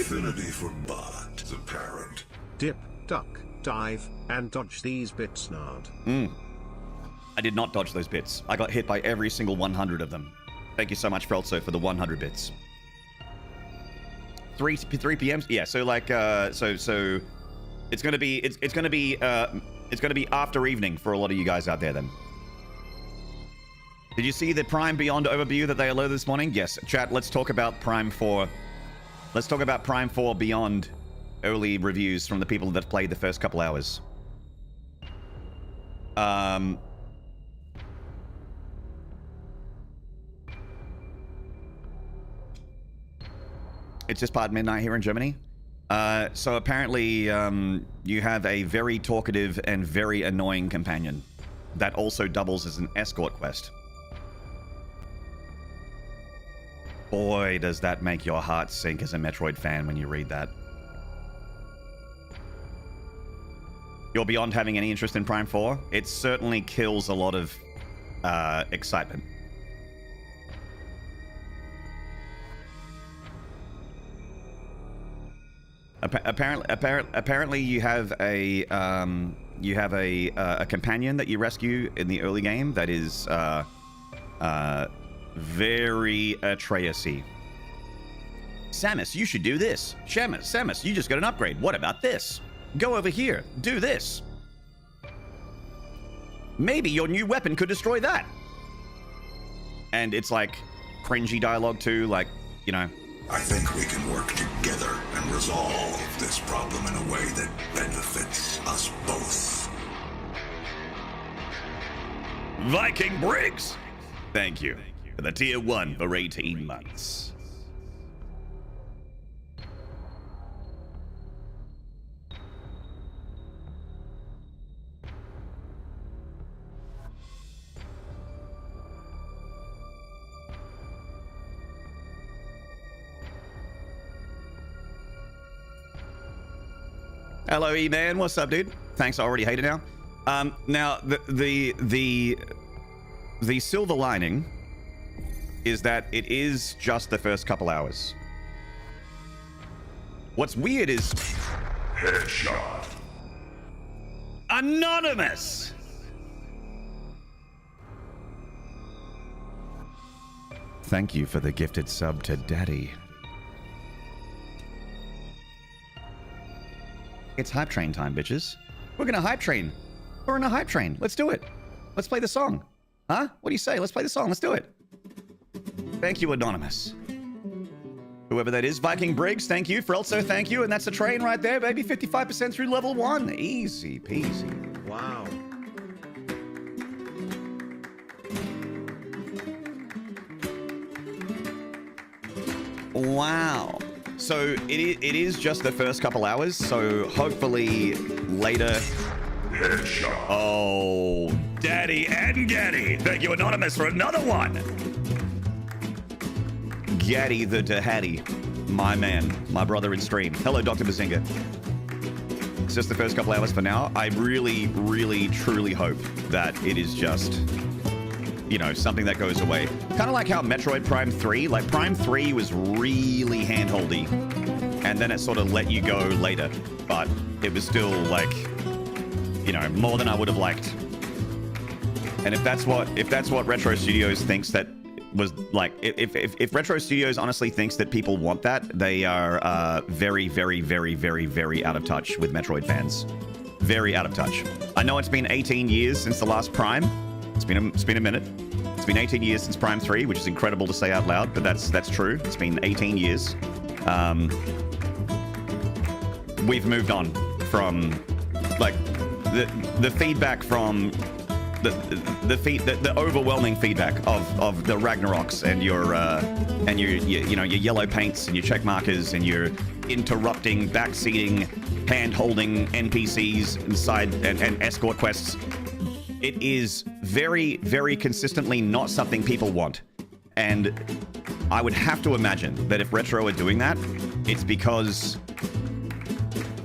affinity for bot is apparent. Dip, duck, dive, and dodge these bits, Nard. I did not dodge those bits. I got hit by every single 100 of them. Thank you so much, Frelzo, for the 100 bits. 3 p.m. Yeah, so like so it's gonna be after evening for a lot of you guys out there then. Did you see the Prime Beyond overview that they alerted this morning? Yes, chat, let's talk about Prime 4. Let's talk about Prime 4 Beyond early reviews from the people that played the first couple hours. It's just past midnight here in Germany. So apparently you have a very talkative and very annoying companion that also doubles as an escort quest. Boy, does that make your heart sink as a Metroid fan when you read that. You're beyond having any interest in Prime 4? It certainly kills a lot of excitement. Apparently you have a companion that you rescue in the early game that is very Atreus-y. Samus, you should do this. Samus, you just got an upgrade. What about this? Go over here. Do this. Maybe your new weapon could destroy that. And it's like cringy dialogue too, like, you know. I think we can work together and resolve this problem in a way that benefits us both. Viking Briggs! Thank you for the tier 1 for 18 months. Hello, E-Man. What's up, dude? Thanks. I already hate it now. Now, the silver lining is that it is just the first couple hours. What's weird is... Headshot. Anonymous! Thank you for the gifted sub to Daddy. It's hype train time, bitches. We're gonna hype train. We're in a hype train. Let's do it. Let's play the song. Huh? What do you say? Let's play the song. Let's do it. Thank you, Anonymous. Whoever that is, Viking Briggs, thank you. Frelzo, thank you. And that's a train right there, baby. 55% through level 1. Easy peasy. Wow. Wow. So it is just the first couple hours, so hopefully later... Headshot. Oh, Daddy and Gaddy. Thank you, Anonymous, for another one. Gaddy the Dahaddy. My man, my brother in stream. Hello, Dr. Bazinga. It's just the first couple hours for now. I really, really, truly hope that it is just... you know, something that goes away. Kind of like how Metroid Prime 3, like Prime 3 was really handholdy, and then it sort of let you go later, but it was still like, you know, more than I would have liked. And if that's what Retro Studios thinks that was like, if Retro Studios honestly thinks that people want that, they are very, very, very, very, very out of touch with Metroid fans. Very out of touch. I know it's been 18 years since the last Prime. It's been a minute. It's been 18 years since Prime 3, which is incredible to say out loud, but that's true. It's been 18 years. We've moved on from like the feedback from the overwhelming feedback of the Ragnaroks and your you know, your yellow paints and your check markers and your interrupting, backseating, hand-holding NPCs inside and escort quests. It is very, very consistently not something people want. And I would have to imagine that if Retro are doing that, it's because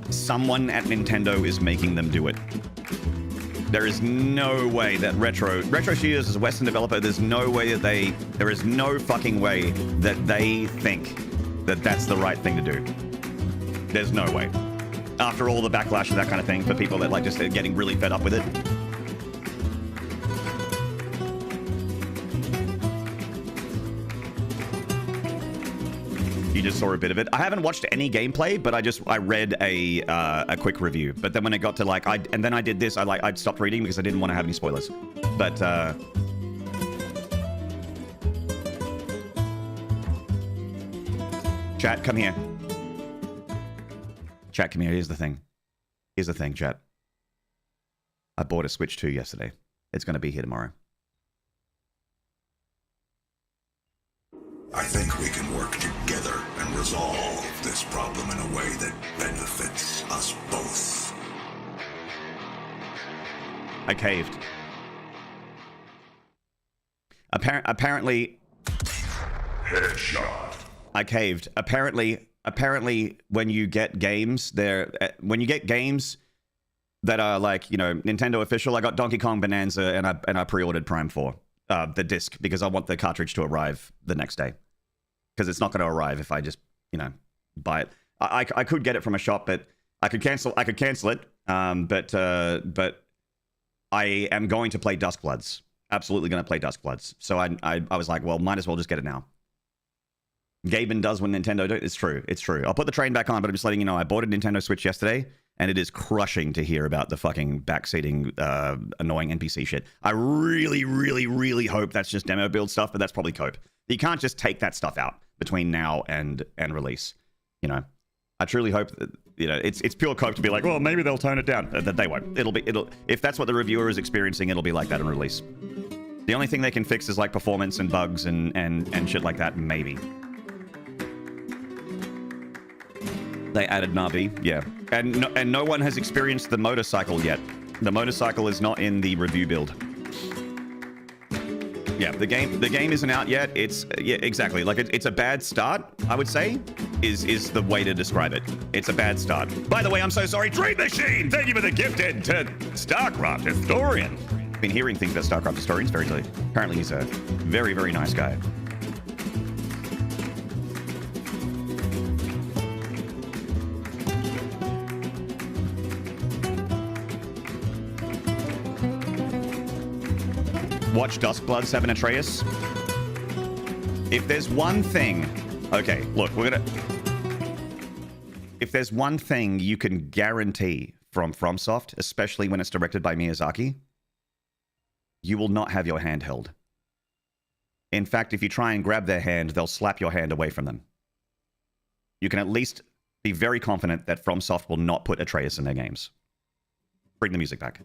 someone at Nintendo is making them do it. There is no way that Retro Studios is a Western developer. There is no fucking way that they think that that's the right thing to do. There's no way. After all the backlash and that kind of thing for people that like just getting really fed up with it. You just saw a bit of it. I haven't watched any gameplay, but I read a quick review. But then when it got to like and then I did this, I'd stopped reading because I didn't want to have any spoilers. But chat, come here. Chat, come here. Here's the thing. Here's the thing, chat. I bought a Switch 2 yesterday. It's going to be here tomorrow. I think we can work together and resolve this problem in a way that benefits us both. I caved. Apparently... Headshot. I caved. Apparently, when you get games, that are like, you know, Nintendo official, I got Donkey Kong Bonanza and I pre-ordered Prime 4, the disc, because I want the cartridge to arrive the next day. Because it's not going to arrive if I just, you know, buy it. I could get it from a shop, but I could cancel it. But I am going to play Duskbloods. Absolutely going to play Duskbloods. So I was like, well, might as well just get it now. Gaben does when Nintendo do. It's true. It's true. I'll put the train back on, but I'm just letting you know I bought a Nintendo Switch yesterday, and it is crushing to hear about the fucking backseating, annoying NPC shit. I really, really, really hope that's just demo build stuff, but that's probably cope. You can't just take that stuff out between now and release. You know, I truly hope that, you know, it's pure cope to be like, well, maybe they'll tone it down. That they won't. If that's what the reviewer is experiencing, it'll be like that in release. The only thing they can fix is like performance and bugs and shit like that, maybe. They added Navi, yeah. And no one has experienced the motorcycle yet. The motorcycle is not in the review build. Yeah, the game isn't out yet. It's, yeah, exactly. Like, it's a bad start, I would say, is the way to describe it. It's a bad start. By the way, I'm so sorry, Dream Machine! Thank you for the gifted to StarCraft Historian. I've been hearing things about StarCraft Historians, apparently he's a very, very nice guy. Watch Duskbloods have an Atreus. If there's one thing... Okay, look, if there's one thing you can guarantee from FromSoft, especially when it's directed by Miyazaki, you will not have your hand held. In fact, if you try and grab their hand, they'll slap your hand away from them. You can at least be very confident that FromSoft will not put Atreus in their games. Bring the music back.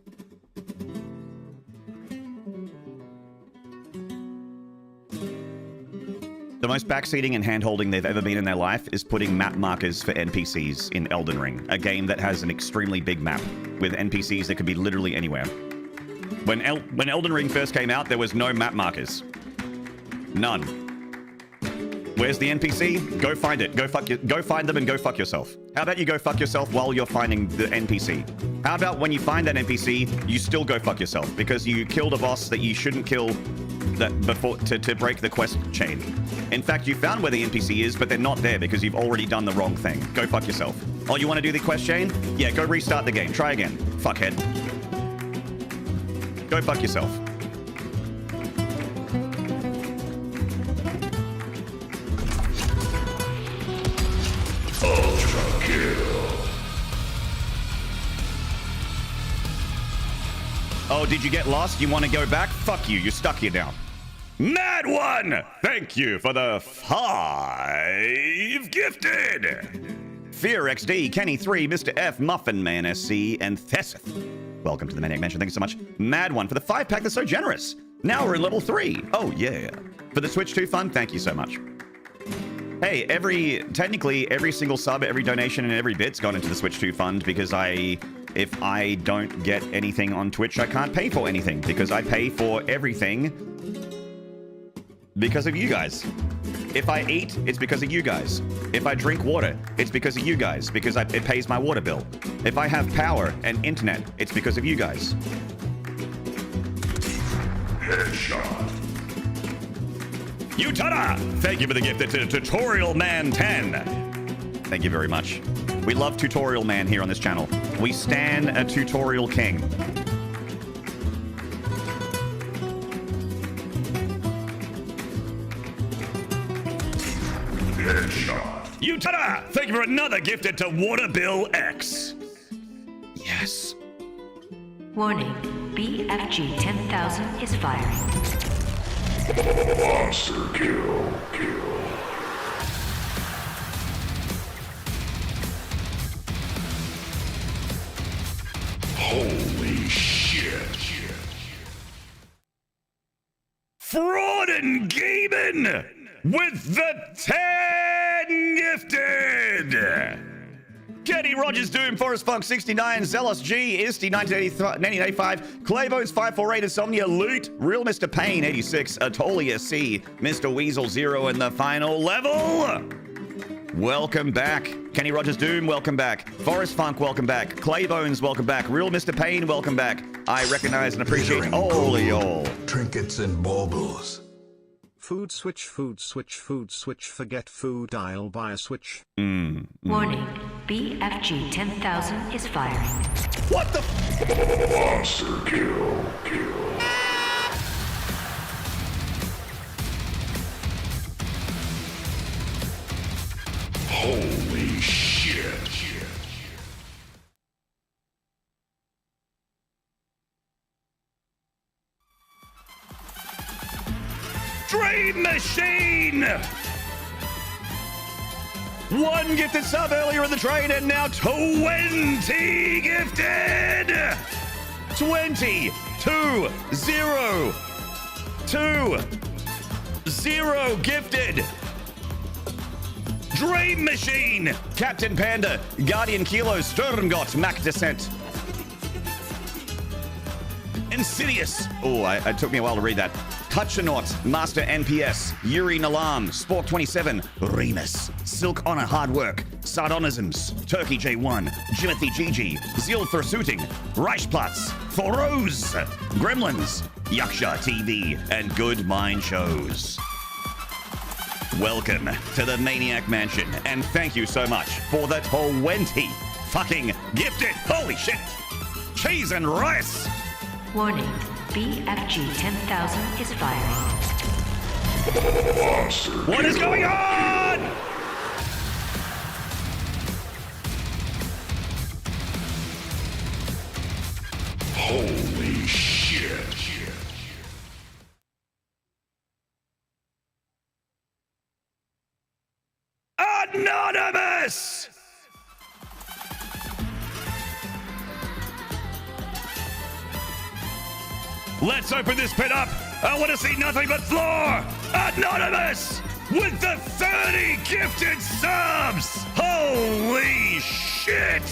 The most backseating and hand-holding they've ever been in their life is putting map markers for NPCs in Elden Ring, a game that has an extremely big map, with NPCs that could be literally anywhere. When Elden Ring first came out, there was no map markers. None. Where's the NPC? Go find it. Go find them and go fuck yourself. How about you go fuck yourself while you're finding the NPC? How about when you find that NPC, you still go fuck yourself because you killed a boss that you shouldn't kill that before to break the quest chain. In fact, you found where the NPC is, but they're not there because you've already done the wrong thing. Go fuck yourself. Oh, you want to do the quest chain? Yeah, go restart the game. Try again. Fuckhead. Go fuck yourself. Ultra kill. Oh, did you get lost? You want to go back? Fuck you. You're stuck here now. Mad One! Thank you for the 5 gifted! Fear XD, Kenny 3, Mr. F, Muffin Man SC, and Thesseth. Welcome to the Maniac Mansion. Thank you so much. Mad One for the 5-pack. That's so generous. Now we're at level 3. Oh, yeah. For the Switch 2 fund, thank you so much. Hey, technically, every single sub, every donation, and every bit's gone into the Switch 2 fund because if I don't get anything on Twitch, I can't pay for anything because I pay for everything because of you guys. If I eat, it's because of you guys. If I drink water, it's because of you guys, because it pays my water bill. If I have power and internet, it's because of you guys. Headshot. Utana! Thank you for the gift to Tutorial Man 10. Thank you very much. We love Tutorial Man here on this channel. We stan a Tutorial King. Headshot. Utah! Thank you for another gifted to Water Bill X. Yes. Warning, BFG 10,000 is firing. Monster kill. Holy shit. Fraud and Gaming with the 10 gifted. Kenny Rogers, Doom, Forrest Funk 69, Zealous G, Isty 1985, Claybones 548, Insomnia, Loot, Real Mr. Payne 86, Atolia C, Mr. Weasel 0 in the final level. Welcome back. Kenny Rogers Doom, welcome back. Forrest Funk, welcome back. Claybones, welcome back. Real Mr. Payne, welcome back. I recognize and appreciate all of y'all. Trinkets and baubles. Food switch, forget food, I'll buy a switch. Warning, BFG 10,000 is firing. What the Monster kill. Holy shit. Dream Machine! One gifted sub earlier in the train and now 20 gifted! 20, 2, 0, 2, 0 gifted! Dream Machine! Captain Panda, Guardian Kilo, Sturmgott, Mac Descent. Insidious. Oh, it took me a while to read that. Hutchinaut, Master NPS, Yuri Nalam, Sport 27, Remus, Silk Honor Hard Work, Sardonisms, Turkey J1, Jimothy GG, Zeal for Suiting, Reichsplatz, Thoros, Gremlins, Yaksha TV, and Good Mind Shows. Welcome to the Maniac Mansion, and thank you so much for the 20 fucking gifted. Holy shit! Cheese and rice! Warning, BFG 10,000 is firing. Monster What is going on? Holy shit. Anonymous! Let's open this pit up. I want to see nothing but floor. Anonymous with the 30 gifted subs. Holy shit.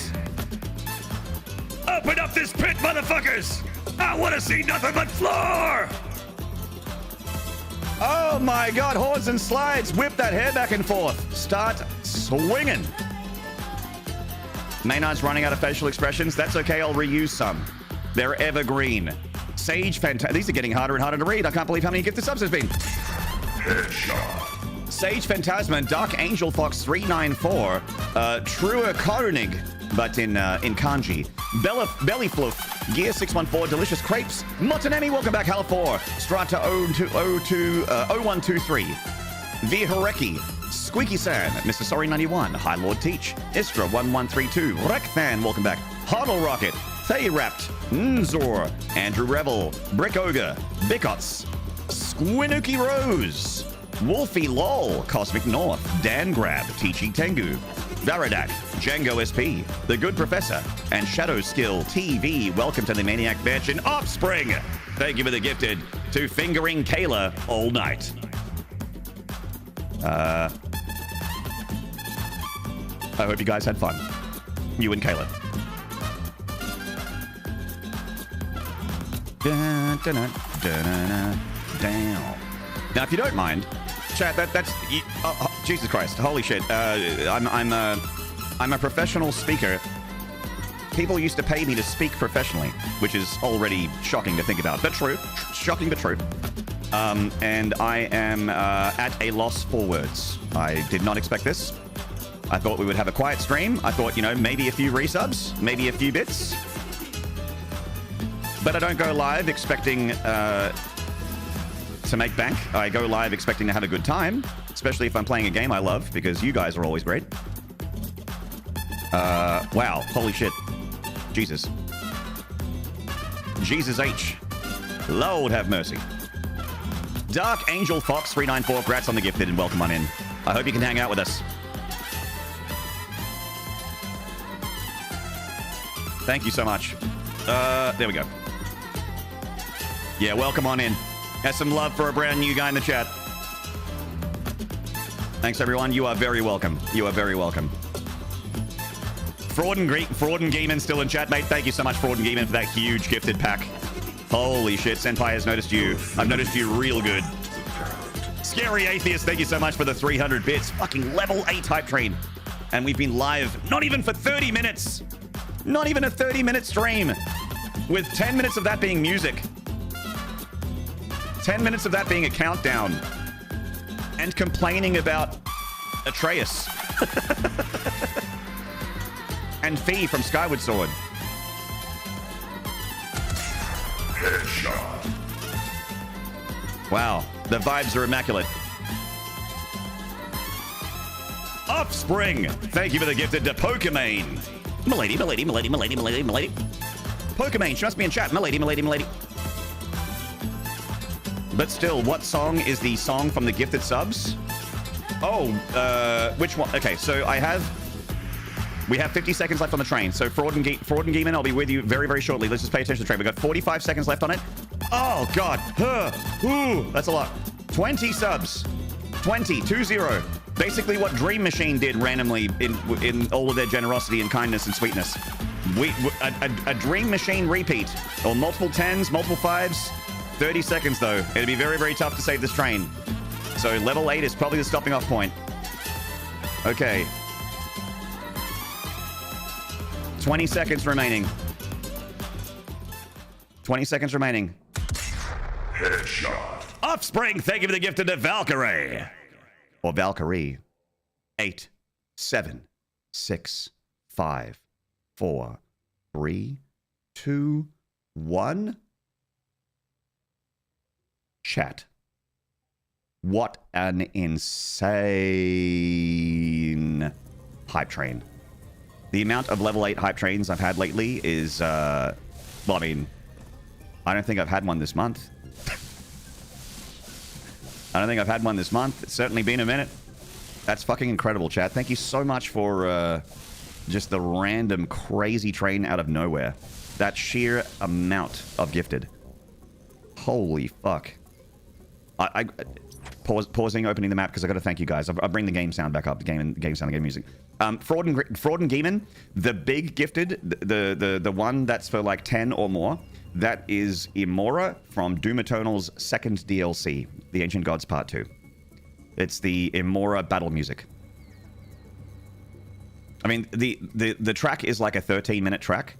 Open up this pit, motherfuckers. I want to see nothing but floor. Oh my God, horns and slides. Whip that hair back and forth. Start swinging. Maynard's running out of facial expressions. That's okay, I'll reuse some. They're evergreen. Sage These are getting harder and harder to read. I can't believe how many gifted subs there's been. Headshot. Sage Phantasma, Dark Angel Fox 394, Truer Koenig, but in kanji. Belly Fluff, Gear 614, Delicious Crepes, Motonemi, welcome back, Hal 4, Strata 0123, V Horeki, Squeaky San, Mr. Sorry 91, High Lord Teach, Istra 1132, Rekfan, welcome back, Hoddle Rocket, Thayrapt, Nzor, Andrew Rebel, Brick Ogre, Bicots, Squinuki Rose, Wolfie Lol, Cosmic North, Dan Grab, Teachy Tengu, Varadak, Django SP, The Good Professor, and Shadow Skill TV. Welcome to the Maniac Mansion Offspring. Thank you for the gifted to Fingering Kayla all night. I hope you guys had fun. You and Kayla. Down. Now, if you don't mind, chat. That's Jesus Christ, holy shit. I'm a professional speaker. People used to pay me to speak professionally, which is already shocking to think about, but true. Shocking, but true. And I am at a loss for words. I did not expect this. I thought we would have a quiet stream. I thought, you know, maybe a few resubs, maybe a few bits. But I don't go live expecting to make bank. I go live expecting to have a good time, especially if I'm playing a game I love, because you guys are always great. Wow. Holy shit. Jesus. Jesus H. Lord have mercy. Dark Angel Fox 394, congrats on the gifted and welcome on in. I hope you can hang out with us. Thank you so much. There we go. Yeah, welcome on in. Has some love for a brand new guy in the chat. Thanks, everyone. You are very welcome. You are very welcome. Fraud and Geeman still in chat, mate. Thank you so much, Fraud and Geeman, for that huge gifted pack. Holy shit, Senpai has noticed you. I've noticed you real good. Scary Atheist, thank you so much for the 300 bits. Fucking level 8 hype train. And we've been live not even for 30 minutes. Not even a 30-minute stream. With 10 minutes of that being music. 10 minutes of that being a countdown. And complaining about Atreus. And Fee from Skyward Sword. Headshot. Wow, the vibes are immaculate. Offspring, thank you for the gifted to Pokemon. Milady. Pokemon, she must be in chat. Milady. But still, what song is the song from the gifted subs? Oh, which one? Okay, so we have 50 seconds left on the train. So Fraud and Geeman, I'll be with you very, very shortly. Let's just pay attention to the train. We've got 45 seconds left on it. Oh, God. Ooh, that's a lot. 20 subs. 20. Basically what Dream Machine did randomly in all of their generosity and kindness and sweetness. A Dream Machine repeat. Or multiple 10s, multiple 5s. 30 seconds, though. It'd be very, very tough to save this train. So level 8 is probably the stopping off point. Okay. 20 seconds remaining. 20 seconds remaining. Headshot. Offspring, thank you for the gift to Valkyrie. Or Valkyrie. 8, 7, 6, 5, 4, 3, 2, 1. Chat. What an insane hype train. The amount of level 8 hype trains I've had lately is, well, I mean, I don't think I've had one this month. It's certainly been a minute. That's fucking incredible, chat. Thank you so much for just the random crazy train out of nowhere. That sheer amount of gifted. Holy fuck. I pausing, opening the map because I got to thank you guys. I'll bring the game sound back up. The game sound, the game music. Fraud and Geeman, the big gifted, the one that's for like 10 or more. That is Imora from Doom Eternal's second DLC, The Ancient Gods Part 2. It's the Imora battle music. I mean, the track is like a 13-minute track,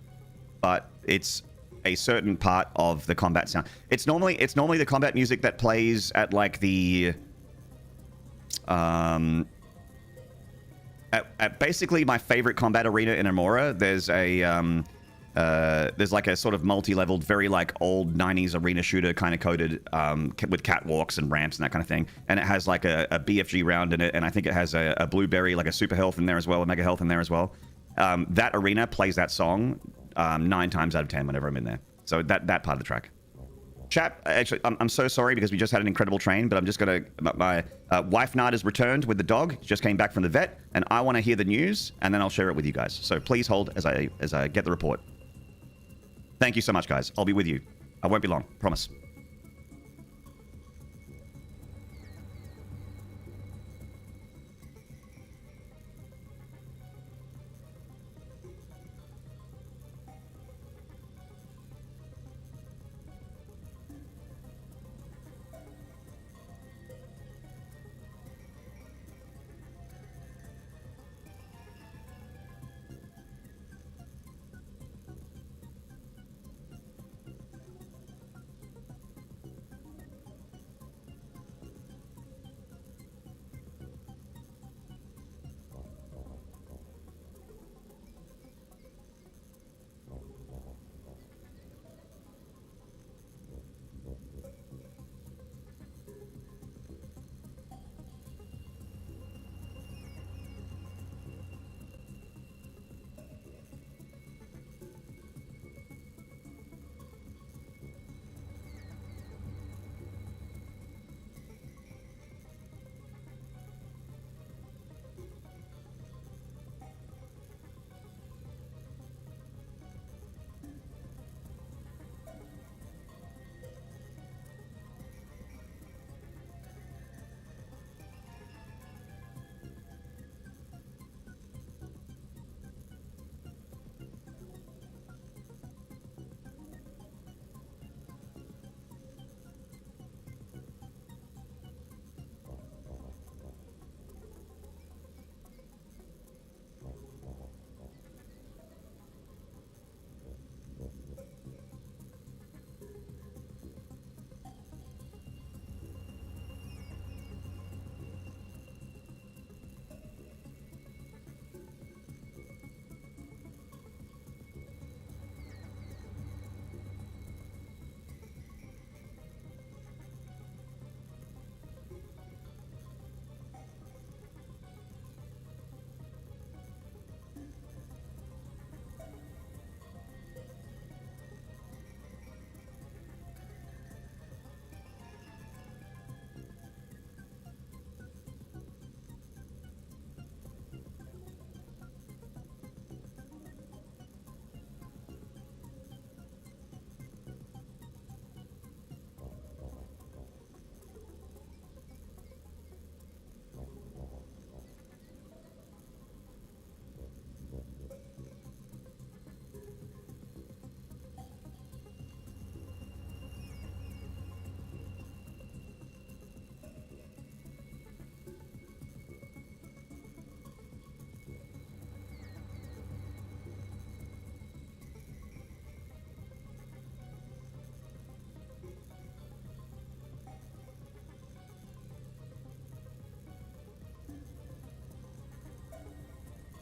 but it's a certain part of the combat sound. It's normally the combat music that plays at like the at basically my favorite combat arena in Imora. There's like a sort of multi-leveled, very like old 90s arena shooter kind of coded with catwalks and ramps and that kind of thing. And it has like a BFG round in it, and I think it has a blueberry, like a super health in there as well, a mega health in there as well. That arena plays that song 9 times out of 10 whenever I'm in there. So that part of the track. Chat, actually, I'm so sorry because we just had an incredible train, but I'm just gonna, my wife Nard has returned with the dog, just came back from the vet, and I want to hear the news, and then I'll share it with you guys. So please hold as I get the report. Thank you so much, guys. I'll be with you. I won't be long, promise.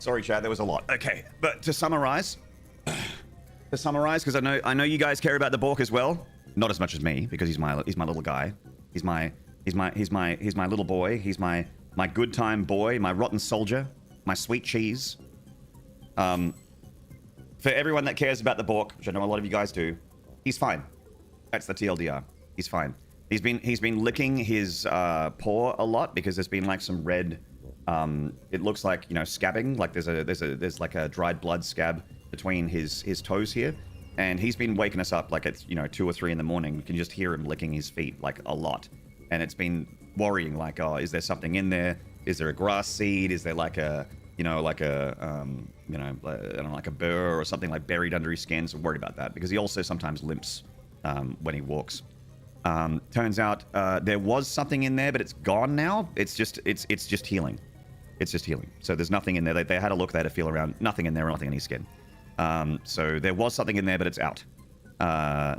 Sorry, Chad, there was a lot. Okay, but to summarize, because I know you guys care about the Bork as well. Not as much as me, because he's my little guy. He's my little boy. He's my good time boy, my rotten soldier, my sweet cheese. For everyone that cares about the Bork, which I know a lot of you guys do, he's fine. That's the TLDR. He's fine. He's been licking his paw a lot because there's been like some red. It looks like, you know, scabbing. Like there's like a dried blood scab between his toes here, and he's been waking us up like it's, you know, 2 or 3 in the morning. You can just hear him licking his feet like a lot, and it's been worrying. Like, oh, is there something in there? Is there a grass seed? Is there like a, you know, like a I don't know, like a burr or something like buried under his skin? So I'm worried about that because he also sometimes limps when he walks. Turns out there was something in there, but it's gone now. It's just healing. It's just healing. So there's nothing in there. They had a look, they had a feel around. Nothing in there, nothing in his skin. So there was something in there, but it's out.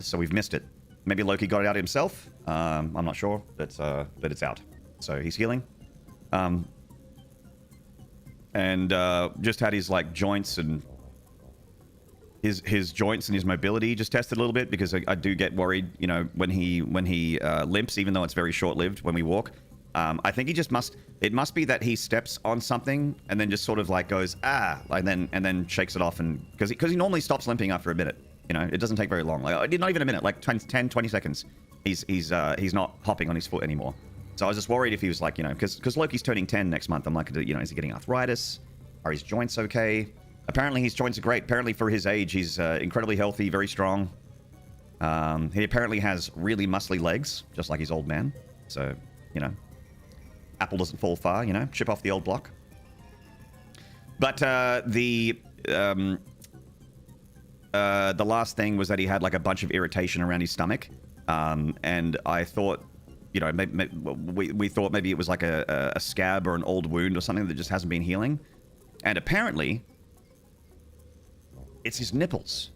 So we've missed it. Maybe Loki got it out himself. I'm not sure, but it's out. So he's healing. And just had his like joints and his joints and his mobility just tested a little bit, because I do get worried, you know, when he limps, even though it's very short-lived when we walk. I think he just it must be that he steps on something and then just sort of like goes, and then shakes it off, and because he normally stops limping after a minute. You know, it doesn't take very long. Like, not even a minute, like 10, 20 seconds. He's not hopping on his foot anymore. So I was just worried if he was like, you know, because Loki's turning 10 next month. I'm like, you know, is he getting arthritis? Are his joints okay? Apparently his joints are great. Apparently for his age, he's incredibly healthy, very strong. He apparently has really muscly legs, just like his old man. So, you know, apple doesn't fall far, you know, chip off the old block. But the last thing was that he had like a bunch of irritation around his stomach. And I thought, you know, we thought maybe it was like a scab or an old wound or something that just hasn't been healing. And apparently it's his nipples.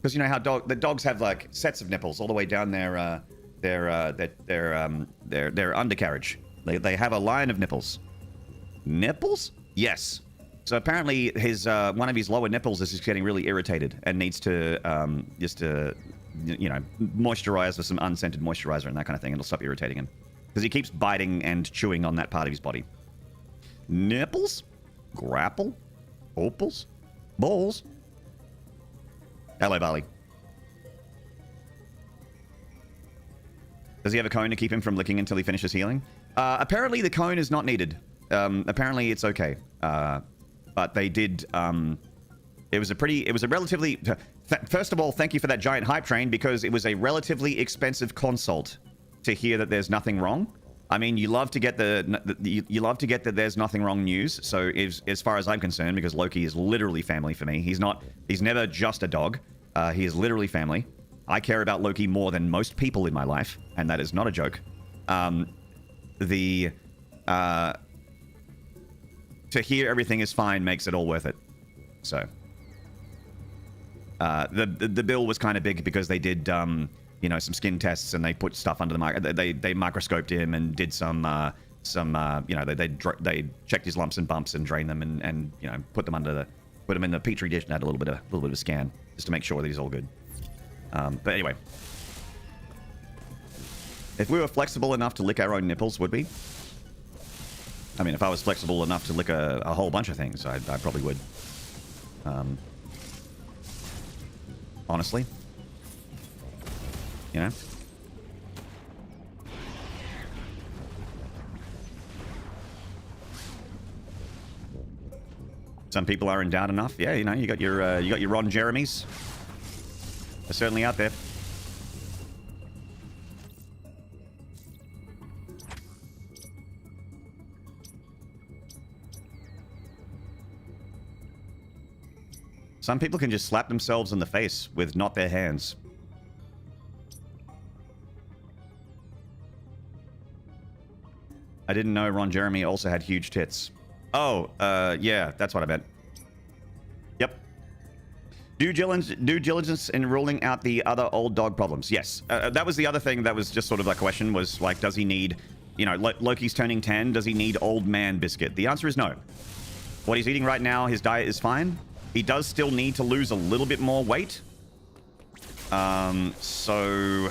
Because you know how the dogs have like sets of nipples all the way down their undercarriage. They have a line of nipples. Nipples? Yes. So apparently his one of his lower nipples is just getting really irritated and needs to you know, moisturize with some unscented moisturizer and that kind of thing. It'll stop irritating him because he keeps biting and chewing on that part of his body. Nipples? Grapple? Opals? Balls? Hello, Bali. Does he have a cone to keep him from licking until he finishes healing? Apparently the cone is not needed. Apparently it's okay. But they did... It was a relatively... First of all, thank you for that giant hype train, because it was a relatively expensive consult to hear that there's nothing wrong. I mean, you love to get you love to get that there's nothing wrong news. So as far as I'm concerned, because Loki is literally family for me. He's never just a dog. He is literally family. I care about Loki more than most people in my life, and that is not a joke. To hear everything is fine makes it all worth it. So the bill was kind of big because they did you know, some skin tests, and they put stuff under the they microscoped him and did some you know, they checked his lumps and bumps and drained them and you know, put them in the petri dish and had a little bit of a scan just to make sure that he's all good. But anyway, if we were flexible enough to lick our own nipples, would we? I mean, if I was flexible enough to lick a whole bunch of things, I probably would. Honestly, you know. Some people are endowed enough. Yeah, you know, you got your Ron Jeremys. They're certainly out there. Some people can just slap themselves in the face with not their hands. I didn't know Ron Jeremy also had huge tits. Oh, yeah, that's what I meant. Yep. Due diligence in ruling out the other old dog problems. Yes. That was the other thing that was just sort of a question, was like, does he need, you know, Loki's turning 10, does he need old man biscuit? The answer is no. What he's eating right now, his diet is fine. He does still need to lose a little bit more weight. So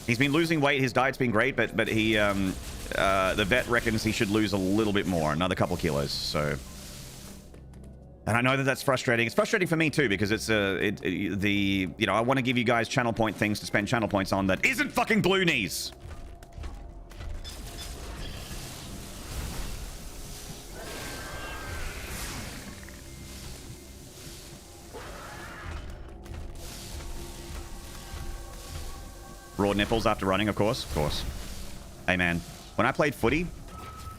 he's been losing weight. His diet's been great, but he the vet reckons he should lose a little bit more, another couple kilos. So, and I know that that's frustrating. It's frustrating for me too because it's you know, I want to give you guys channel point things to spend channel points on that isn't fucking blue knees. Raw nipples after running, of course. Of course. Hey, man. When I played footy...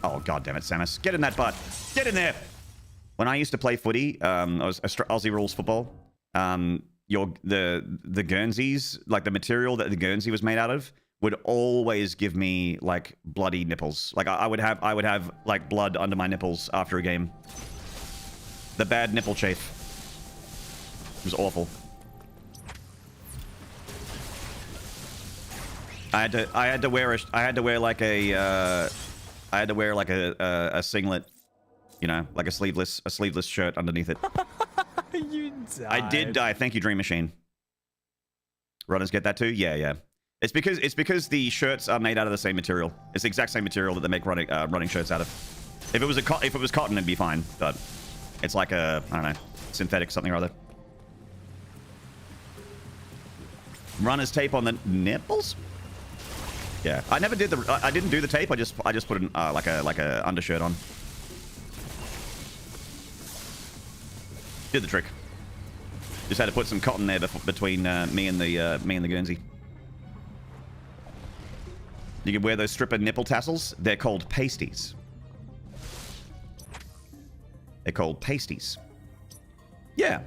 Oh, god damn it, Samus. Get in that butt. Get in there! When I used to play footy, I was Aussie rules football. The Guernseys, like the material that the Guernsey was made out of, would always give me, like, bloody nipples. Like, I would have, like, blood under my nipples after a game. The bad nipple chafe. It was awful. I had to wear like a singlet, you know, like a sleeveless shirt underneath it. You died. I did die. Thank you, Dream Machine. Runners get that too? Yeah. It's because the shirts are made out of the same material. It's the exact same material that they make running shirts out of. If it was cotton, it'd be fine, but it's like a, I don't know, synthetic something or other. Runner's tape on the nipples? Yeah, I never did I didn't do the tape. I just put an like a undershirt on. Did the trick. Just had to put some cotton there between me and the Guernsey. You can wear those stripper nipple tassels. They're called pasties. They're called pasties. Yeah.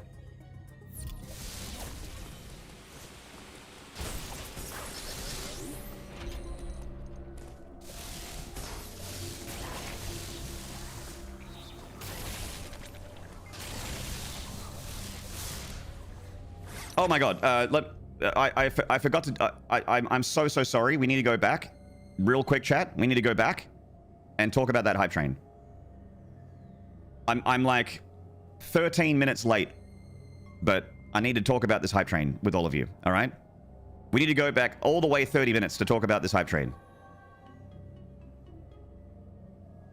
Oh my god, I forgot to, I'm so sorry. We need to go back. Real quick chat. We need to go back and talk about that hype train. I'm like 13 minutes late, but I need to talk about this hype train with all of you, all right? We need to go back all the way 30 minutes to talk about this hype train.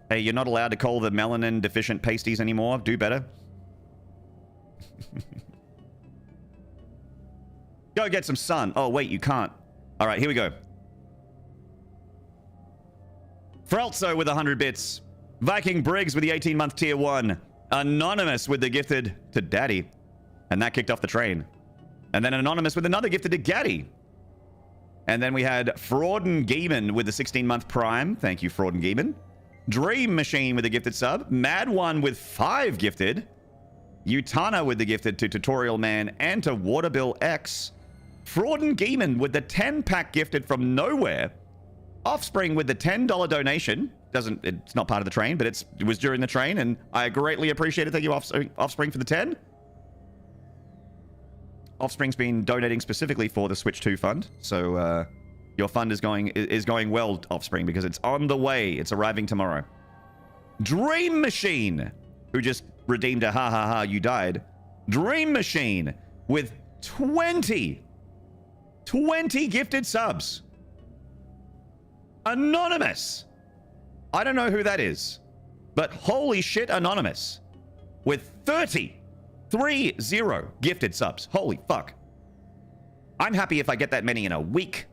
Hey, you're not allowed to call the melanin deficient pasties anymore. Do better. Go get some sun. Oh, wait, you can't. All right, here we go. Frelzo with 100 bits. Viking Briggs with the 18-month tier 1. Anonymous with the gifted to Daddy. And that kicked off the train. And then Anonymous with another gifted to Gaddy. And then we had Frauden Geeman with the 16-month prime. Thank you, Frauden Geeman. Dream Machine with a gifted sub. Mad One with 5 gifted. Utana with the gifted to Tutorial Man and to Waterbill X. Frauden Geeman with the 10-pack gifted from nowhere. Offspring with the $10 donation. It's not part of the train, but it was during the train, and I greatly appreciate it. Thank you, Offspring, for the 10. Offspring's been donating specifically for the Switch 2 fund, so your fund is going well, Offspring, because it's on the way. It's arriving tomorrow. Dream Machine, who just redeemed a ha ha ha, you died. Dream Machine with 20 gifted subs. Anonymous. I don't know who that is, but holy shit, Anonymous with 30 gifted subs. Holy fuck. I'm happy if I get that many in a week.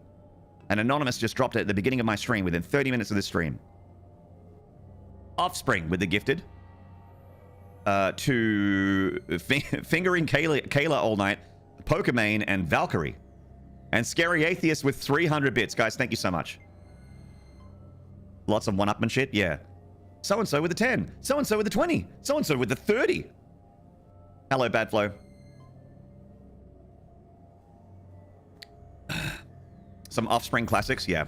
And Anonymous just dropped it at the beginning of my stream within 30 minutes of this stream. Offspring with the gifted. To Fingering Kayla all night, Pokemon, and Valkyrie. And Scary Atheist with 300 bits. Guys, thank you so much. Lots of one-upman shit, yeah. So-and-so with the 10. So-and-so with the 20. So-and-so with the 30. Hello, Badflow. Some Offspring classics, yeah.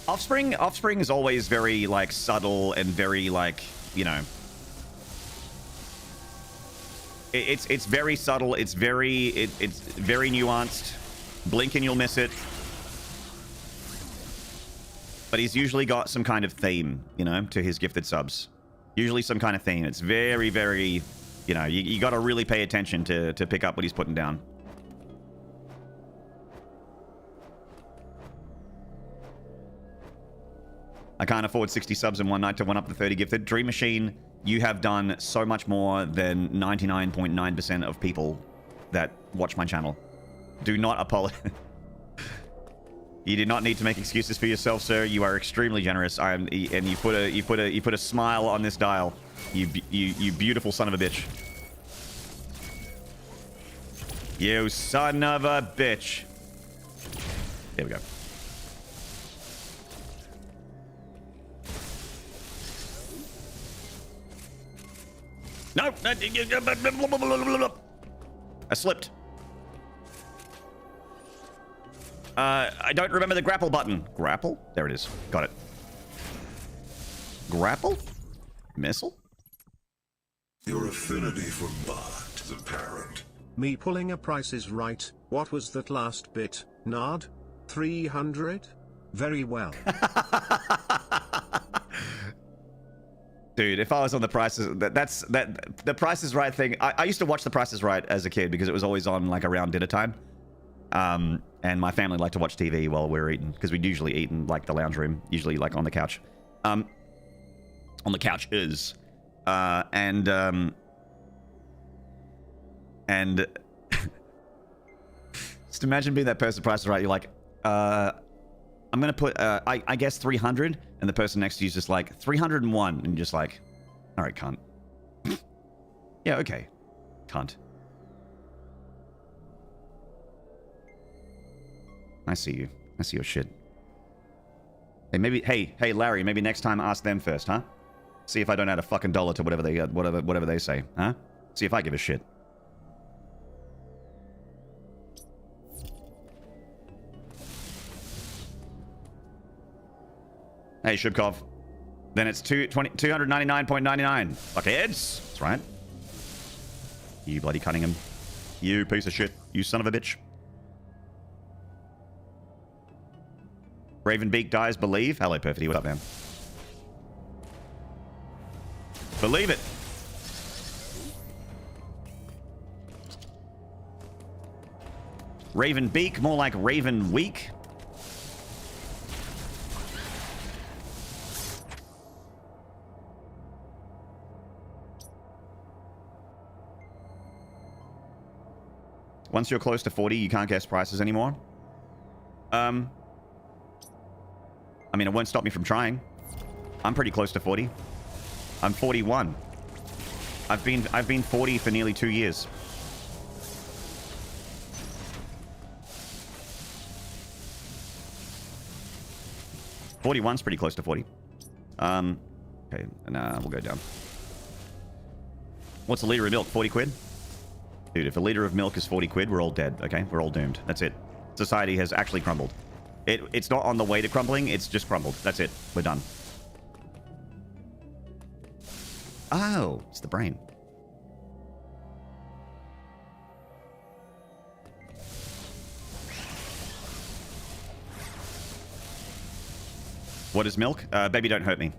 Offspring is always very, like, subtle and very, like, you know... It's very subtle. It's very nuanced. Blink and you'll miss it. But he's usually got some kind of theme, you know, to his gifted subs. Usually some kind of theme. It's very, very, you know, you got to really pay attention to pick up what he's putting down. I can't afford 60 subs in one night to one up the 30 gifted. Dream Machine, you have done so much more than 99.9% of people that watch my channel. Do not apologize. You did not need to make excuses for yourself, sir. You are extremely generous. And you put a smile on this dial. You beautiful son of a bitch. You son of a bitch. There we go. No, I slipped. I don't remember the grapple button. Grapple? There it is. Got it. Grapple? Missile? Your affinity for Bart is apparent. Me pulling a Price is Right. What was that last bit, Nard? 300? Very well. Dude, if I was on the Prices, the Price is Right thing. I used to watch the Price is Right as a kid because it was always on like around dinner time. And my family liked to watch TV while we were eating because we'd usually eat in like the lounge room, usually like on the couch. On the couch is, and just imagine being that person. Price is Right. You're like, I'm gonna put, I guess 300, and the person next to you is just like 301, and you're just like, all right, cunt. Yeah, okay, cunt. I see you. I see your shit. Hey, maybe. Hey, Larry. Maybe next time ask them first, huh? See if I don't add a fucking dollar to whatever they say, huh? See if I give a shit. Hey, Shubkov. Then it's 299.99. Fuckheads. That's right. You bloody Cunningham. You piece of shit. You son of a bitch. Ravenbeak dies, believe. Hello, Perfity. What up, man? Believe it. Ravenbeak, more like Raven Week. Once you're close to 40, you can't guess prices anymore. I mean, it won't stop me from trying. I'm pretty close to 40. I'm 41. I've been 40 for nearly 2 years. '41's pretty close to 40. Okay, and we'll go down. What's a liter of milk? 40 quid? Dude, if a liter of milk is 40 quid, we're all dead, okay? We're all doomed. That's it. Society has actually crumbled. It's not on the way to crumbling, it's just crumbled. That's it. We're done. Oh, it's the brain. What is milk? Baby, don't hurt me.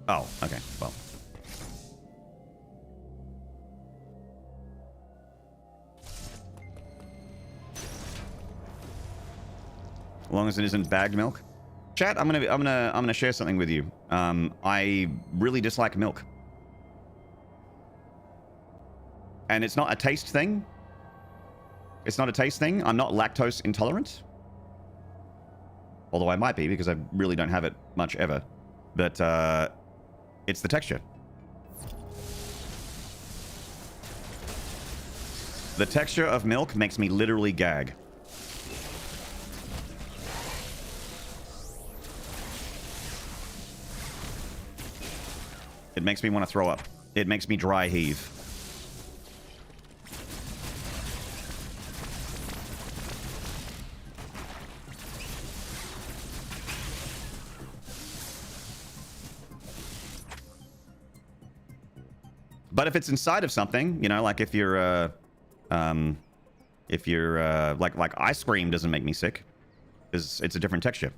Oh, okay. Well. As long as it isn't bagged milk. Chat, I'm gonna share something with you. I really dislike milk. And it's not a taste thing. It's not a taste thing. I'm not lactose intolerant. Although I might be because I really don't have it much ever. But it's the texture. The texture of milk makes me literally gag. It makes me want to throw up. It makes me dry heave. But if it's inside of something, you know, like if you're like ice cream doesn't make me sick. because it's a different texture.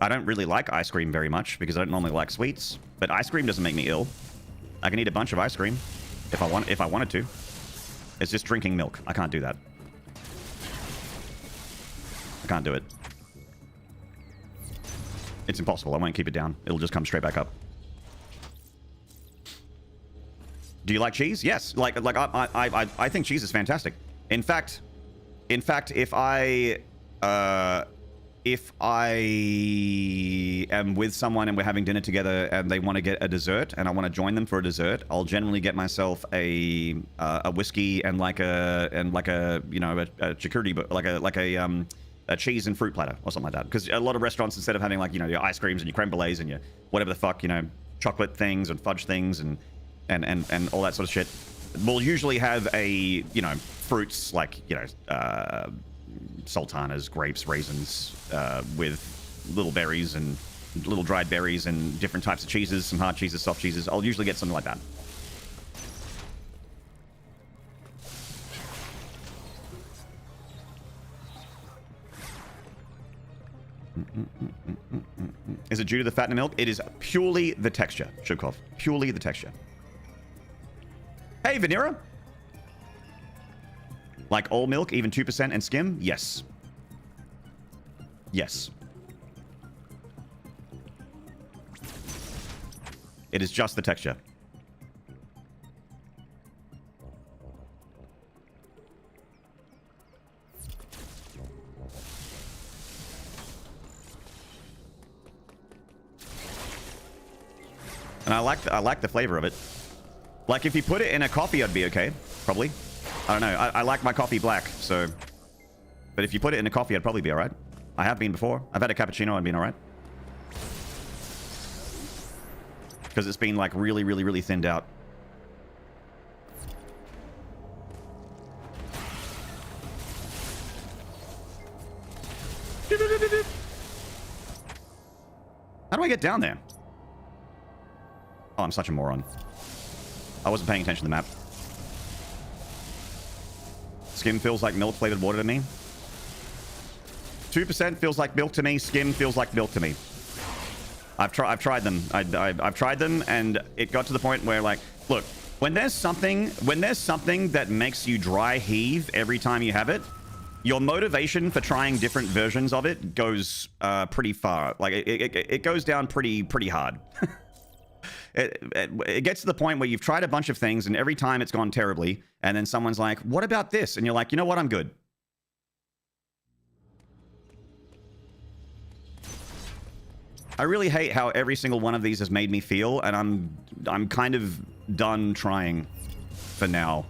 I don't really like ice cream very much because I don't normally like sweets, but ice cream doesn't make me ill. I can eat a bunch of ice cream if I wanted to. It's just drinking milk. I can't do that. I can't do it. It's impossible. I won't keep it down. It'll just come straight back up. Do you like cheese? Yes. Like I think cheese is fantastic. In fact, if I am with someone and we're having dinner together and they want to get a dessert and I want to join them for a dessert, I'll generally get myself a whiskey and like a you know a charcuterie, but like a cheese and fruit platter or something like that. Because a lot of restaurants, instead of having like, you know, your ice creams and your creme brulees and your whatever the fuck, you know, chocolate things and fudge things and all that sort of shit, we'll usually have a, you know, fruits like, you know, sultanas, grapes, raisins, with little berries and little dried berries and different types of cheeses, some hard cheeses, soft cheeses. I'll usually get something like that. Is it due to the fat in the milk? It is purely the texture, Shubkov. Purely the texture. Hey, Vanera. Like all milk, even 2% and skim? Yes. Yes. It is just the texture. And I like the flavor of it. Like if you put it in a coffee, I'd be okay. Probably. I don't know. I like my coffee black, so. But if you put it in a coffee, I'd probably be alright. I have been before. I've had a cappuccino and been alright. Because it's been like really, really, really thinned out. How do I get down there? Oh, I'm such a moron. I wasn't paying attention to the map. Skim feels like milk flavored water to me. 2% feels like milk to me. Skim feels like milk to me. I've tried them. I've tried them, and it got to the point where, like, look, when there's something that makes you dry heave every time you have it, your motivation for trying different versions of it goes pretty far. Like it goes down pretty hard. It gets to the point where you've tried a bunch of things and every time it's gone terribly, and then someone's like, what about this? And you're like, you know what, I'm good. I really hate how every single one of these has made me feel, and I'm kind of done trying for now.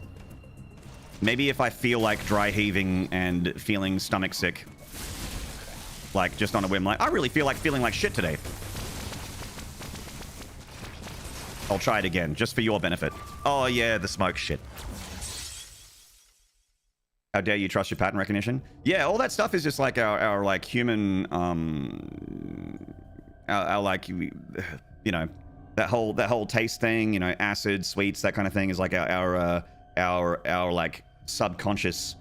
Maybe if I feel like dry heaving and feeling stomach sick, like just on a whim, like I really feel like feeling like shit today, I'll try it again, just for your benefit. Oh yeah, the smoke shit. How dare you trust your pattern recognition? Yeah, all that stuff is just like our like human, our like, you know, that whole taste thing, you know, acid, sweets, that kind of thing is like our like subconscious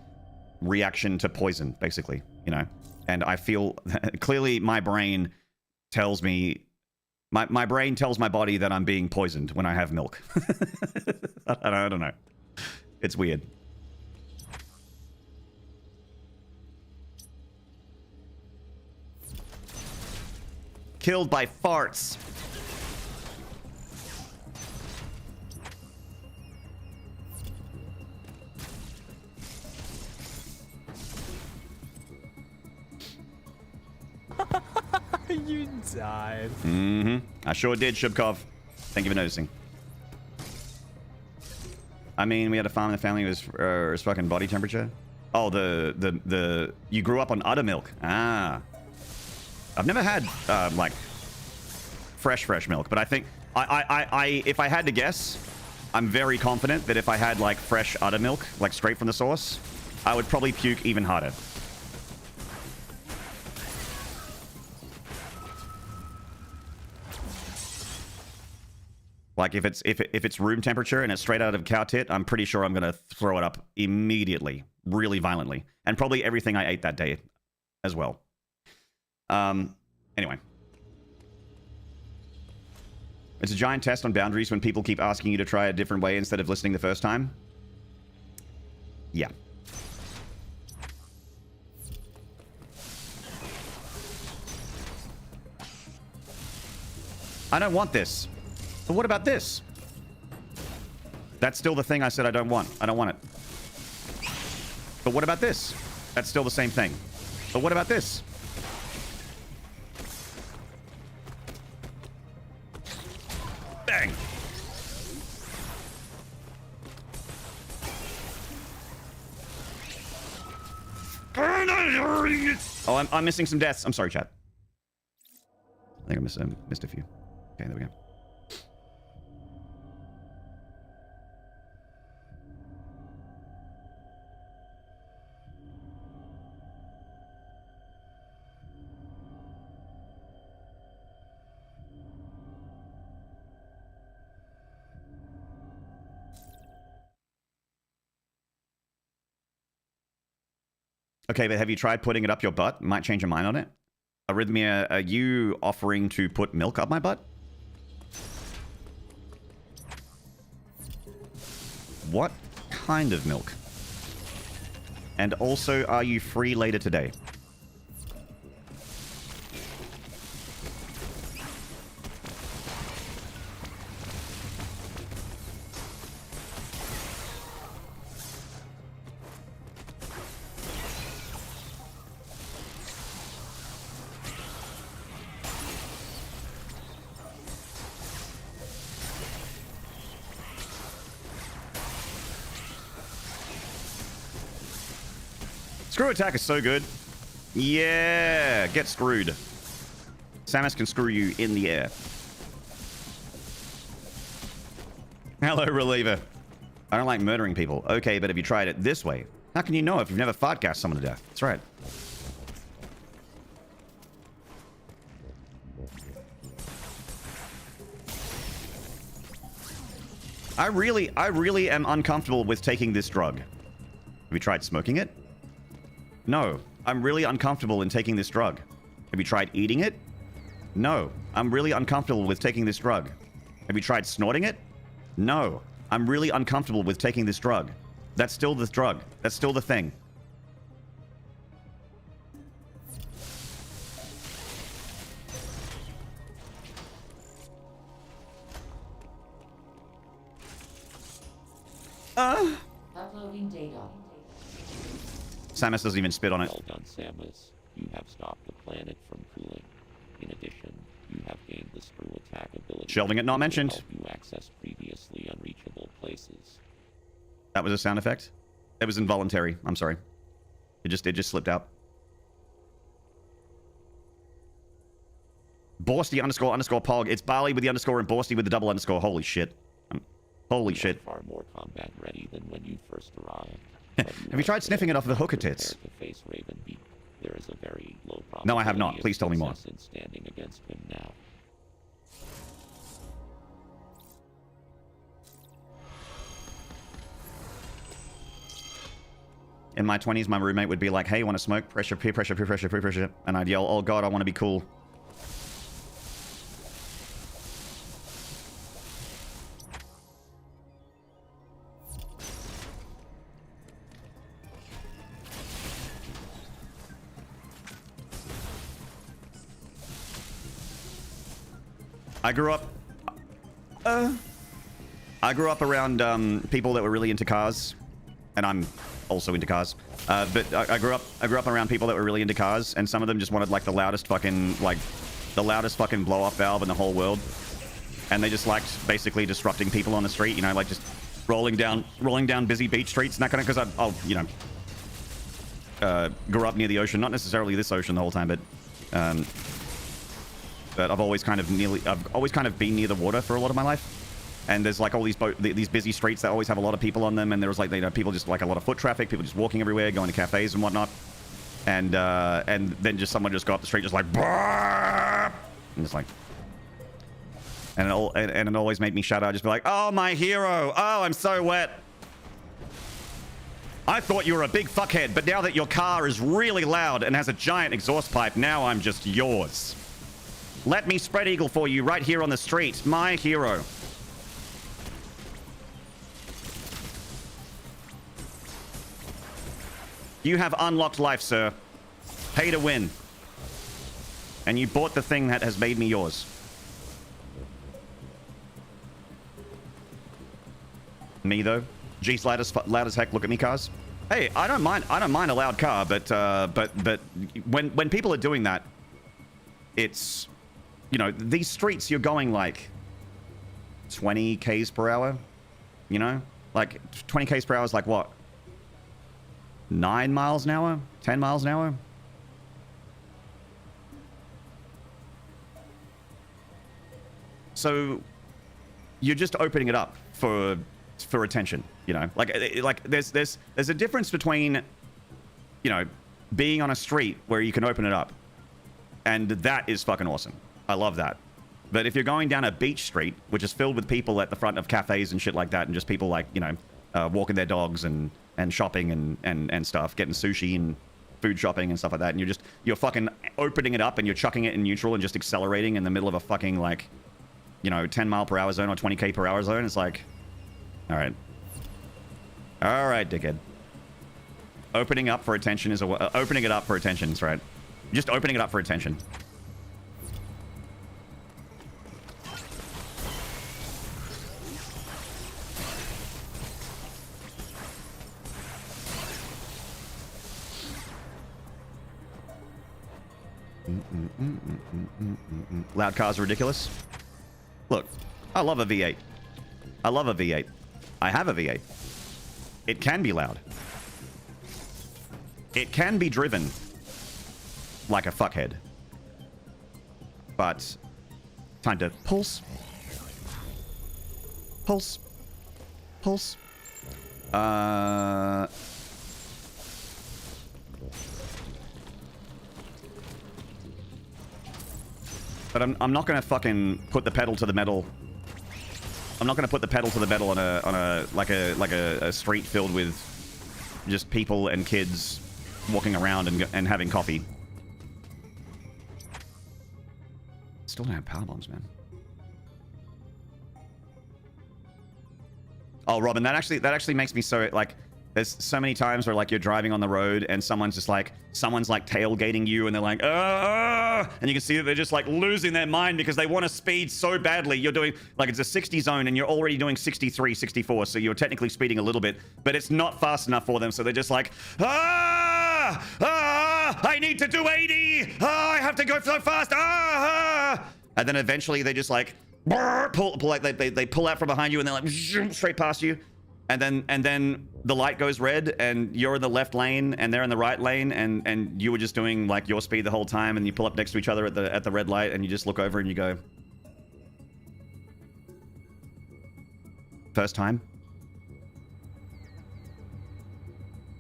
reaction to poison, basically, you know. And I feel clearly my brain tells me. My brain tells my body that I'm being poisoned when I have milk. I don't know. It's weird. Killed by farts. You died. Mm-hmm. I sure did, Shubkov. Thank you for noticing. I mean, we had a farm in the family who was fucking body temperature. Oh, you grew up on udder milk. Ah. I've never had, like, fresh milk, but I think, if I had to guess, I'm very confident that if I had, like, fresh udder milk, like, straight from the source, I would probably puke even harder. Like if it's room temperature and it's straight out of a cow tit, I'm pretty sure I'm gonna throw it up immediately, really violently, and probably everything I ate that day. as well. Anyway. It's a giant test on boundaries when people keep asking you to try a different way instead of listening the first time. Yeah. I don't want this. But what about this? That's still the thing I said I don't want. I don't want it. But what about this? That's still the same thing. But what about this? Bang! Oh, I'm missing some deaths. I'm sorry, chat. I think I missed a few. Okay, there we go. Okay, but have you tried putting it up your butt? Might change your mind on it. Arrhythmia, are you offering to put milk up my butt? What kind of milk? And also, are you free later today? Screw attack is so good. Yeah, get screwed. Samus can screw you in the air. Hello, Reliever. I don't like murdering people. Okay, but have you tried it this way? How can you know if you've never fartgassed someone to death? That's right. I really am uncomfortable with taking this drug. Have you tried smoking it? No, I'm really uncomfortable in taking this drug. Have you tried eating it? No, I'm really uncomfortable with taking this drug. Have you tried snorting it? No, I'm really uncomfortable with taking this drug. That's still the drug. That's still the thing. Uploading data. Samus doesn't even spit on it. Well done, Samus. You have stopped the planet from cooling. In addition, you have gained the screw attack ability. Shelving it not mentioned. To help you access previously unreachable places. That was a sound effect? It was involuntary. I'm sorry. It just slipped out. Borsty __ pog. It's Barley with the underscore and Borsty with the double underscore. Holy shit. Holy shit. Far more combat ready than when you first arrived. Have you tried sniffing it off the hooker tits? To face Ravenbeak. There is a very low probability. No, I have not. Please tell me more. In standing against him now. In my 20s, my roommate would be like, hey, you want to smoke? Pressure, peer pressure, peer pressure, peer pressure. And I'd yell, oh god, I want to be cool. I grew up around people that were really into cars, and I'm also into cars. But I grew up around people that were really into cars, and some of them just wanted like the loudest fucking blow off valve in the whole world, and they just liked basically disrupting people on the street. You know, like just rolling down busy beach streets and that kind of. Because grew up near the ocean, not necessarily this ocean the whole time, but I've always kind of been near the water for a lot of my life. And there's like all these busy streets that always have a lot of people on them, and there was like, you know, people just like a lot of foot traffic, people just walking everywhere, going to cafes and whatnot. And then just someone just got up the street just like, and it's like, and it always made me shudder. I'd just be like, oh, my hero, oh, I'm so wet. I thought you were a big fuckhead, but now that your car is really loud and has a giant exhaust pipe, now I'm just yours. Let me spread eagle for you right here on the street. My hero. You have unlocked life, sir. Pay to win. And you bought the thing that has made me yours. Me, though? G's loud as heck. Look at me, cars. Hey, I don't mind a loud car, but when people are doing that, it's, you know, these streets you're going like 20 k's per hour, you know, like 20 k's per hour is like what, 9 miles an hour, 10 miles an hour. So you're just opening it up for attention, you know, like there's a difference between, you know, being on a street where you can open it up, and that is fucking awesome. I love that. But if you're going down a beach street, which is filled with people at the front of cafes and shit like that, and just people like, you know, walking their dogs and shopping and stuff, getting sushi and food shopping and stuff like that, and you're fucking opening it up and you're chucking it in neutral and just accelerating in the middle of a fucking, like, you know, 10 mile per hour zone or 20k per hour zone, it's like, all right, dickhead. Opening up for attention is opening it up for attention is right. Just opening it up for attention. Loud cars are ridiculous. Look, I love a V8. I love a V8. I have a V8. It can be loud. It can be driven like a fuckhead. But time to pulse. Pulse. Pulse. But I'm not gonna fucking put the pedal to the metal. I'm not gonna put the pedal to the metal on a street filled with just people and kids walking around and having coffee. Still don't have power bombs, man. Oh, Robin, that actually makes me so, like, there's so many times where, like, you're driving on the road and someone's tailgating you and they're like, ah, and you can see that they're just like losing their mind because they want to speed so badly. You're doing, like, it's a 60 zone and you're already doing 63, 64, so you're technically speeding a little bit, but it's not fast enough for them, so they're just like, I need to do 80, I have to go so fast, and then eventually they just like pull like they pull out from behind you and they're like straight past you. And then the light goes red and you're in the left lane and they're in the right lane and you were just doing like your speed the whole time, and you pull up next to each other at the red light and you just look over and you go, first time?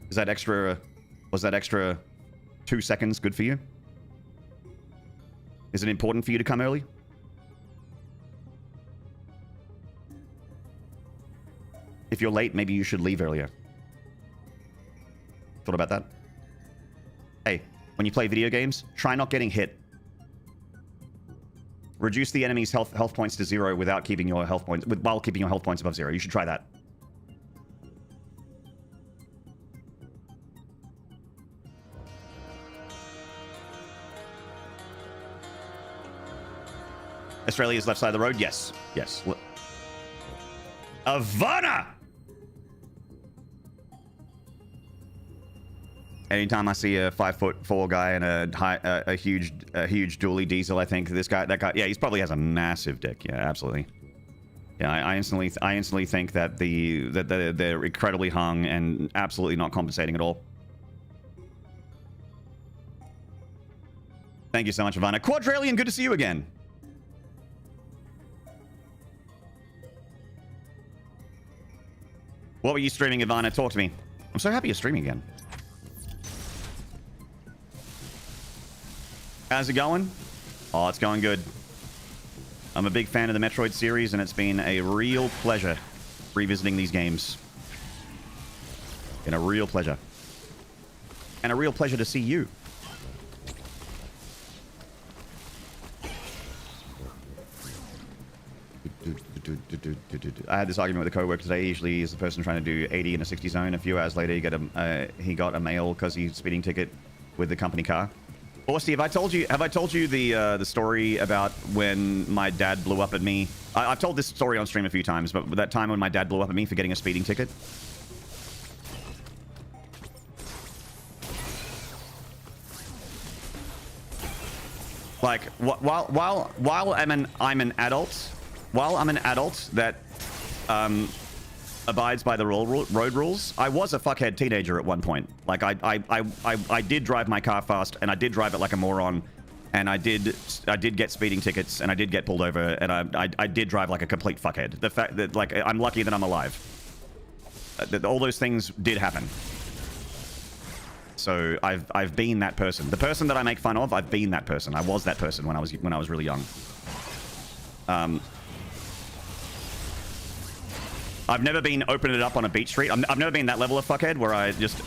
Was that extra 2 seconds good for you? Is it important for you to come early? If you're late, maybe you should leave earlier. Thought about that? Hey, when you play video games, try not getting hit. Reduce the enemy's health points to 0 without keeping your health points while keeping your health points above 0. You should try that. Australia's left side of the road? Yes. Yes. Ivana! Anytime I see a 5'4" guy and a huge dually diesel, I think that guy, yeah, he probably has a massive dick. Yeah, absolutely. Yeah, I instantly think that they're incredibly hung and absolutely not compensating at all. Thank you so much, Ivana. Quadrillion, good to see you again. What were you streaming, Ivana? Talk to me. I'm so happy you're streaming again. How's it going? Oh, it's going good. I'm a big fan of the Metroid series, and it's been a real pleasure revisiting these games. Been a real pleasure. And a real pleasure to see you. I had this argument with a coworker today. Usually he's the person trying to do 80 in a 60 zone. A few hours later, he got a mail because he's speeding ticket with the company car. Austin, have I told you the story about when my dad blew up at me? I've told this story on stream a few times, but that time when my dad blew up at me for getting a speeding ticket. Like while I'm an adult that abides by the road rules, I was a fuckhead teenager at one point. Like I did drive my car fast, and I did drive it like a moron, and I did get speeding tickets, and I did get pulled over, and I did drive like a complete fuckhead. The fact that, like, I'm lucky that I'm alive. All those things did happen. So I've been that person. The person that I make fun of, I've been that person. I was that person when I was really young. I've never been opening it up on a beach street. I've never been that level of fuckhead where I just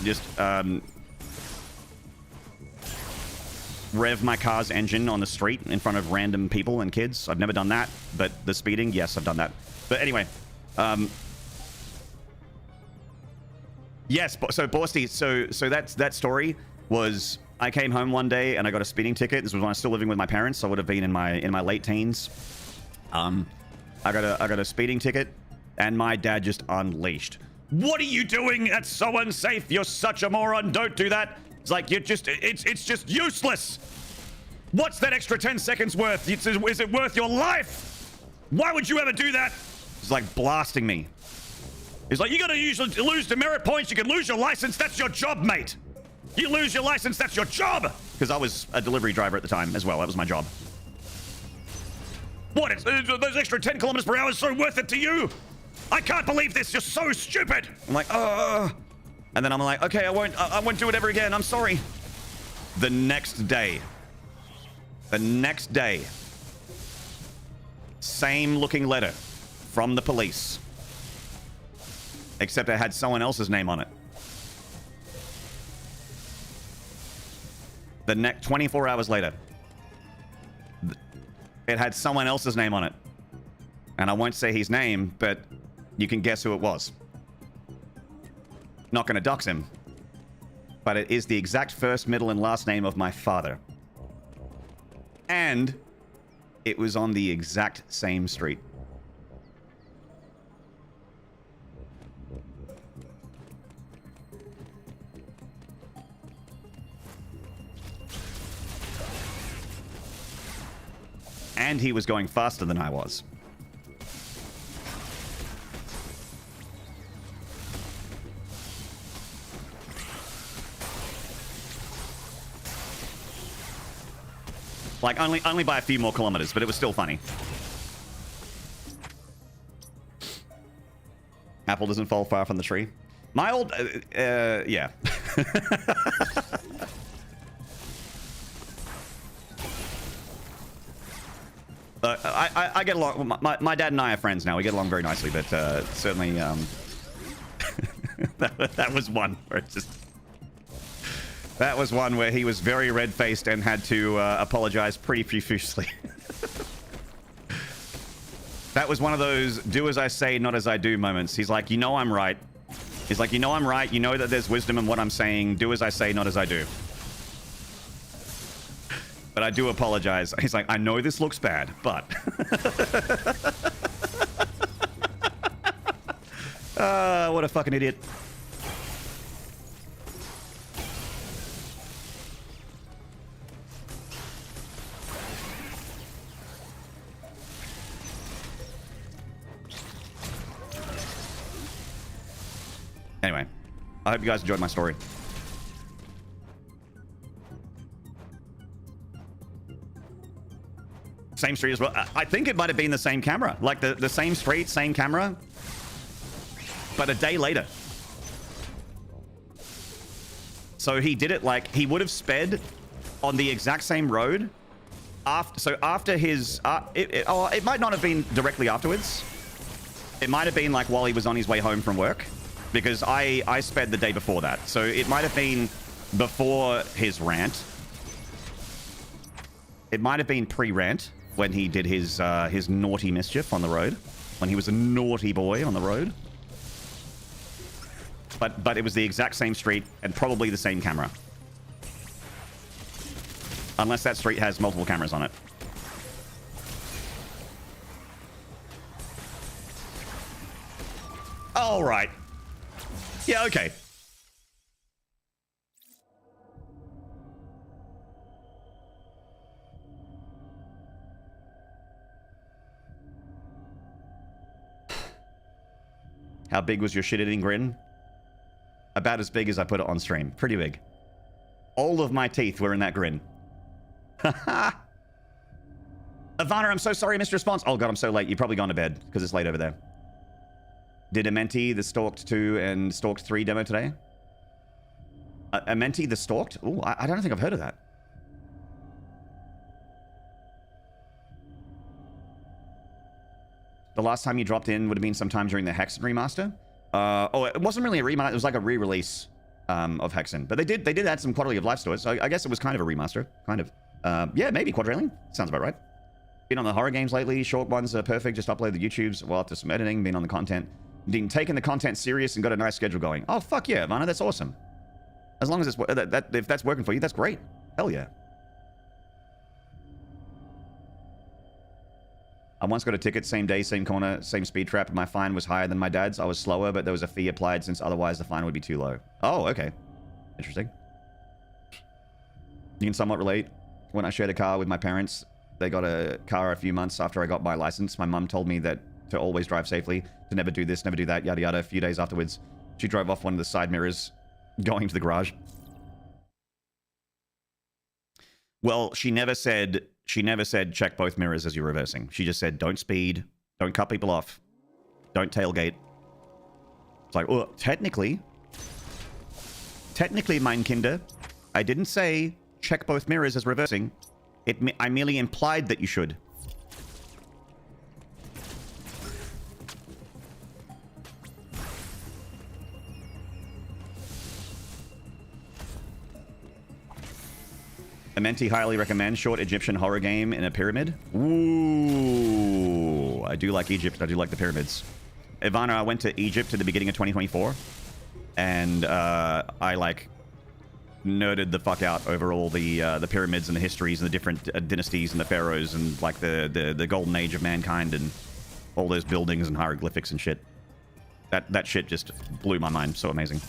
rev my car's engine on the street in front of random people and kids. I've never done that, but the speeding, yes, I've done that. But anyway, yes. So Borsty, so that story was, I came home one day and I got a speeding ticket. This was when I was still living with my parents. So I would have been in my late teens. I got a speeding ticket. And my dad just unleashed. What are you doing? That's so unsafe. You're such a moron. Don't do that. It's like, it's just useless. What's that extra 10 seconds worth? Is it worth your life? Why would you ever do that? It's like blasting me. He's like, you gotta lose demerit points. You can lose your license. That's your job, mate. You lose your license. That's your job. Because I was a delivery driver at the time as well. That was my job. What is those extra 10 kilometers per hour is so worth it to you? I can't believe this. You're so stupid. I'm like, and then I'm like, okay, I won't do it ever again. I'm sorry. The next day, same looking letter from the police, except it had someone else's name on it. The next 24 hours later, it had someone else's name on it. And I won't say his name, but you can guess who it was. Not going to dox him. But it is the exact first, middle, and last name of my father. And it was on the exact same street. And he was going faster than I was. Like, only by a few more kilometers, but it was still funny. Apple doesn't fall far from the tree. My old... yeah. I get along... My dad and I are friends now. We get along very nicely, but certainly... that was one where it just... That was one where he was very red-faced and had to apologize pretty profusely. That was one of those do as I say, not as I do moments. He's like, you know I'm right. He's like, you know I'm right. You know that there's wisdom in what I'm saying. Do as I say, not as I do. But I do apologize. He's like, I know this looks bad, but... what a fucking idiot. Anyway, I hope you guys enjoyed my story. Same street as well. I think it might have been the same camera. Like the same street, same camera. But a day later. So he did it like... He would have sped on the exact same road. After his... it might not have been directly afterwards. It might have been like while he was on his way home from work. because I sped the day before that. So it might have been before his rant. It might have been pre-rant when he did his naughty mischief on the road. When he was a naughty boy on the road. But it was the exact same street and probably the same camera. Unless that street has multiple cameras on it. All right. Yeah, okay. How big was your shit-eating grin? About as big as I put it on stream. Pretty big. All of my teeth were in that grin. Ivana, I'm so sorry I missed your response. Oh god, I'm so late. You've probably gone to bed because it's late over there. Did Amenti the Stalked 2 and Stalked 3 demo today? Amenti the Stalked? Ooh, I don't think I've heard of that. The last time you dropped in would have been sometime during the Hexen remaster. Oh, it wasn't really a remaster. It was like a re-release of Hexen. But they did add some quality of life to it. So I guess it was kind of a remaster. Kind of. Yeah, maybe quadrillion. Sounds about right. Been on the horror games lately. Short ones are perfect. Just upload the YouTubes while after some editing. Been on the content. Been taking the content serious and got a nice schedule going. Oh, fuck yeah, Ivana. That's awesome. As long as it's, if that's working for you, that's great. Hell yeah. I once got a ticket, same day, same corner, same speed trap. My fine was higher than my dad's. I was slower, but there was a fee applied since otherwise the fine would be too low. Oh, okay. Interesting. You can somewhat relate. When I shared a car with my parents, they got a car a few months after I got my license. My mum told me that to always drive safely, to never do this, never do that, yada yada. A few days afterwards, she drove off one of the side mirrors going to the garage. Well, she never said check both mirrors as you're reversing. She just said don't speed, don't cut people off, don't tailgate. It's like, well, technically, mein Kinder, I didn't say check both mirrors as reversing. I merely implied that you should. Amenti highly recommend short Egyptian horror game in a pyramid. Ooh, I do like Egypt. I do like the pyramids. Ivana, I went to Egypt at the beginning of 2024, and I like nerded the fuck out over all the pyramids and the histories and the different dynasties and the pharaohs and like the golden age of mankind and all those buildings and hieroglyphics and shit. That shit just blew my mind. So amazing.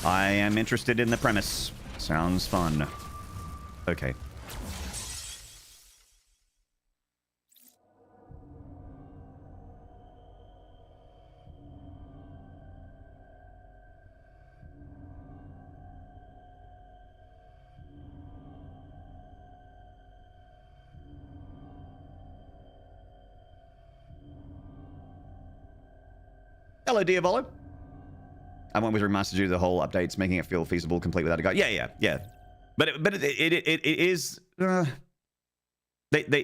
I am interested in the premise. Sounds fun. Okay. Hello, Diavolo. I went with Remaster to do the whole updates, making it feel feasible, complete without a guide. Yeah. But it is.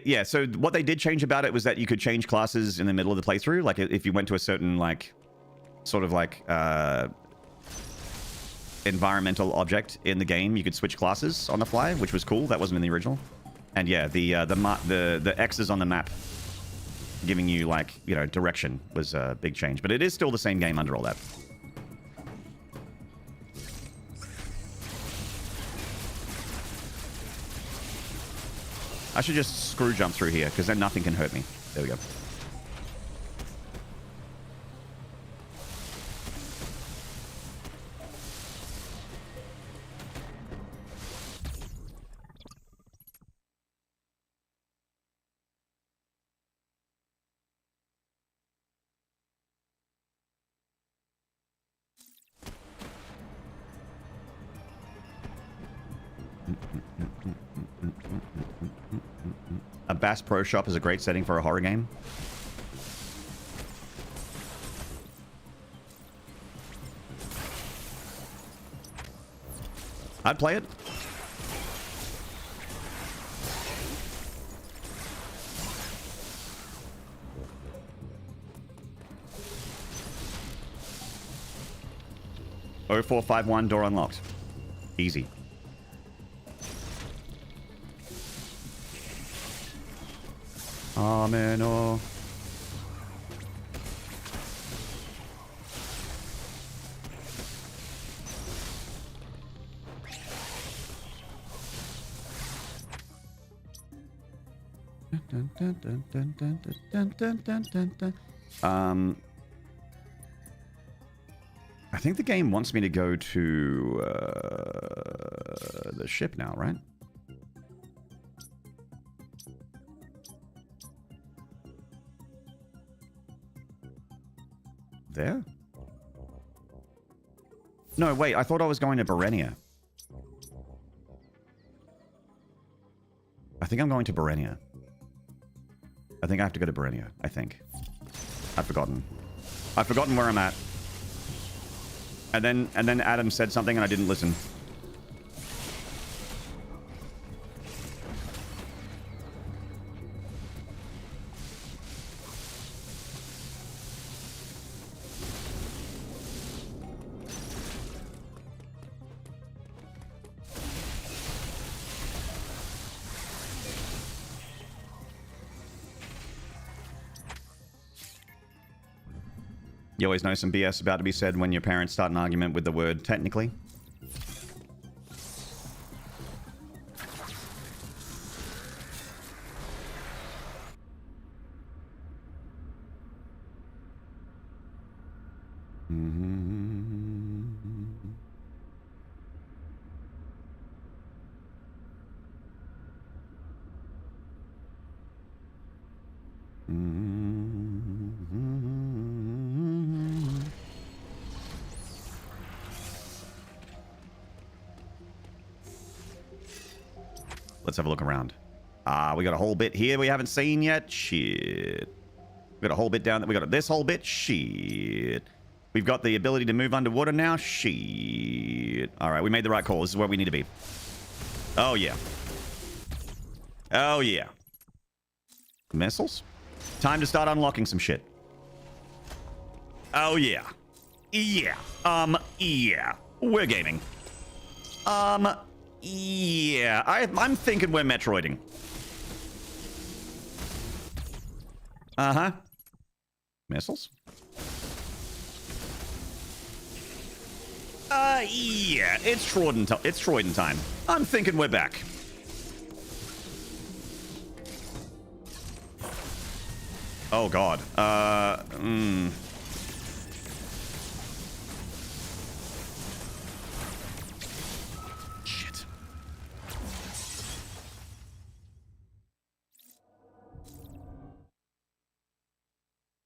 Yeah. So what they did change about it was that you could change classes in the middle of the playthrough. Like if you went to a certain like, sort of like environmental object in the game, you could switch classes on the fly, which was cool. That wasn't in the original. And yeah, the X's on the map giving you like, you know, direction was a big change. But it is still the same game under all that. I should just screw jump through here, because then nothing can hurt me. There we go. A Bass Pro Shop is a great setting for a horror game. I'd play it. 0451, door unlocked. Easy. Amen. Oh. I think the game wants me to go to the ship now, right? There? No, wait, I thought I was going to Berenia. I think I'm going to Berenia. I think I have to go to Berenia, I think. I've forgotten. I've forgotten where I'm at. And then Adam said something and I didn't listen. You always know some BS about to be said when your parents start an argument with the word technically. Let's have a look around. We got a whole bit here we haven't seen yet. Shit. We got a whole bit down there. We got this whole bit. Shit. We've got the ability to move underwater now. Shit. All right, we made the right call. This is where we need to be. Oh, yeah. Oh, yeah. Missiles? Time to start unlocking some shit. Oh, yeah. Yeah. Yeah. We're gaming. Yeah. I'm thinking we're Metroiding. Uh-huh. Missiles? Yeah. It's Troiden time. I'm thinking we're back. Oh, God. Shit.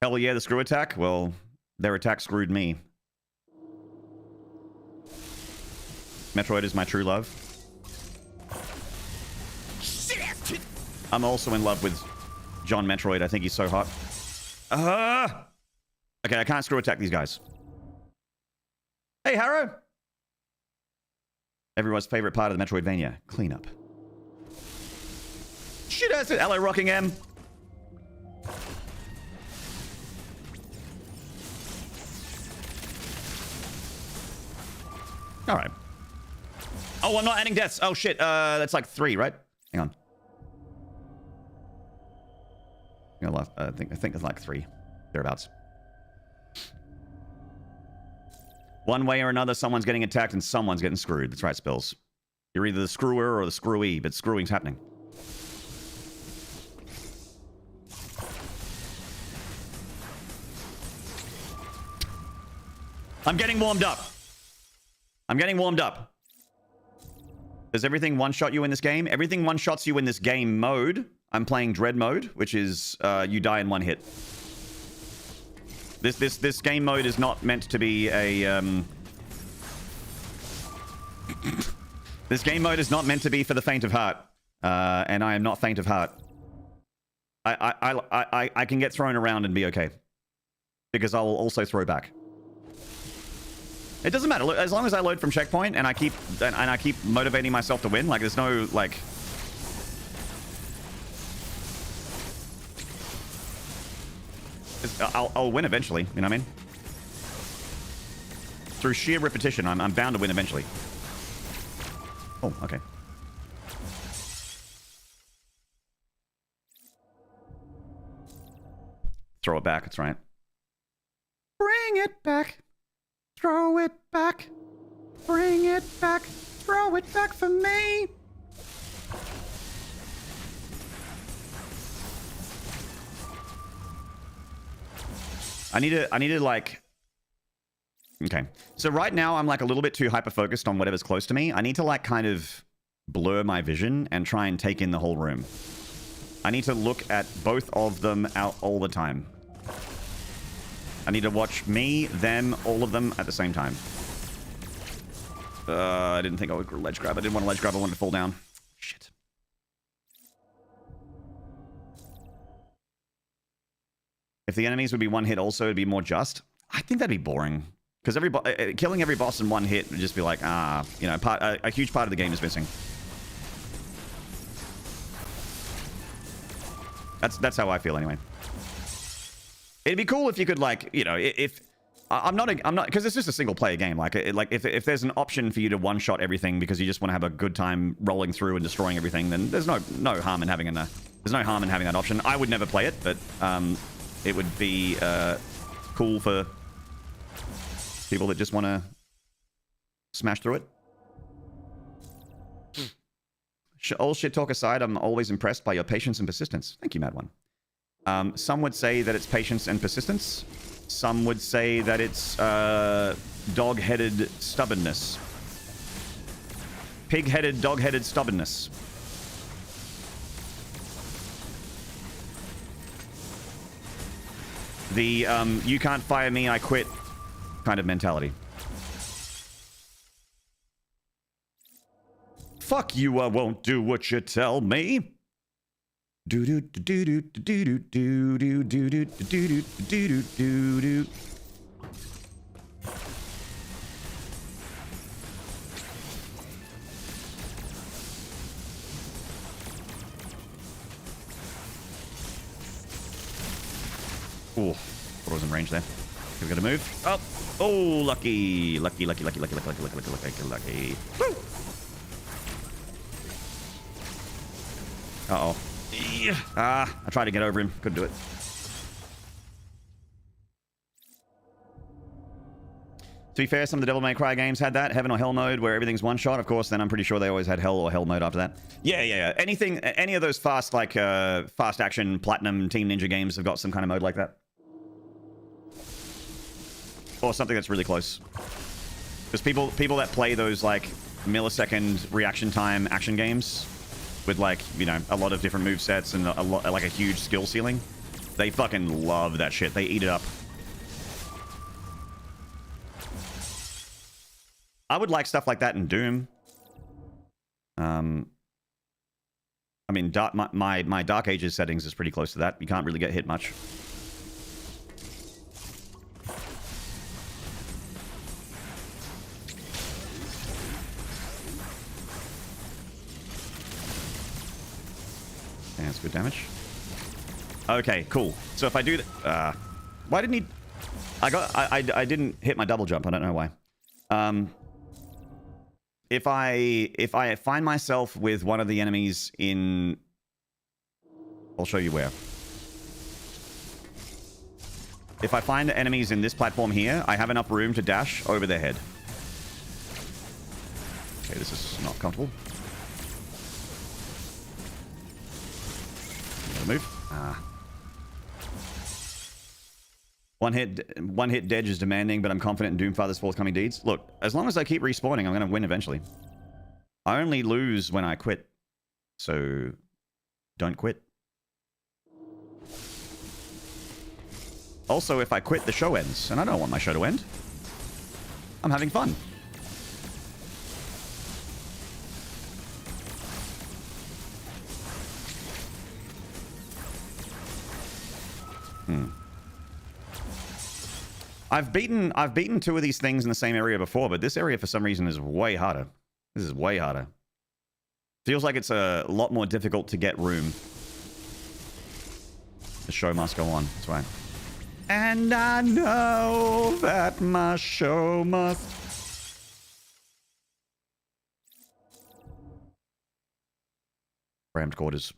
Hell yeah, the screw attack? Well, their attack screwed me. Metroid is my true love. I'm also in love with John Metroid. I think he's so hot. Okay, I can't screw attack these guys. Hey, Harrow! Everyone's favorite part of the Metroidvania. Cleanup. Shit, that's it. Hello, Rocking M. Alright. Oh, I'm not adding deaths. Oh, shit. That's like 3, right? Hang on. I think it's like 3. Thereabouts. One way or another, someone's getting attacked and someone's getting screwed. That's right, Spills. You're either the screwer or the screwy, but screwing's happening. I'm getting warmed up. I'm getting warmed up. Does everything one-shot you in this game? Everything one-shots you in this game mode. I'm playing Dread mode, which is you die in one hit. This game mode is not meant to be a this game mode is not meant to be for the faint of heart, and I am not faint of heart. I can get thrown around and be okay, because I will also throw back. It doesn't matter as long as I load from checkpoint and I keep motivating myself to win. Like there's no like. I'll win eventually, you know what I mean? through sheer repetition, I'm bound to win eventually. Oh, okay. Throw it back, that's right. Bring it back. Throw it back. Bring it back. Throw it back for me. I need to like... Okay. So right now I'm like a little bit too hyper-focused on whatever's close to me. I need to like kind of blur my vision and try and take in the whole room. I need to look at both of them out all the time. I need to watch me, them, all of them at the same time. I didn't think I would ledge grab. I didn't want to ledge grab. I wanted to fall down. Shit. If the enemies would be one hit also, it'd be more just. I think that'd be boring. Because killing every boss in one hit would just be like, you know, a huge part of the game is missing. That's how I feel anyway. It'd be cool if you could, like, you know, if I'm not because it's just a single player game. Like if there's an option for you to one shot everything because you just want to have a good time rolling through and destroying everything, then there's no harm in having that option. I would never play it, but it would be cool for people that just want to smash through it. All shit talk aside, I'm always impressed by your patience and persistence. Thank you, Mad One. Some would say that it's patience and persistence. Some would say that it's dog-headed stubbornness. Pig-headed, dog-headed stubbornness. The you can't fire me, I quit kind of mentality. Fuck you, I won't do what you tell me. Do do do do do do do do do do do do do do. Ooh, thought I was in range there. We gotta move. Oh, oh, lucky, lucky, lucky, lucky, lucky, lucky, lucky, lucky, lucky, lucky. Woo! Uh-oh. I tried to get over him. Couldn't do it. To be fair, some of the Devil May Cry games had that. Heaven or Hell mode where everything's one shot. Of course, then I'm pretty sure they always had Hell or Hell mode after that. Yeah. Any of those fast, like, fast action, platinum, Team Ninja games have got some kind of mode like that. Or something that's really close. Because people that play those, like, millisecond reaction time action games with, like, you know, a lot of different move sets and like a huge skill ceiling, they fucking love that shit. They eat it up. I would like stuff like that in Doom. I mean, my Dark Ages settings is pretty close to that. You can't really get hit much. That's good damage. Okay, cool. So if I do that, why didn't he? I didn't hit my double jump. I don't know why. If I find myself with one of the enemies in, I'll show you where. If I find enemies in this platform here, I have enough room to dash over their head. Okay, this is not comfortable. Move. One hit Dedge is demanding, but I'm confident in Doomfather's forthcoming deeds. Look, as long as I keep respawning, I'm going to win eventually. I only lose when I quit. So, don't quit. Also, if I quit, the show ends. And I don't want my show to end. I'm having fun. I've beaten two of these things in the same area before, but this area for some reason is way harder. This is way harder. Feels like it's a lot more difficult to get room. The show must go on. That's right. And I know that my show must. Cramped quarters.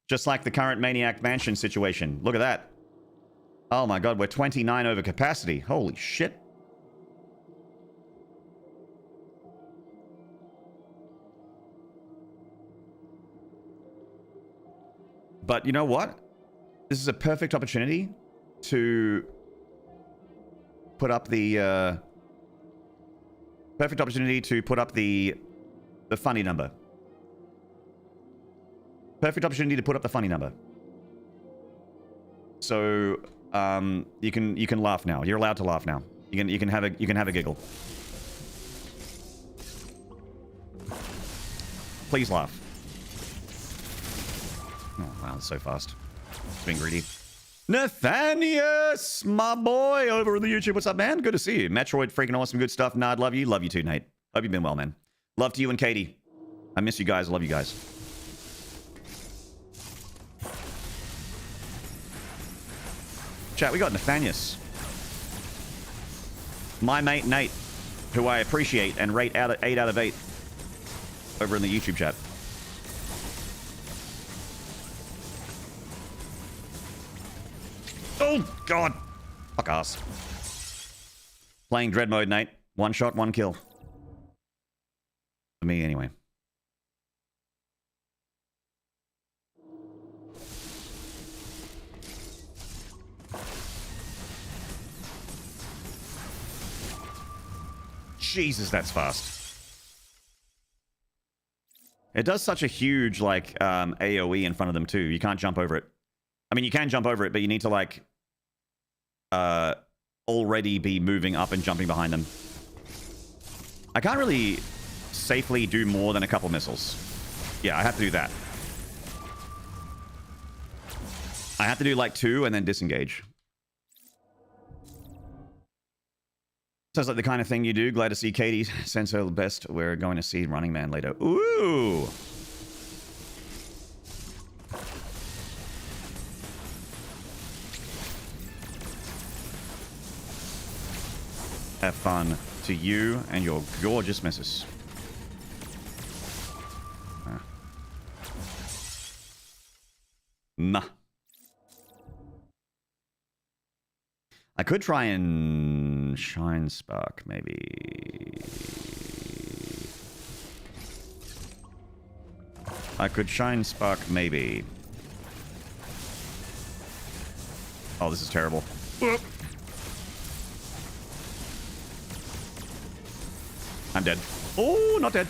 Just like the current Maniac Mansion situation. Look at that. Oh my god, we're 29 over capacity. Holy shit. But you know what? This is a perfect opportunity to put up the funny number. Perfect opportunity to put up the funny number. So you can laugh now. You're allowed to laugh now. You can have a giggle. Please laugh. Oh wow, that's so fast. It's being greedy. Nathanius, my boy, over on the YouTube. What's up, man? Good to see you. Metroid, freaking awesome, good stuff. Nard, love you. Love you too, Nate. Hope you've been well, man. Love to you and Katie. I miss you guys. Love you guys. Chat, we got Nathanius. My mate, Nate, who I appreciate and rate 8 out of 8 over in the YouTube chat. Oh, God. Fuck ass. Playing Dread Mode, Nate. One shot, one kill. For me, anyway. Jesus, that's fast. It does such a huge, like, AoE in front of them, too. You can't jump over it. I mean, you can jump over it, but you need to, like, already be moving up and jumping behind them. I can't really safely do more than a couple missiles. Yeah, I have to do that. I have to do, like, 2 and then disengage. Sounds like the kind of thing you do. Glad to see Katie sends her the best. We're going to see Running Man later. Ooh! Have fun to you and your gorgeous missus. Nah. I could try and Shine Spark, maybe. I could Shine Spark, maybe. Oh, this is terrible. I'm dead. Oh, not dead.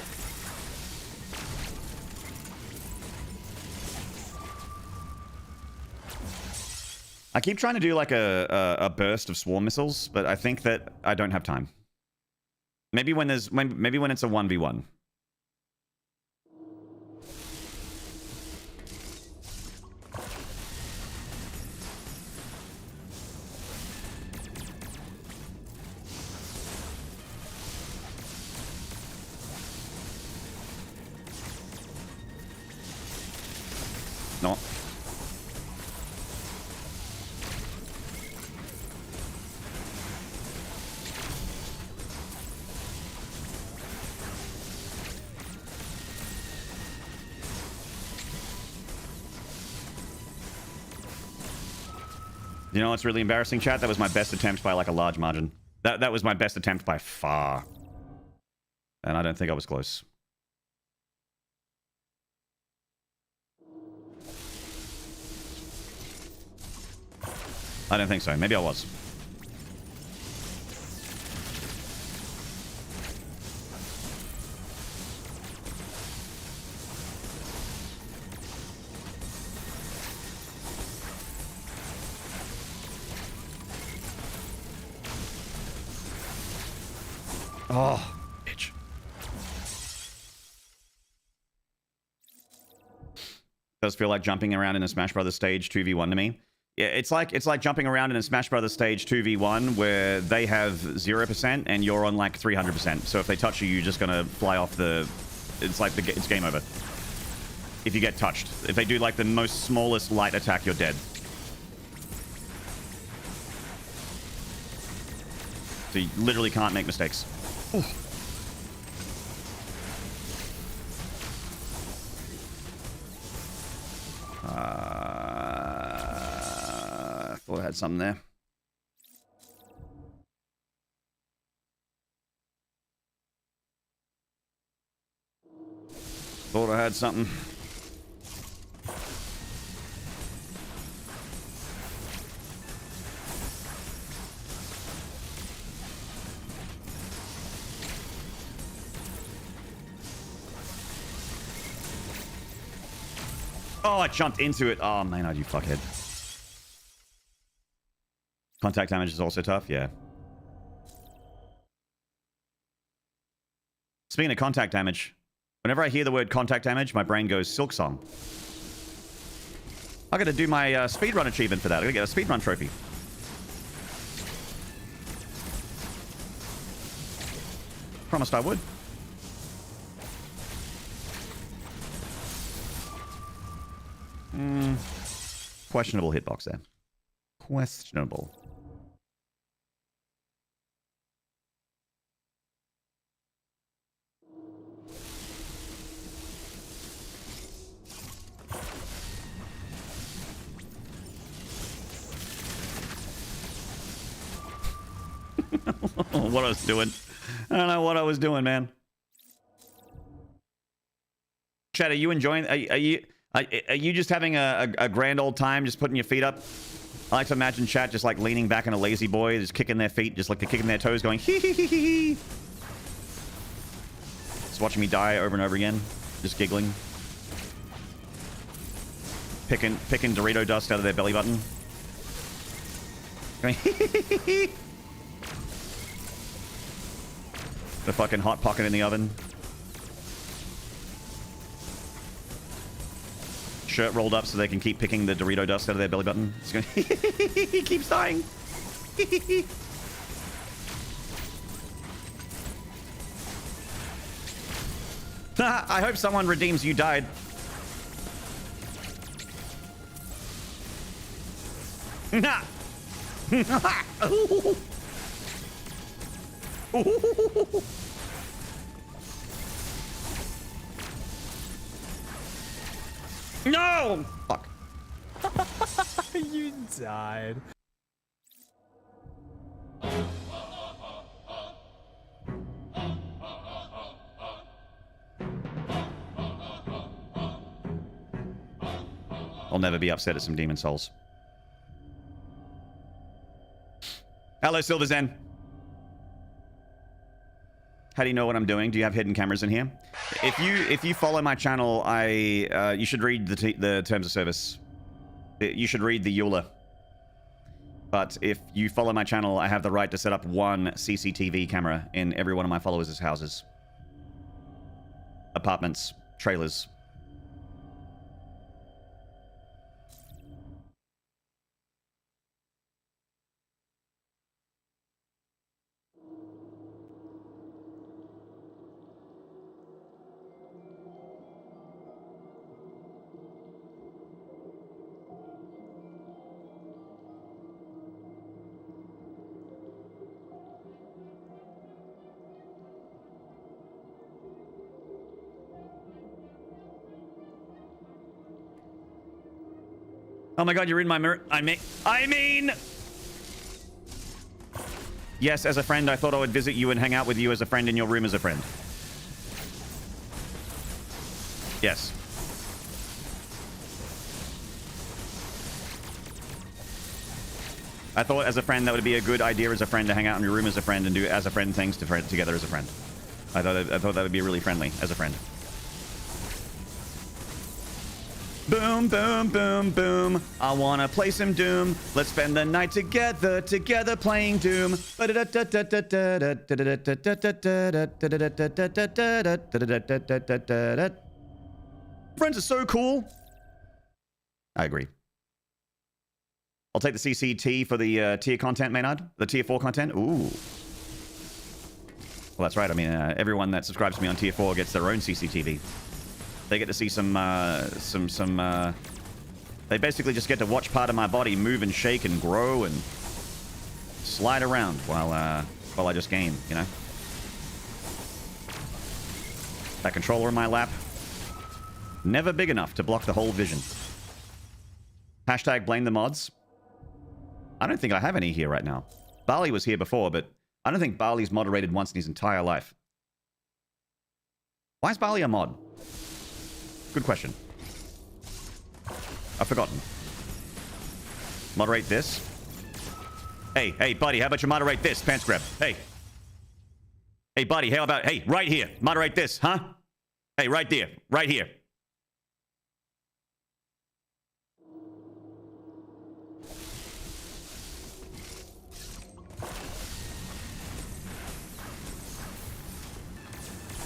I keep trying to do like a burst of swarm missiles, but I think that I don't have time. Maybe when it's a 1v1. No. You know what's really embarrassing, chat? That was my best attempt by like a large margin. That was my best attempt by far. And I don't think I was close. I don't think so. Maybe I was. Oh, bitch. Does feel like jumping around in a Smash Brothers stage 2v1 to me. Yeah, it's like jumping around in a Smash Brothers stage 2v1 where they have 0% and you're on like 300%. So if they touch you, you're just gonna fly off the... It's like it's game over. If you get touched. If they do like the most smallest light attack, you're dead. So you literally can't make mistakes. Oof. Thought I had something there. Thought I had something. Oh, I jumped into it. Oh, man, you fuckhead. Contact damage is also tough, yeah. Speaking of contact damage, whenever I hear the word contact damage, my brain goes Silk Song. I gotta do my speedrun achievement for that. I gotta get a speedrun trophy. Promised I would. Questionable hitbox there. Questionable. What I was doing. I don't know what I was doing, man. Chad, are you enjoying? Are you just having a grand old time, just putting your feet up? I like to imagine chat just like leaning back in a lazy boy, just kicking their feet, just like they're kicking their toes, going hee hee hee hee. Just watching me die over and over again, just giggling, picking Dorito dust out of their belly button, going hee hee hee hee. The fucking hot pocket in the oven. Shirt rolled up so they can keep picking the Dorito dust out of their belly button. It's going, he keeps dying. I hope someone redeems you died. No! Fuck. You died. I'll never be upset at some Demon Souls. Hello, Silver Zen. How do you know what I'm doing? Do you have hidden cameras in here? If you follow my channel, you should read the terms of service. You should read the EULA. But if you follow my channel, I have the right to set up one CCTV camera in every one of my followers' houses, apartments, trailers. Oh my god, you're in my mirror. I mean... Yes, as a friend, I thought I would visit you and hang out with you as a friend in your room as a friend. Yes. I thought as a friend that would be a good idea as a friend to hang out in your room as a friend and do as a friend things together as a friend. I thought that would be really friendly as a friend. Boom, boom, boom, boom. I wanna play some Doom. Let's spend the night together playing Doom. Friends are so cool. I agree. I'll take the CCT for the tier content, Maynard. The tier 4 content. Ooh. Well, that's right. I mean, everyone that subscribes to me on tier 4 gets their own CCTV. They get to see they basically just get to watch part of my body move and shake and grow and slide around while while I just game, you know? That controller in my lap. Never big enough to block the whole vision. Hashtag blame the mods. I don't think I have any here right now. Barley was here before, but I don't think Barley's moderated once in his entire life. Why is Barley a mod? Good question. I've forgotten. Moderate this. Hey, buddy, how about you moderate this? Pants grab. Hey. Hey, buddy, how about... Hey, right here. Moderate this, huh? Hey, right there. Right here.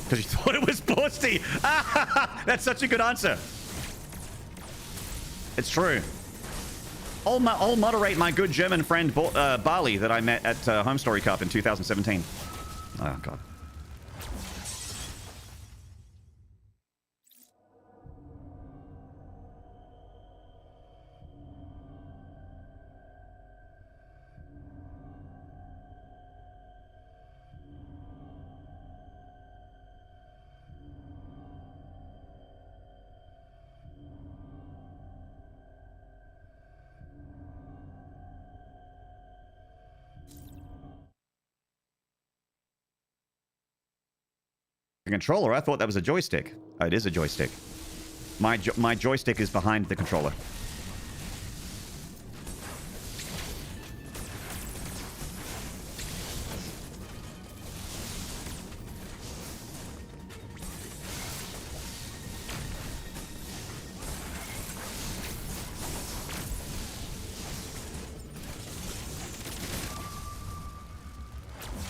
Because you thought it was Borsty. That's such a good answer. It's true. I'll moderate my good German friend Barley that I met at Home Story Cup in 2017. Oh, God. The controller? I thought that was a joystick. Oh, it is a joystick. My joystick is behind the controller.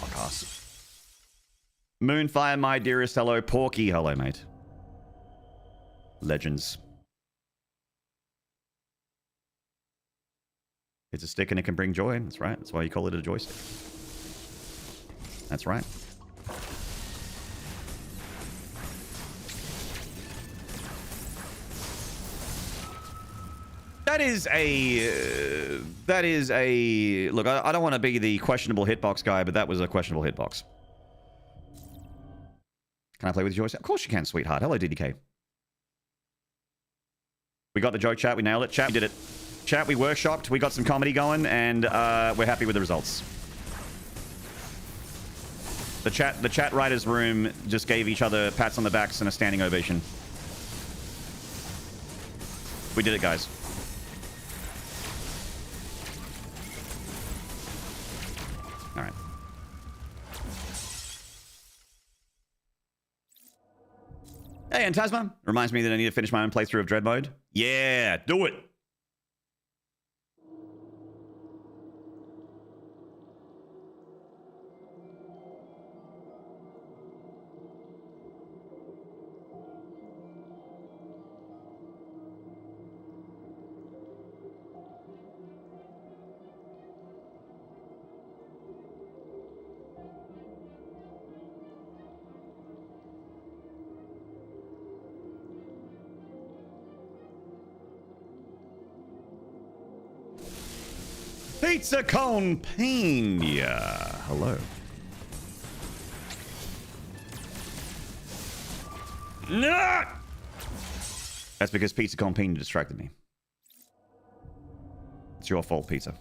Podcast. Moonfire, my dearest, hello. Porky, hello, mate. Legends. It's a stick and it can bring joy. That's right. That's why you call it a joystick. That's right. That is a... Look, I don't want to be the questionable hitbox guy, but that was a questionable hitbox. Can I play with your joystick? Of course you can, sweetheart. Hello, DDK. We got the joke, chat. We nailed it. Chat, we did it. Chat, we workshopped. We got some comedy going, and we're happy with the results. The chat writers' room just gave each other pats on the backs and a standing ovation. We did it, guys. All right. Hey, and Tasma. Reminds me that I need to finish my own playthrough of Dread Mode. Yeah, do it. Pizza Cone Pena. Hello. No! That's because Pizza Cone Pena distracted me. It's your fault, Pizza.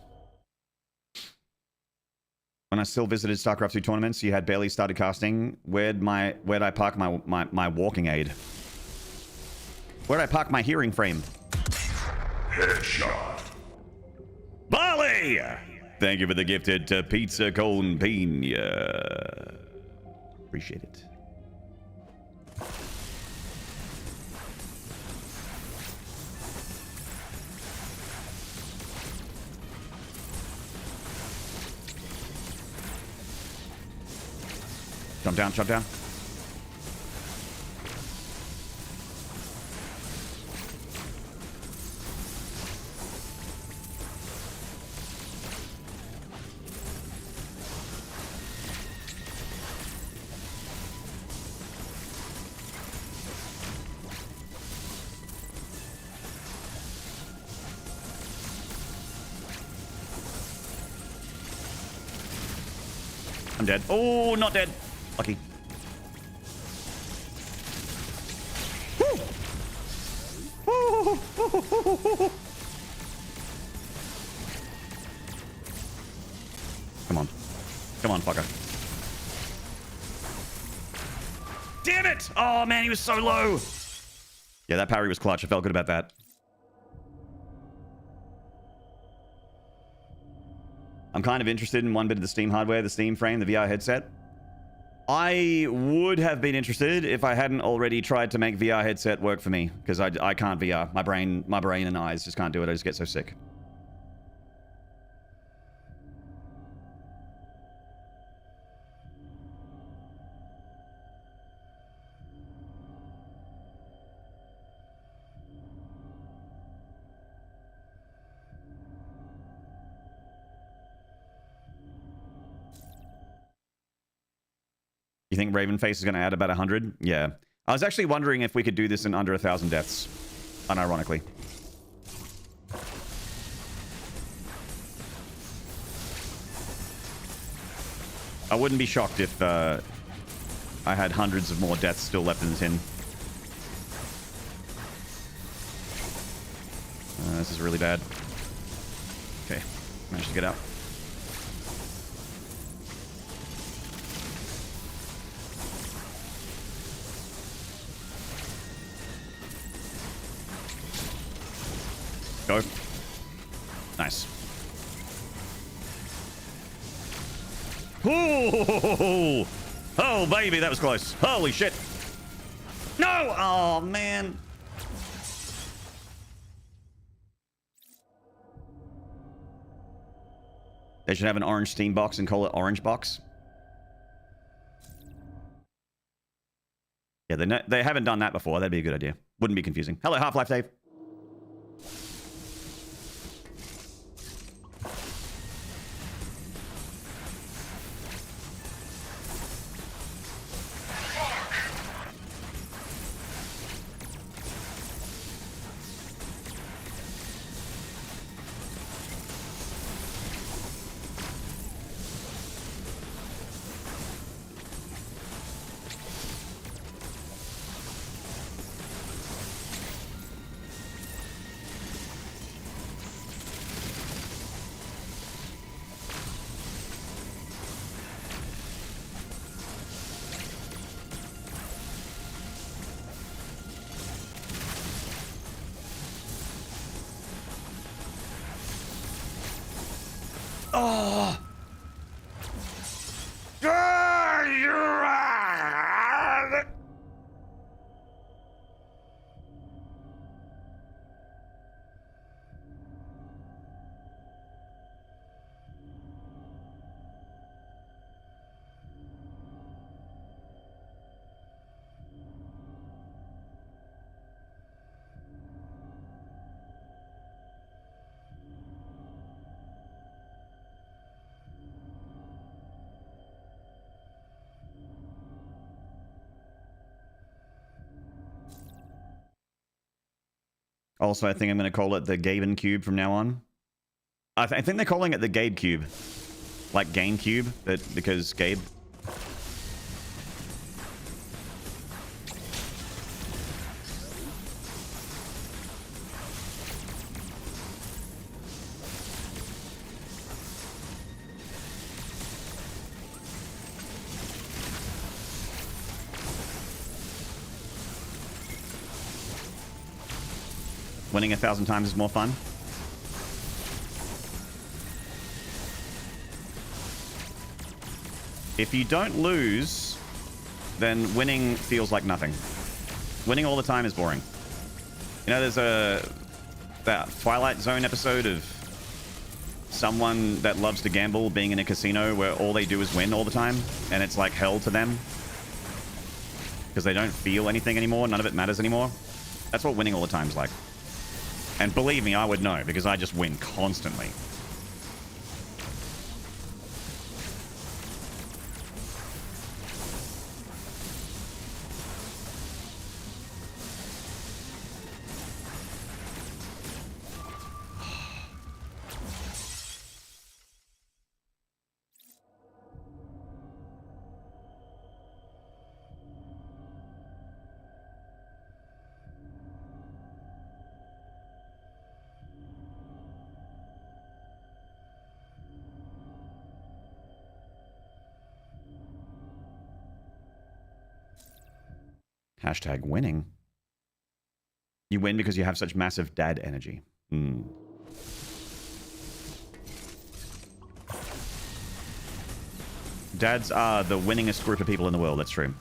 When I still visited StarCraft 2 tournaments, you had barely started casting. Where'd I park my walking aid? Where'd I park my hearing frame? Headshot. Bali! Thank you for the gifted Pizza Cone Pena. Appreciate it. Jump down, jump down. I'm dead. Oh, not dead. Lucky. Come on. Come on, fucker. Damn it! Oh, man, he was so low. Yeah, that parry was clutch. I felt good about that. I'm kind of interested in one bit of the Steam hardware, the Steam frame, the VR headset. I would have been interested if I hadn't already tried to make VR headset work for me, because I can't VR. My brain and eyes just can't do it. I just get so sick. You think Ravenface is going to add about 100? Yeah. I was actually wondering if we could do this in under 1,000 deaths. Unironically. I wouldn't be shocked if I had hundreds of more deaths still left in the tin. This is really bad. Okay. Managed to get out. Go. Nice. Oh, oh, baby, that was close. Holy shit. No! Oh, man. They should have an orange Steam box and call it Orange Box. Yeah, they haven't done that before. That'd be a good idea. Wouldn't be confusing. Hello, Half-Life Dave. Oh! Also, I think I'm going to call it the Gaben Cube from now on. I think they're calling it the Gabe Cube. Like GameCube, but because Gabe. Winning 1,000 times is more fun. If you don't lose, then winning feels like nothing. Winning all the time is boring. You know, there's that Twilight Zone episode of someone that loves to gamble being in a casino where all they do is win all the time, and it's like hell to them because they don't feel anything anymore. None of it matters anymore. That's what winning all the time is like. And believe me, I would know, because I just win constantly. Hashtag winning. You win because you have such massive dad energy. Dads are the winningest group of people in the world. That's true.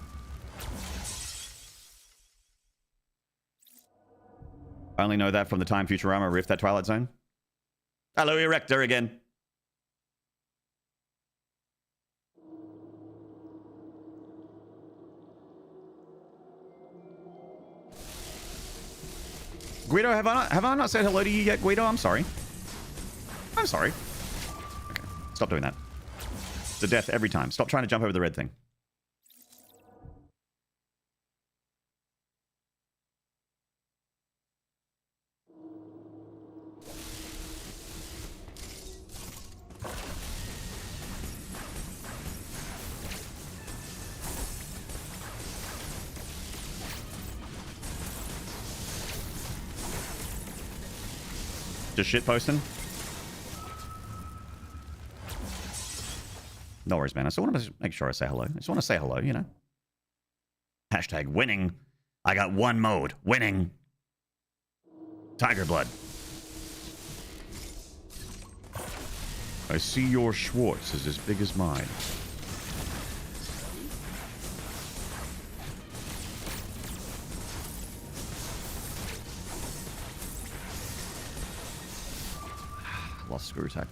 I only know that from the time Futurama riffed that Twilight Zone. Hello, Erector again. Guido, have I not said hello to you yet, Guido? I'm sorry. I'm sorry. Okay, stop doing that. It's a death every time. Stop trying to jump over the red thing. Just shit posting? No worries, man. I still want to make sure I say hello. I just want to say hello, you know. Hashtag winning. I got one mode. Winning. Tiger blood. I see your Schwartz is as big as mine. Lost screw attack.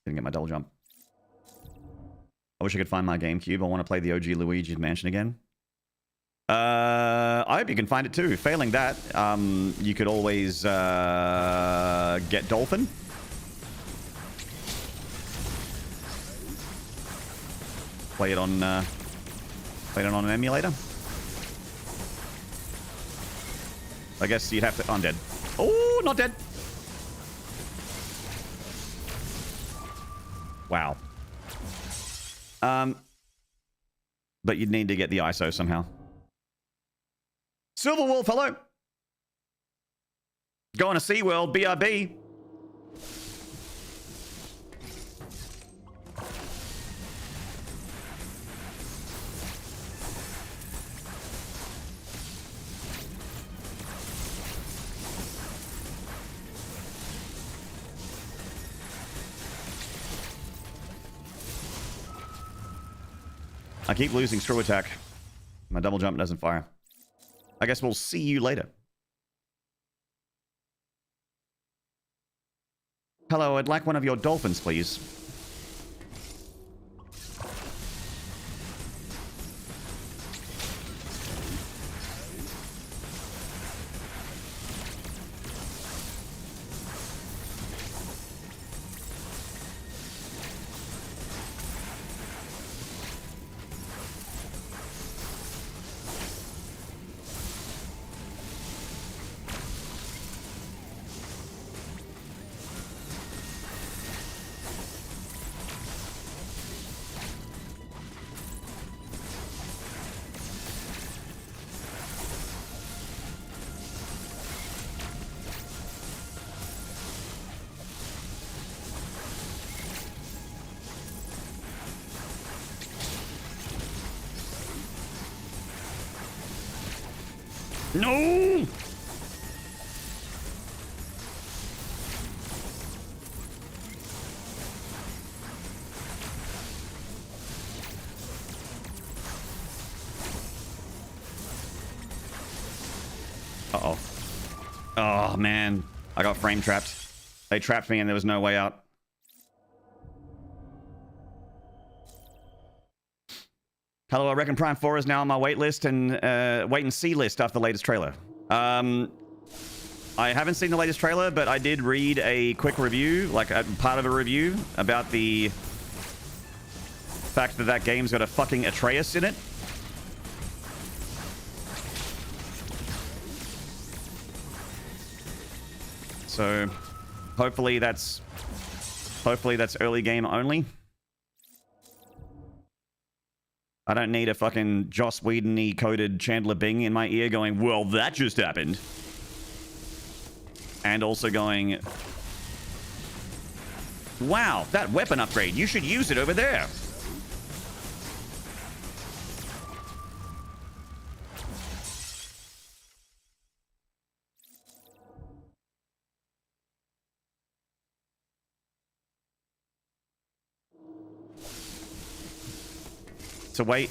Didn't get my double jump. I wish I could find my GameCube. I want to play the OG Luigi's Mansion again. I hope you can find it too. Failing that, you could always get Dolphin. Play it on an emulator. I guess you'd have to. Oh, I'm dead. Oh, not dead. Wow. But you'd need to get the ISO somehow. Silver Wolf, hello. Going to SeaWorld, BRB. I keep losing screw attack. My double jump doesn't fire. I guess we'll see you later. Hello, I'd like one of your dolphins, please. No! Uh-oh. Oh, man. I got frame trapped. They trapped me and there was no way out. Hello, I reckon Prime 4 is now on my wait list and wait and see list after the latest trailer. I haven't seen the latest trailer, but I did read a quick review, like a part of a review, about the fact that that game's got a fucking Atreus in it. So, hopefully that's early game only. I don't need a fucking Joss Whedon-y coded Chandler Bing in my ear going, well, that just happened. And also going, wow, that weapon upgrade, you should use it over there. to wait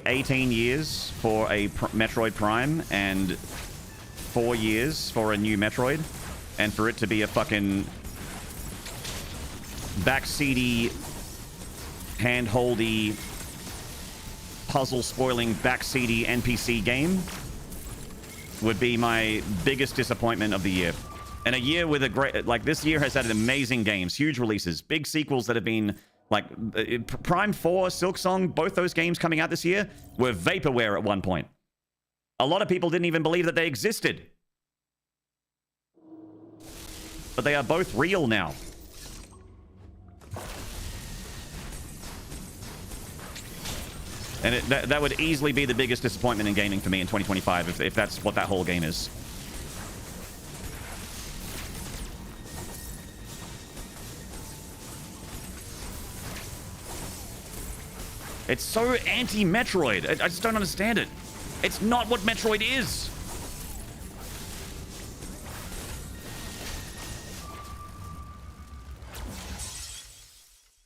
18 years for a Metroid Prime and 4 years for a new Metroid, and for it to be a fucking backseaty, handholdy, puzzle-spoiling, backseaty NPC game would be my biggest disappointment of the year. And a year with a great... Like, this year has had amazing games, huge releases, big sequels that have been... Like, Prime 4, Silksong, both those games coming out this year were vaporware at one point. A lot of people didn't even believe that they existed. But they are both real now. And that would easily be the biggest disappointment in gaming for me in 2025, if that's what that whole game is. It's so anti-Metroid. I just don't understand it. It's not what Metroid is.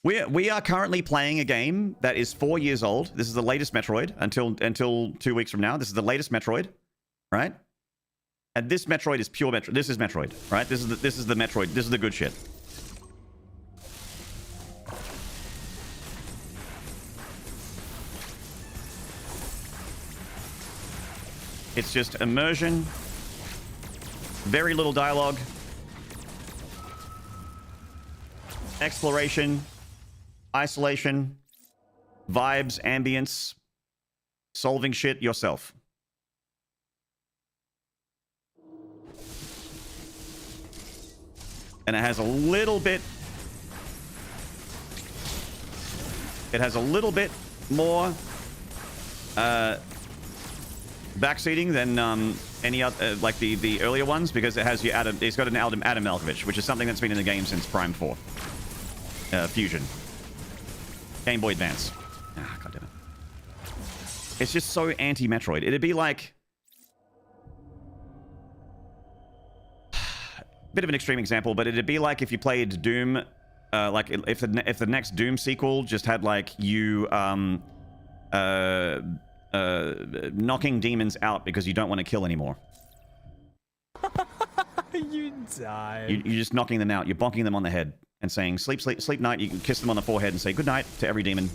We are currently playing a game that is 4 years old. This is the latest Metroid until 2 weeks from now. This is the latest Metroid, right? And this Metroid is pure Metroid. This is Metroid, right? This is the Metroid. This is the good shit. It's just immersion, very little dialogue, exploration, isolation, vibes, ambience, solving shit yourself. And it has a little bit... It has a little bit more... backseating than any other, like the earlier ones, because it has it's got an Adam Malkovich, which is something that's been in the game since Prime 4. Fusion. Game Boy Advance. Ah, God damn it. It's just so anti-Metroid. It'd be like... Bit of an extreme example, but it'd be like if you played Doom, like if the next Doom sequel just had like you, knocking demons out because you don't want to kill anymore. You died. You're just knocking them out. You're bonking them on the head and saying, sleep, sleep, sleep night. You can kiss them on the forehead and say good night to every demon.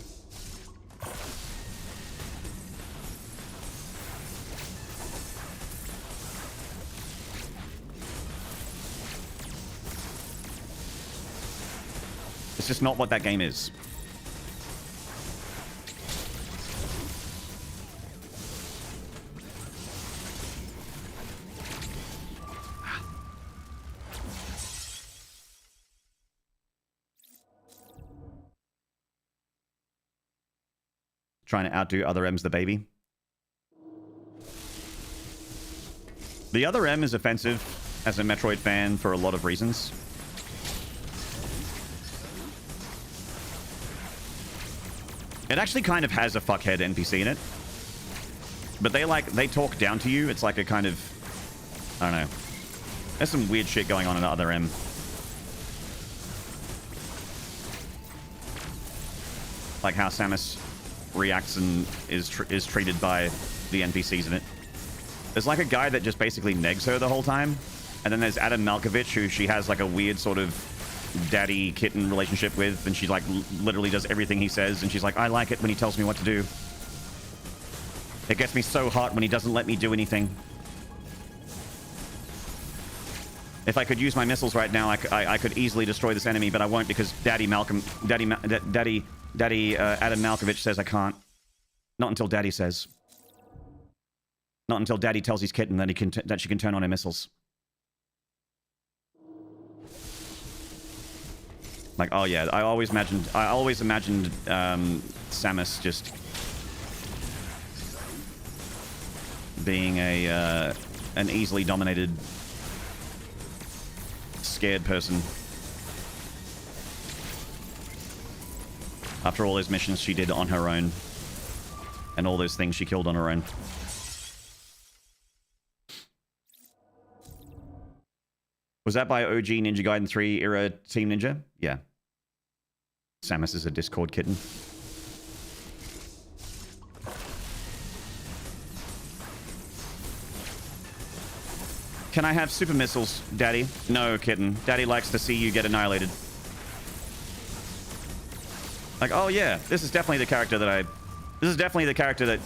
It's just not what that game is. Trying to outdo Other M's the baby. The Other M is offensive as a Metroid fan for a lot of reasons. It actually kind of has a fuckhead NPC in it. But they talk down to you. It's like a kind of... I don't know. There's some weird shit going on in Other M. Like how Samus reacts and is treated by the NPCs in it. There's like a guy that just basically negs her the whole time. And then there's Adam Malkovich, who she has like a weird sort of daddy kitten relationship with, and she like literally does everything he says, and she's like, I like it when he tells me what to do. It gets me so hot when he doesn't let me do anything. If I could use my missiles right now, I could easily destroy this enemy, but I won't because Daddy Adam Malkovich says I can't. Not until Daddy says. Not until Daddy tells his kitten that she can turn on her missiles. Like, oh yeah, I always imagined Samus just being an easily dominated, scared person. After all those missions she did on her own, and all those things she killed on her own. Was that by OG Ninja Gaiden 3 era Team Ninja? Yeah. Samus is a Discord kitten. Can I have super missiles, Daddy? No, kitten. Daddy likes to see you get annihilated. Like, oh yeah, this is definitely the character that This is definitely the character that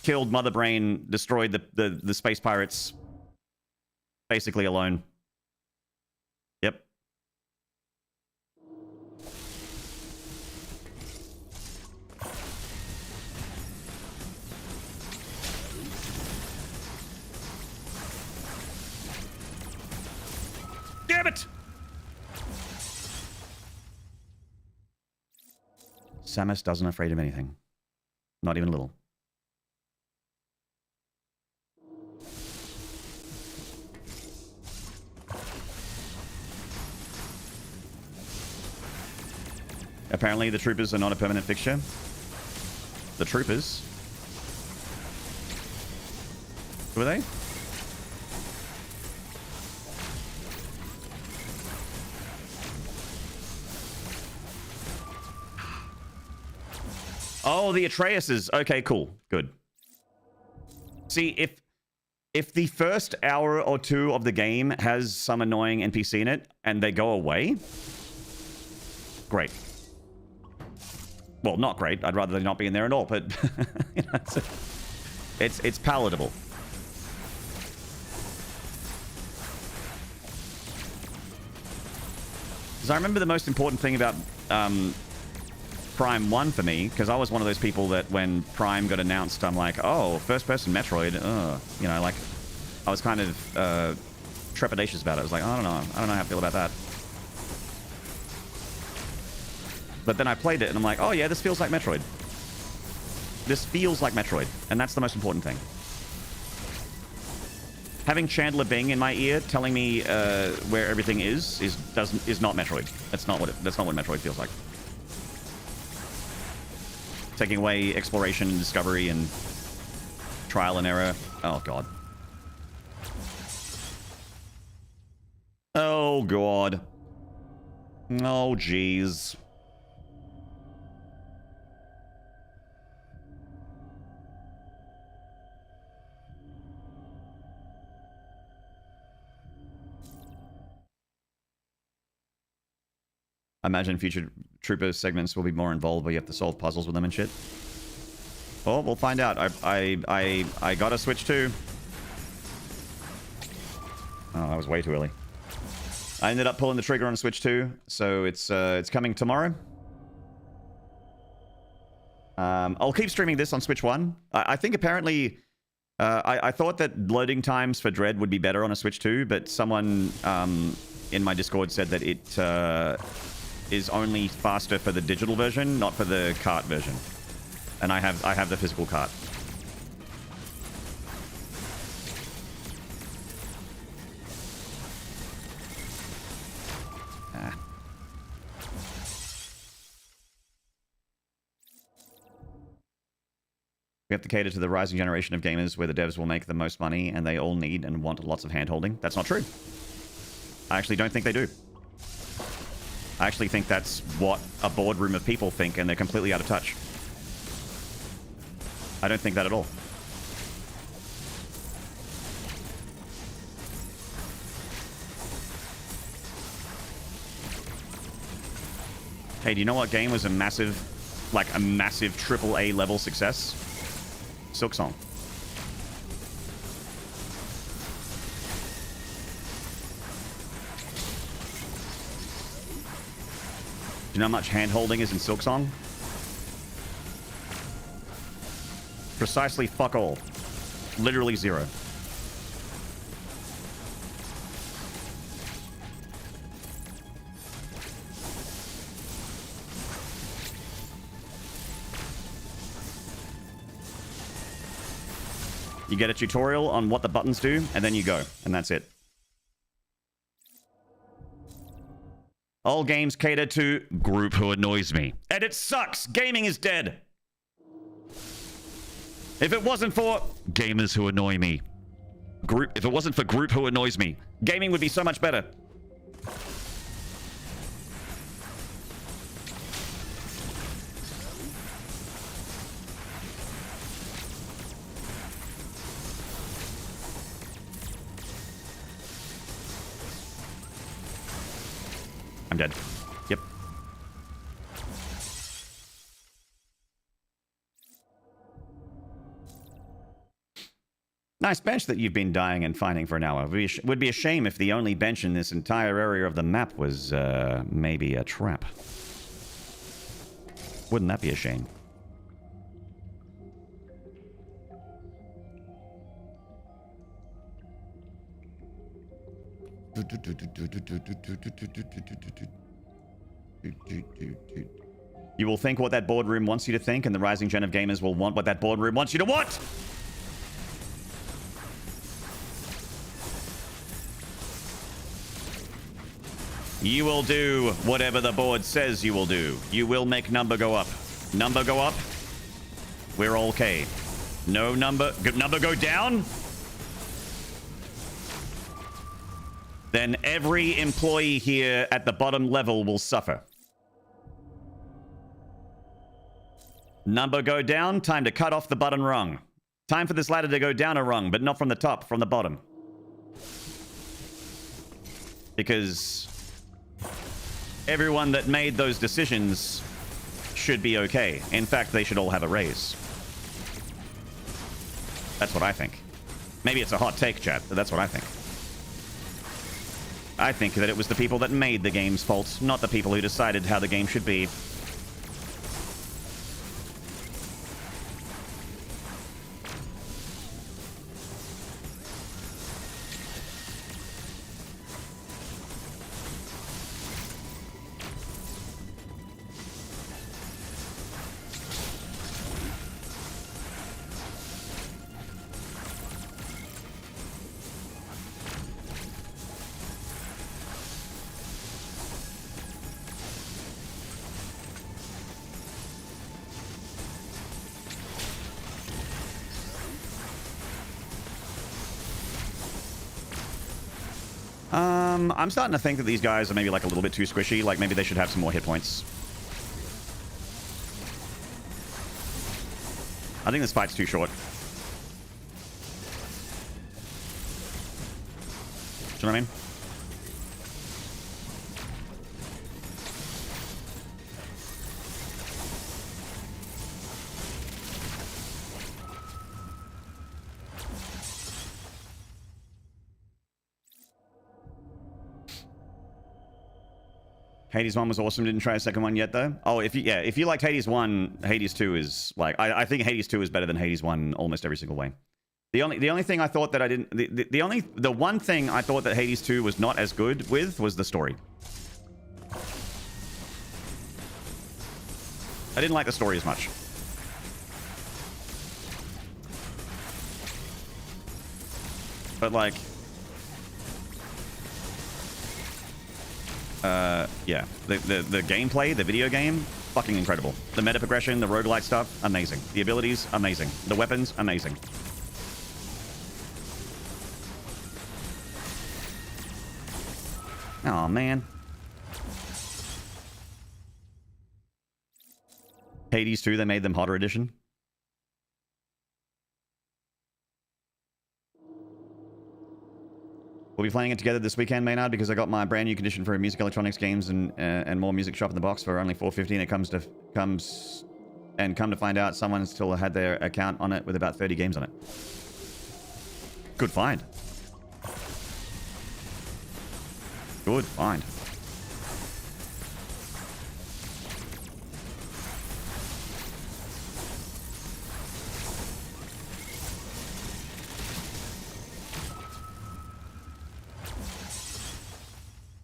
killed Mother Brain, destroyed the space pirates, basically alone. Yep. Damn it! Samus doesn't afraid of anything. Not even a little. Apparently the troopers are not a permanent fixture. The troopers? Who are they? Oh, the Atreuses. Okay, cool. Good. See, if the first hour or two of the game has some annoying NPC in it and they go away, great. Well, not great. I'd rather they not be in there at all, but you know, it's palatable. Because I remember the most important thing about Prime 1 for me, because I was one of those people that when Prime got announced, I'm like, oh, first-person Metroid, you know, like, I was kind of trepidatious about it. I was like, I don't know how I feel about that. But then I played it, and I'm like, oh yeah, this feels like Metroid. This feels like Metroid, and that's the most important thing. Having Chandler Bing in my ear telling me where everything is not Metroid. That's not what Metroid feels like. Taking away exploration and discovery and trial and error. Oh, God. Oh, God. Oh, jeez. I imagine future Trooper segments will be more involved where you have to solve puzzles with them and shit. Oh, we'll find out. I got a Switch 2. Oh, that was way too early. I ended up pulling the trigger on Switch 2, so it's coming tomorrow. I'll keep streaming this on Switch 1. I think apparently... I thought that loading times for Dread would be better on a Switch 2, but someone in my Discord said that it is only faster for the digital version, not for the cart version. And I have the physical cart. Ah. We have to cater to the rising generation of gamers where the devs will make the most money and they all need and want lots of hand-holding. That's not true. I actually don't think they do. I actually think that's what a boardroom of people think, and they're completely out of touch. I don't think that at all. Hey, do you know what game was a massive AAA level success? Silksong. Do you know how much hand-holding is in Silksong? Precisely fuck all. Literally zero. You get a tutorial on what the buttons do, and then you go, and that's it. All games cater to group who annoys me. And it sucks! Gaming is dead! If it wasn't for gamers who annoy me. If it wasn't for group who annoys me, gaming would be so much better. I'm dead. Yep. Nice bench that you've been dying and finding for an hour. Would be a shame if the only bench in this entire area of the map was maybe a trap. Wouldn't that be a shame? You will think what that boardroom wants you to think, and the rising gen of gamers will want what that boardroom wants you to want! You will do whatever the board says you will do. You will make number go up. Number go up, we're okay. No number go down, then every employee here at the bottom level will suffer. Number go down, time to cut off the button rung. Time for this ladder to go down a rung, but not from the top, from the bottom. Because everyone that made those decisions should be okay. In fact, they should all have a raise. That's what I think. Maybe it's a hot take, chat, but that's what I think. I think that it was the people that made the game's fault, not the people who decided how the game should be. I'm starting to think that these guys are maybe like a little bit too squishy. Like maybe they should have some more hit points. I think this fight's too short. Do you know what I mean? Hades 1 was awesome. Didn't try a second one yet, though. Oh, if you liked Hades 1, Hades 2 is like... I think Hades 2 is better than Hades 1 almost every single way. The only thing I thought that I didn't... The one thing I thought that Hades 2 was not as good with was the story. I didn't like the story as much. But like... yeah, the gameplay, the video game, fucking incredible. The meta progression, the roguelite stuff, amazing. The abilities, amazing. The weapons, amazing. Oh man. Hades 2, they made them hotter edition. We'll be playing it together this weekend, Maynard, because I got my brand new condition for music electronics games and more music shop in the box for only $4.50. And come to find out, someone still had their account on it with about 30 games on it. Good find. Good find.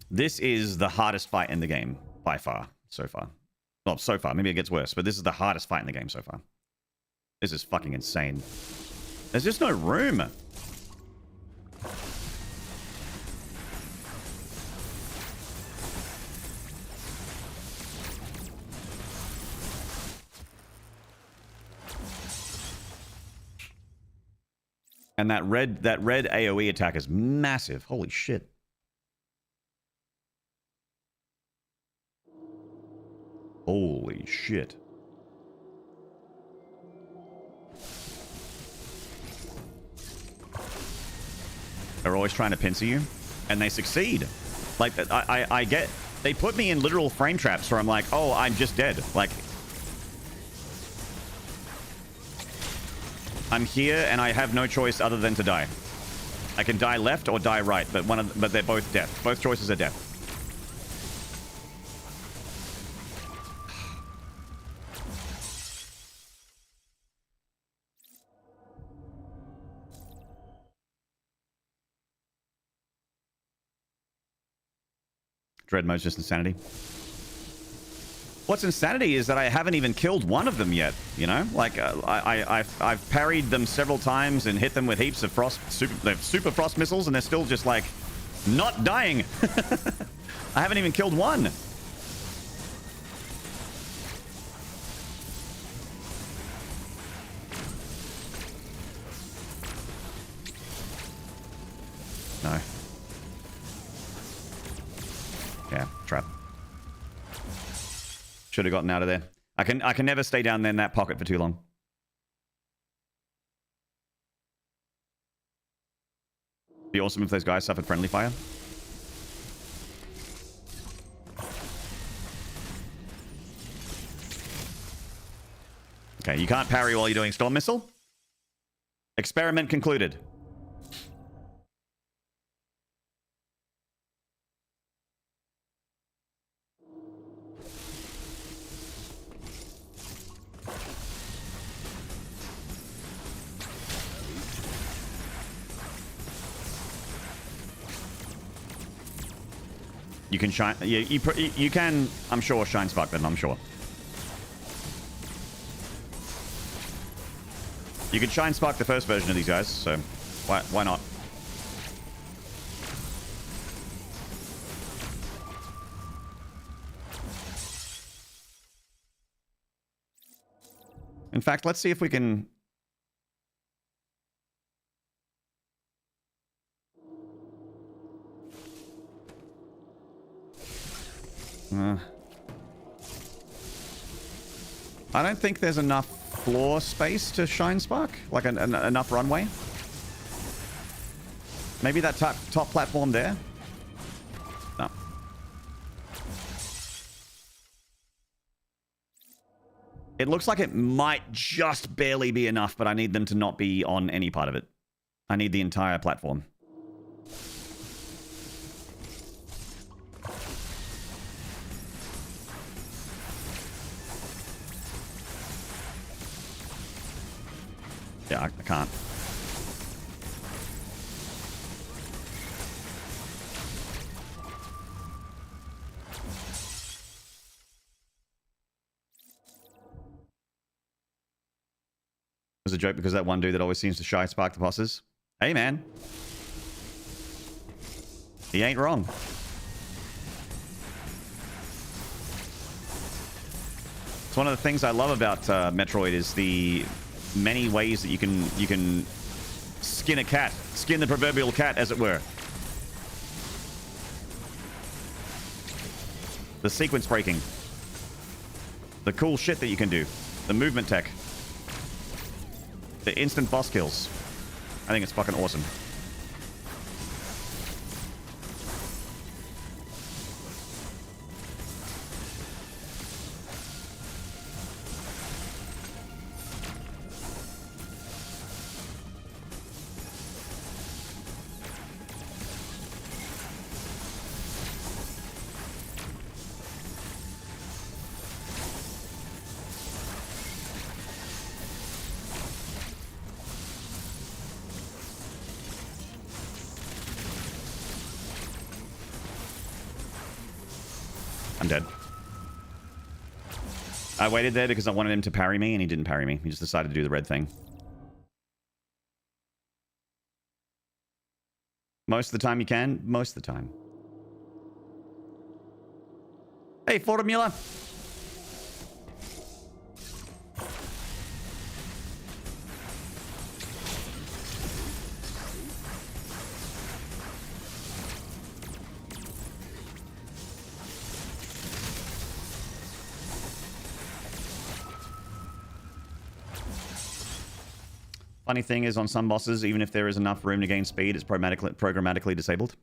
This is the hardest fight in the game, by far, so far. Well, so far. Maybe it gets worse, but this is the hardest fight in the game so far. This is fucking insane. There's just no room. And that red AoE attack is massive. Holy shit. Holy shit. They're always trying to pincer you, and they succeed. Like, I get They put me in literal frame traps where I'm like, oh, I'm just dead. Like, I'm here and I have no choice other than to die. I can die left or die right, but but they're both death. Both choices are death. Dread mode's just insanity. What's insanity is that I haven't even killed one of them yet, you know? Like, I've parried them several times and hit them with heaps of super frost missiles, and they're still just, like, not dying. I haven't even killed one. No. Yeah, trap. Should have gotten out of there. I can never stay down there in that pocket for too long. Be awesome if those guys suffered friendly fire. Okay, you can't parry while you're doing Storm Missile. Experiment concluded. You can shine. Yeah, you can. I'm sure shine spark them. I'm sure. You can shine spark the first version of these guys. So why not? In fact, let's see if we can. I don't think there's enough floor space to shine spark, like enough runway. Maybe that top platform there. No. It looks like it might just barely be enough, but I need them to not be on any part of it. I need the entire platform. Yeah, I can't. It was a joke because that one dude that always seems to shy spark the bosses. Hey, man. He ain't wrong. It's one of the things I love about Metroid is the many ways that you can skin a cat, skin the proverbial cat, as it were. The sequence breaking, the cool shit that you can do, the movement tech, the instant boss kills. I think it's fucking awesome. I'm dead. I waited there because I wanted him to parry me, and he didn't parry me. He just decided to do the red thing. Most of the time you can. Most of the time. Hey, Formula. Funny thing is, on some bosses, even if there is enough room to gain speed, it's programmatically disabled.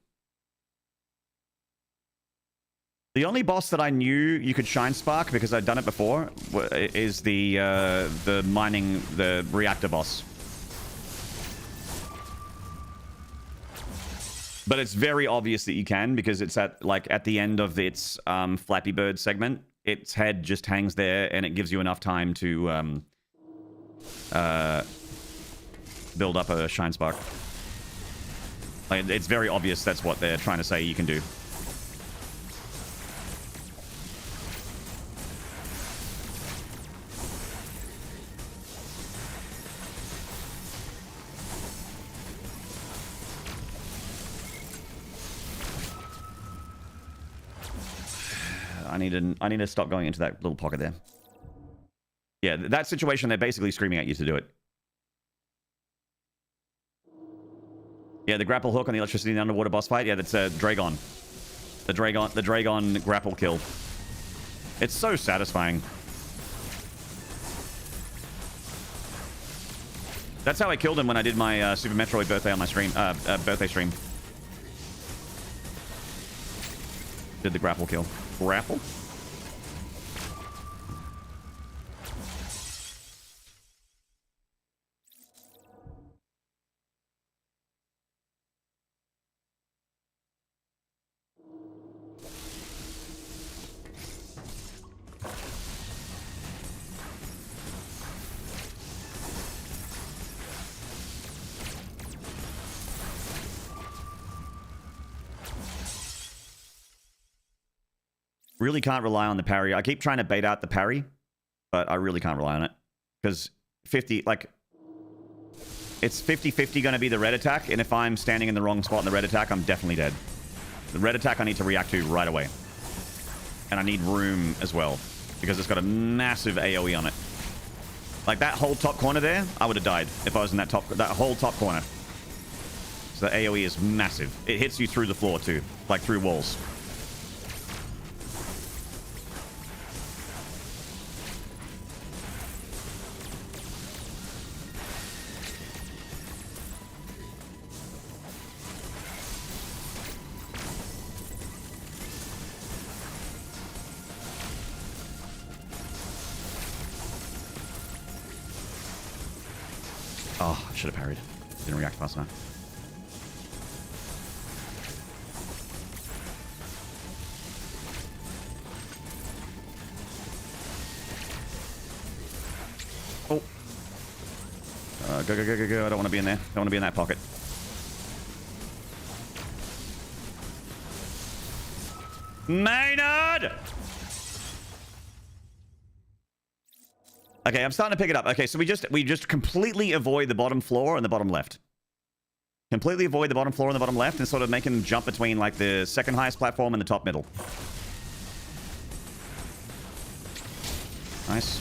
The only boss that I knew you could shine spark because I'd done it before is the reactor boss. But it's very obvious that you can because it's at the end of its Flappy Bird segment. Its head just hangs there and it gives you enough time to build up a shine spark. Like, it's very obvious that's what they're trying to say you can do. I need to stop going into that little pocket there. Yeah, that situation, they're basically screaming at you to do it. Yeah, the grapple hook on the electricity in the underwater boss fight. Yeah, that's a Dragon. The Dragon grapple kill. It's so satisfying. That's how I killed him when I did my Super Metroid birthday on my stream. Birthday stream. Did the grapple kill. Grapple? Really can't rely on the parry. I keep trying to bait out the parry, but I really can't rely on it. Because 50, like, it's 50-50 going to be the red attack, and if I'm standing in the wrong spot in the red attack, I'm definitely dead. The red attack I need to react to right away. And I need room as well, because it's got a massive AoE on it. Like, that whole top corner there, I would have died if I was in that whole top corner. So the AoE is massive. It hits you through the floor, too. Like, through walls. Oh, I should have parried. Didn't react fast enough. Oh. Go, go, go, go, go. I don't want to be in there. Don't want to be in that pocket. Maynard! Okay, I'm starting to pick it up. Okay, so we just completely avoid the bottom floor and the bottom left. Completely avoid the bottom floor and the bottom left and sort of make him jump between like the second highest platform and the top middle. Nice.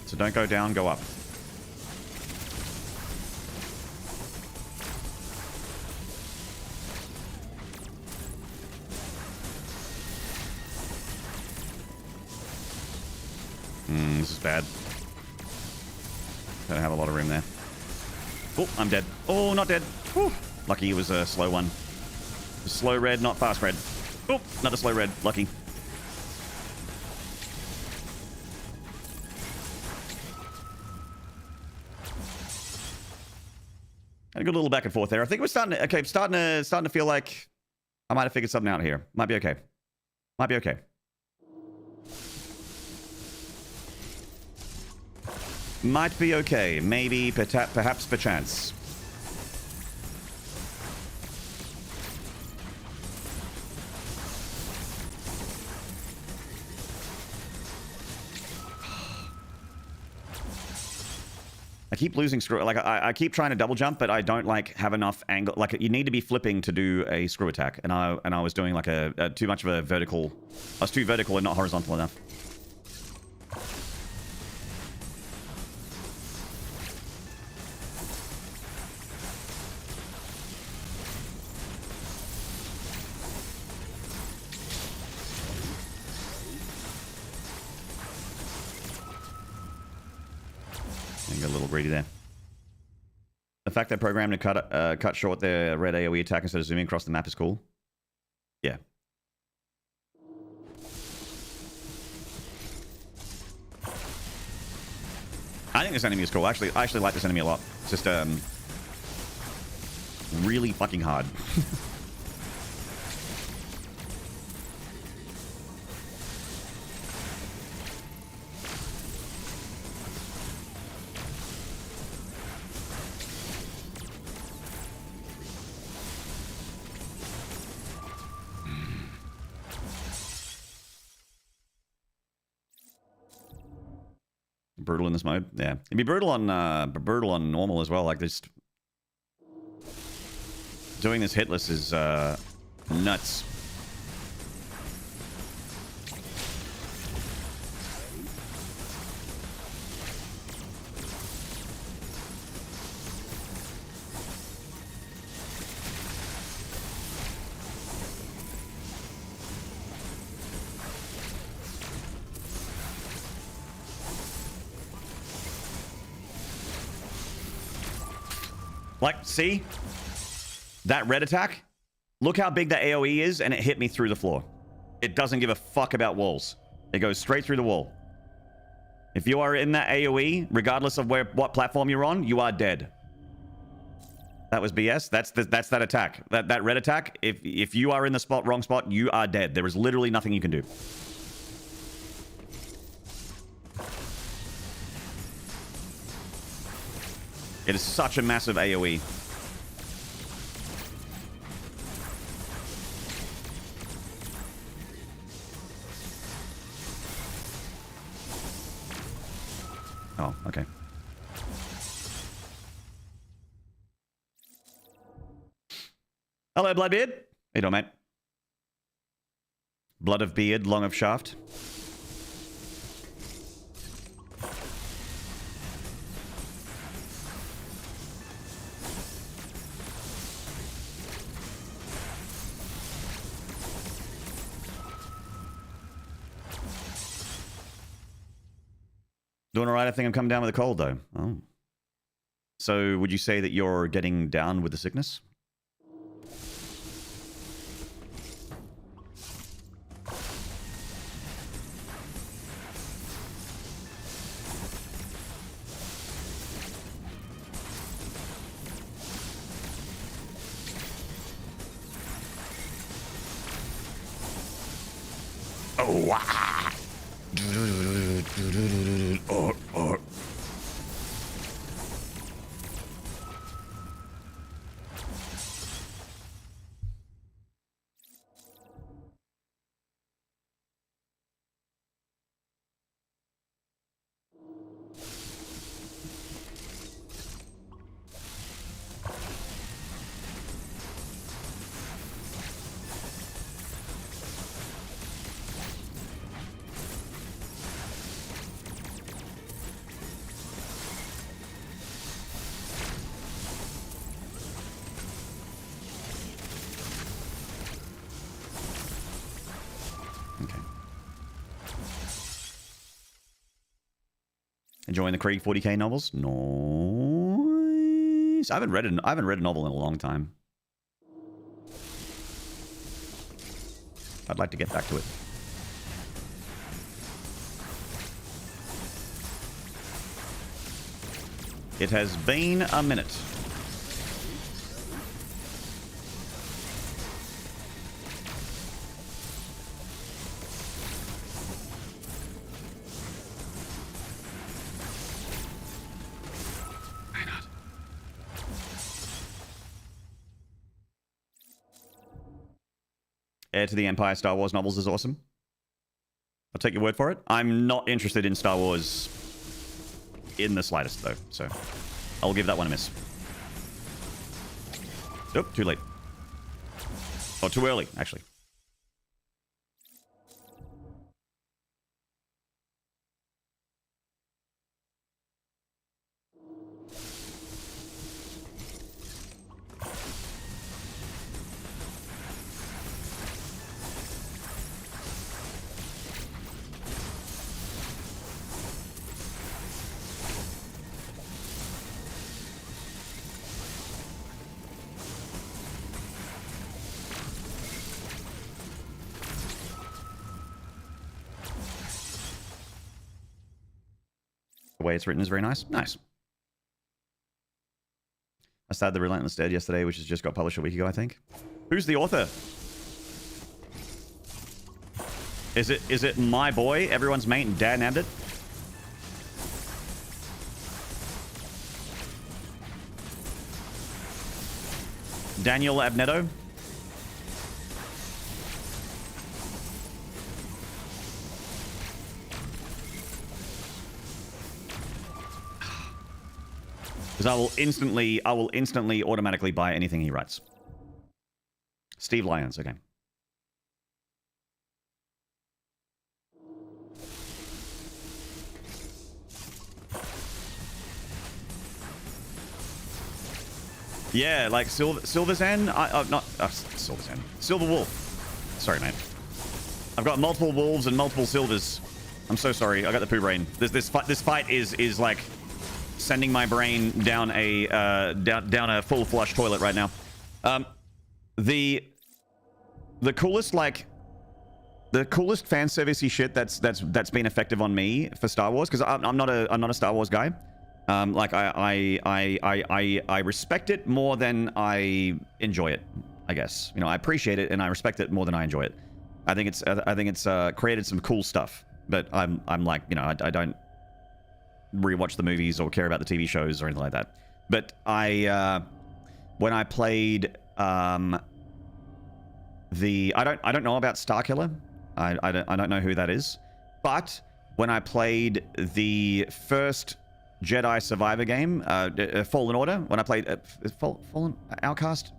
So don't go down, go up. This is bad. Don't have a lot of room there. Oh, I'm dead. Oh, not dead. Whew. Lucky it was a slow one. Slow red, not fast red. Oh, not a slow red. Lucky. Had a good little back and forth there. I think we're starting to, okay, starting to feel like I might have figured something out here. Might be okay. Might be okay. Might be okay. Maybe, perhaps, perchance. I keep losing screw. Like I keep trying to double jump, but I don't like have enough angle. Like you need to be flipping to do a screw attack, and I was doing like a too much of a vertical. I was too vertical and not horizontal enough. I got a little greedy there. The fact they're programmed to cut short their red AoE attack instead of zooming across the map is cool. Yeah. I think this enemy is cool. I actually like this enemy a lot. It's just really fucking hard. Brutal in this mode, yeah. It'd be brutal on normal as well. Like this, doing this hitless is nuts. Like, see? That red attack? Look how big that AoE is, and it hit me through the floor. It doesn't give a fuck about walls. It goes straight through the wall. If you are in that AoE, regardless of what platform you're on, you are dead. That was BS. That's that attack. That red attack, if you are in the wrong spot, you are dead. There is literally nothing you can do. It is such a massive AoE. Oh, okay. Hello, Bloodbeard. How you doing, mate? Blood of beard, long of shaft. Doing all right. I think I'm coming down with a cold, though. Oh. So would you say that you're getting down with the sickness? Oh, wow. Enjoying the Krieg 40k novels? Nice. I haven't read a novel in a long time. I'd like to get back to it. It has been a minute. Heir to the Empire Star Wars novels is awesome. I'll take your word for it. I'm not interested in Star Wars in the slightest, though, so I'll give that one a miss. Nope, too late. Oh, too early, actually. The way it's written is very nice. Nice. I started The Relentless Dead yesterday, which has just got published a week ago, I think. Who's the author? Is it my boy, everyone's mate, and dad nabbed it? Daniel Abnetto? Because I will instantly automatically buy anything he writes. Steve Lyons, okay. Yeah, like Silverzan? Silverzan. Silver Wolf. Sorry, mate. I've got multiple wolves and multiple silvers. I'm so sorry. I got the poo brain. This fight is like sending my brain down a down a full flush toilet right now. The coolest fan servicey shit that's been effective on me for Star Wars, because I'm not a Star Wars guy. Like I respect it more than I enjoy it, I guess. You know, I appreciate it and I respect it more than I enjoy it. I think it's created some cool stuff, but I'm like, you know, I don't rewatch the movies or care about the TV shows or anything like that. But when I played I don't know about Starkiller. I don't know who that is. But when I played the first Jedi Survivor game, Fallen Order, when I played Fallen Outcast,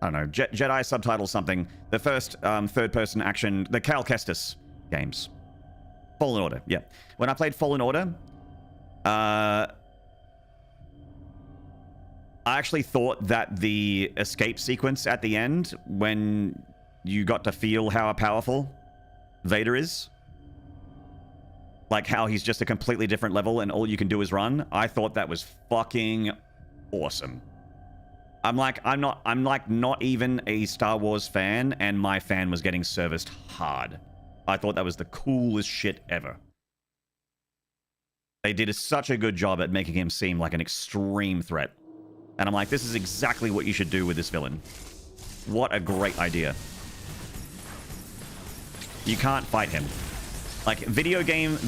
I don't know, Jedi subtitle something, the first third-person action, the Cal Kestis games. Fallen Order, yeah. When I played Fallen Order, I actually thought that the escape sequence at the end, when you got to feel how powerful Vader is, like how he's just a completely different level and all you can do is run, I thought that was fucking awesome. I'm like not even a Star Wars fan, and my fan was getting serviced hard. I thought that was the coolest shit ever. They did such a good job at making him seem like an extreme threat. And I'm like, this is exactly what you should do with this villain. What a great idea. You can't fight him. Like video game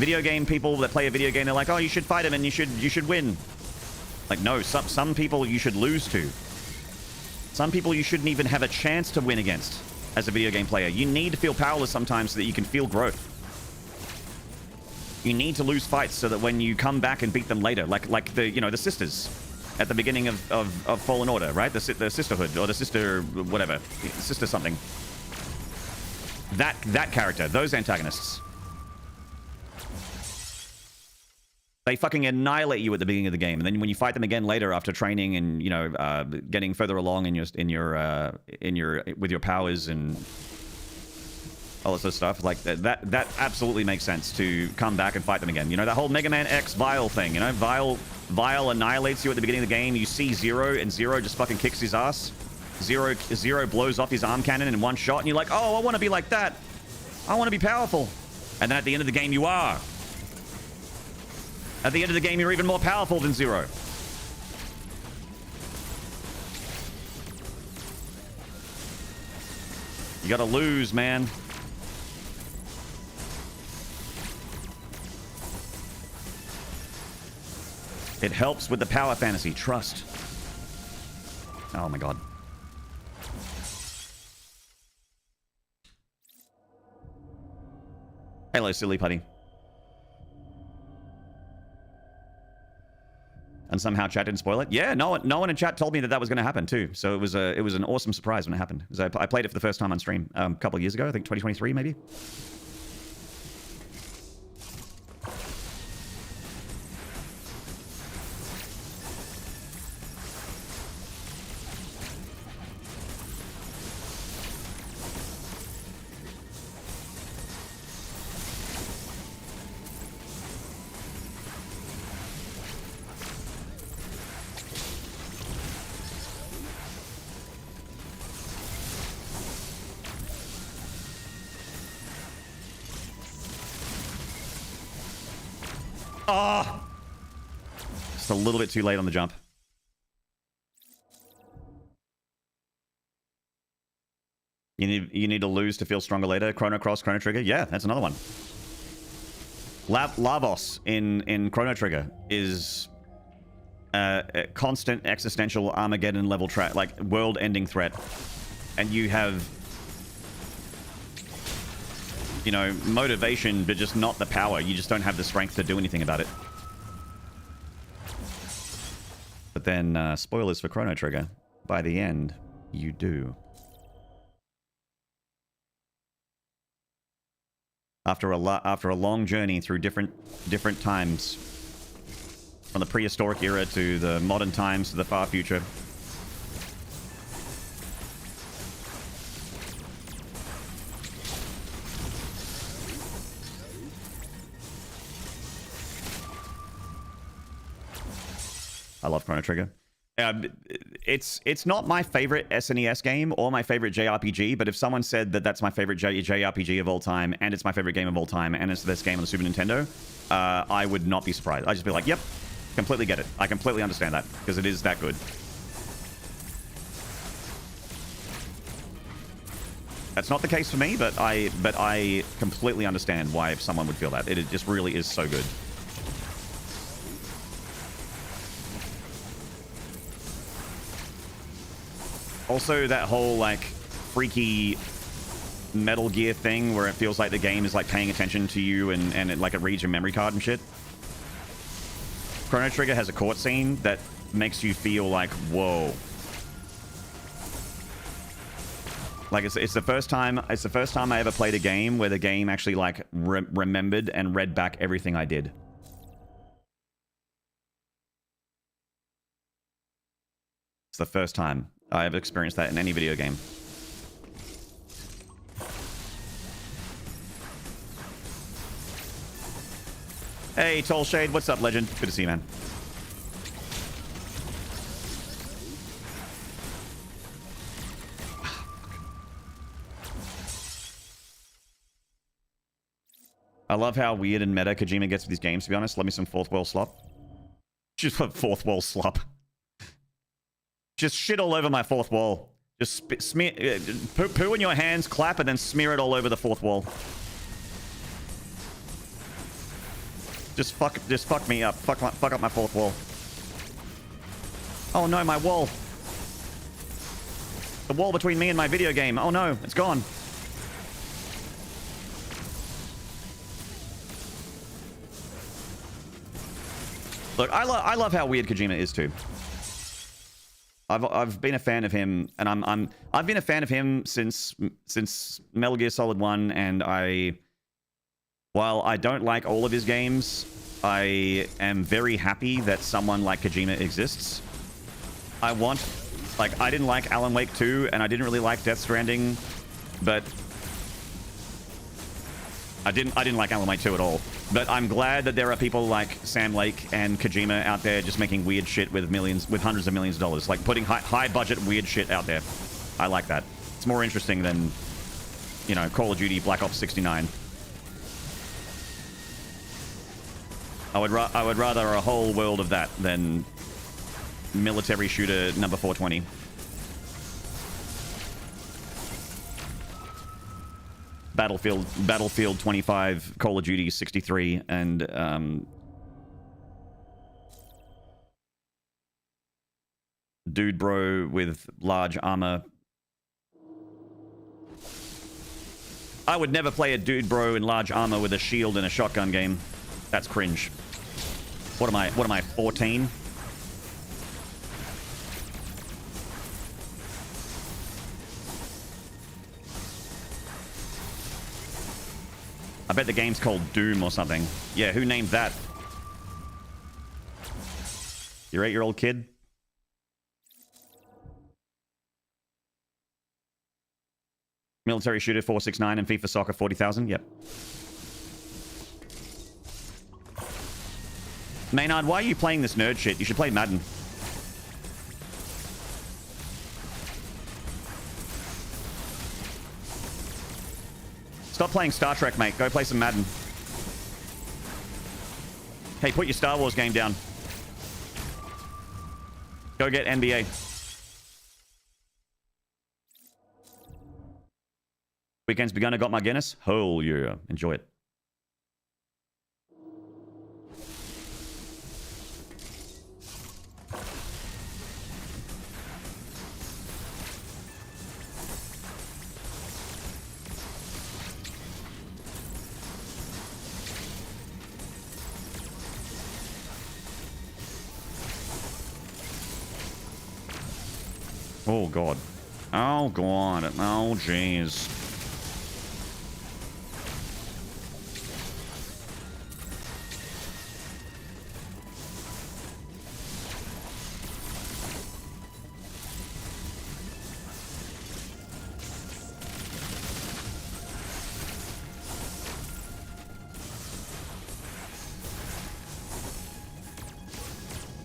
people that play a video game, they're like, oh, you should fight him and you should win. Like, no, some people you should lose to. Some people you shouldn't even have a chance to win against as a video game player. You need to feel powerless sometimes so that you can feel growth. You need to lose fights so that when you come back and beat them later, like the, you know, the sisters at the beginning of Fallen Order, right? The sisterhood or the sister whatever, sister something. That character, those antagonists. They fucking annihilate you at the beginning of the game, and then when you fight them again later after training and, you know, getting further along with your powers and all this sort of stuff, like that absolutely makes sense to come back and fight them again. You know, that whole Mega Man X Vile thing. You know, Vile annihilates you at the beginning of the game. You see Zero, and Zero just fucking kicks his ass. Zero blows off his arm cannon in one shot, and you're like, oh, I want to be like that. I want to be powerful. And then at the end of the game, you are. At the end of the game, you're even more powerful than Zero. You gotta lose, man. It helps with the power fantasy. Trust. Oh my god. Hello, silly putty. And somehow chat didn't spoil it. Yeah, no one in chat told me that was going to happen too. So it was an awesome surprise when it happened. I played it for the first time on stream a couple of years ago. I think 2023 maybe. Just a little bit too late on the jump. You need to lose to feel stronger later. Chrono Cross, Chrono Trigger. Yeah, that's another one. Lavos in Chrono Trigger is a constant existential Armageddon level track, like world-ending threat, and you have, you know, motivation, but just not the power. You just don't have the strength to do anything about it. But then, spoilers for Chrono Trigger. By the end, you do. After a long journey through different times, from the prehistoric era to the modern times to the far future. I love Chrono Trigger. It's not my favorite SNES game or my favorite JRPG, but if someone said that that's my favorite JRPG of all time, and it's my favorite game of all time, and it's this game on the Super Nintendo, I would not be surprised. I'd just be like, yep, completely get it. I completely understand that, because it is that good. That's not the case for me, but I completely understand why someone would feel that. It just really is so good. Also, that whole, like, freaky Metal Gear thing where it feels like the game is, like, paying attention to you and it reads your memory card and shit. Chrono Trigger has a court scene that makes you feel like, whoa. Like, it's the first time I ever played a game where the game actually, like, remembered and read back everything I did. It's the first time I have experienced that in any video game. Hey, Tall Shade, what's up, legend? Good to see you, man. I love how weird and meta Kojima gets with these games, to be honest. Love me some fourth wall slop. Just put fourth wall slop. Just shit all over my fourth wall. Just smear, poo in your hands, clap, and then smear it all over the fourth wall. Just fuck me up. Fuck up my fourth wall. Oh no, my wall. The wall between me and my video game. Oh no, it's gone. Look, I love how weird Kojima is too. I've been a fan of him, and I've been a fan of him since Metal Gear Solid 1, and while I don't like all of his games, I am very happy that someone like Kojima exists. I didn't like Alan Wake 2, and I didn't really like Death Stranding, but I didn't like Alan Wake 2 at all. But I'm glad that there are people like Sam Lake and Kojima out there just making weird shit with hundreds of millions of dollars. Like putting high budget weird shit out there. I like that. It's more interesting than, you know, Call of Duty Black Ops 69. I would rather a whole world of that than military shooter number 420. Battlefield 25, Call of Duty 63, and Dude Bro with large armor. I would never play a Dude Bro in large armor with a shield and a shotgun game. That's cringe. What am I, 14? I bet the game's called Doom or something. Yeah, who named that? Your 8-year-old kid? Military shooter 469 and FIFA soccer 40,000? Yep. Maynard, why are you playing this nerd shit? You should play Madden. Stop playing Star Trek, mate. Go play some Madden. Hey, put your Star Wars game down. Go get NBA. Weekend's begun. I got my Guinness. Hell yeah. Enjoy it. Oh, God. Oh, God. Oh, jeez.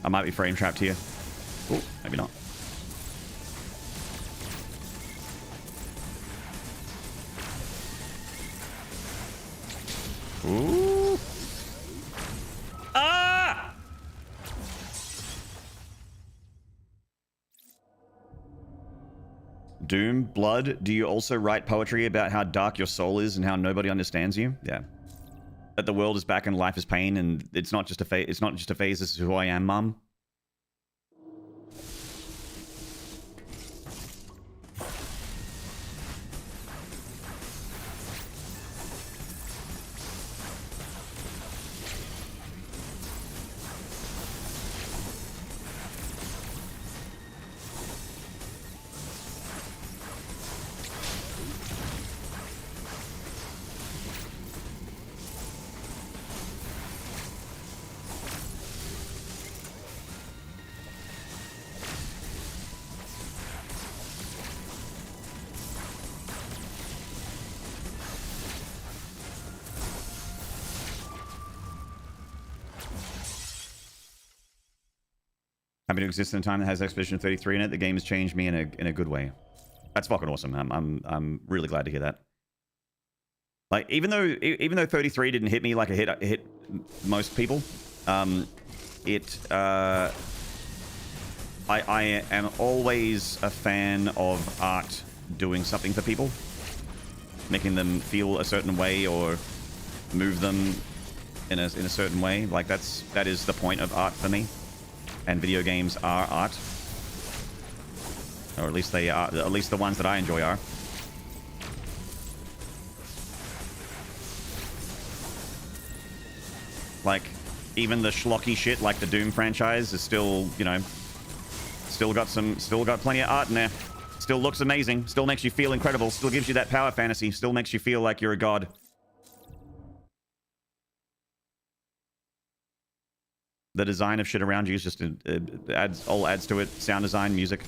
I might be frame trapped here. Oh, maybe not. Ooh. Ah! Doom, Blood, do you also write poetry about how dark your soul is and how nobody understands you? Yeah. That the world is back and life is pain and it's not just a phase, it's not just a phase, this is who I am, Mum. Happy to exist in a time that has Expedition 33 in it. The game has changed me in a good way. That's fucking awesome. I'm really glad to hear that. Like even though 33 didn't hit me like it hit most people, I am always a fan of art doing something for people, making them feel a certain way or move them in a certain way. Like that is the point of art for me. And video games are art, or at least they are. At least the ones that I enjoy are. Like, even the schlocky shit like the Doom franchise is still, you know, still got plenty of art in there. Still looks amazing. Still makes you feel incredible. Still gives you that power fantasy. Still makes you feel like you're a god. The design of shit around you is just adds to it. Sound design, music.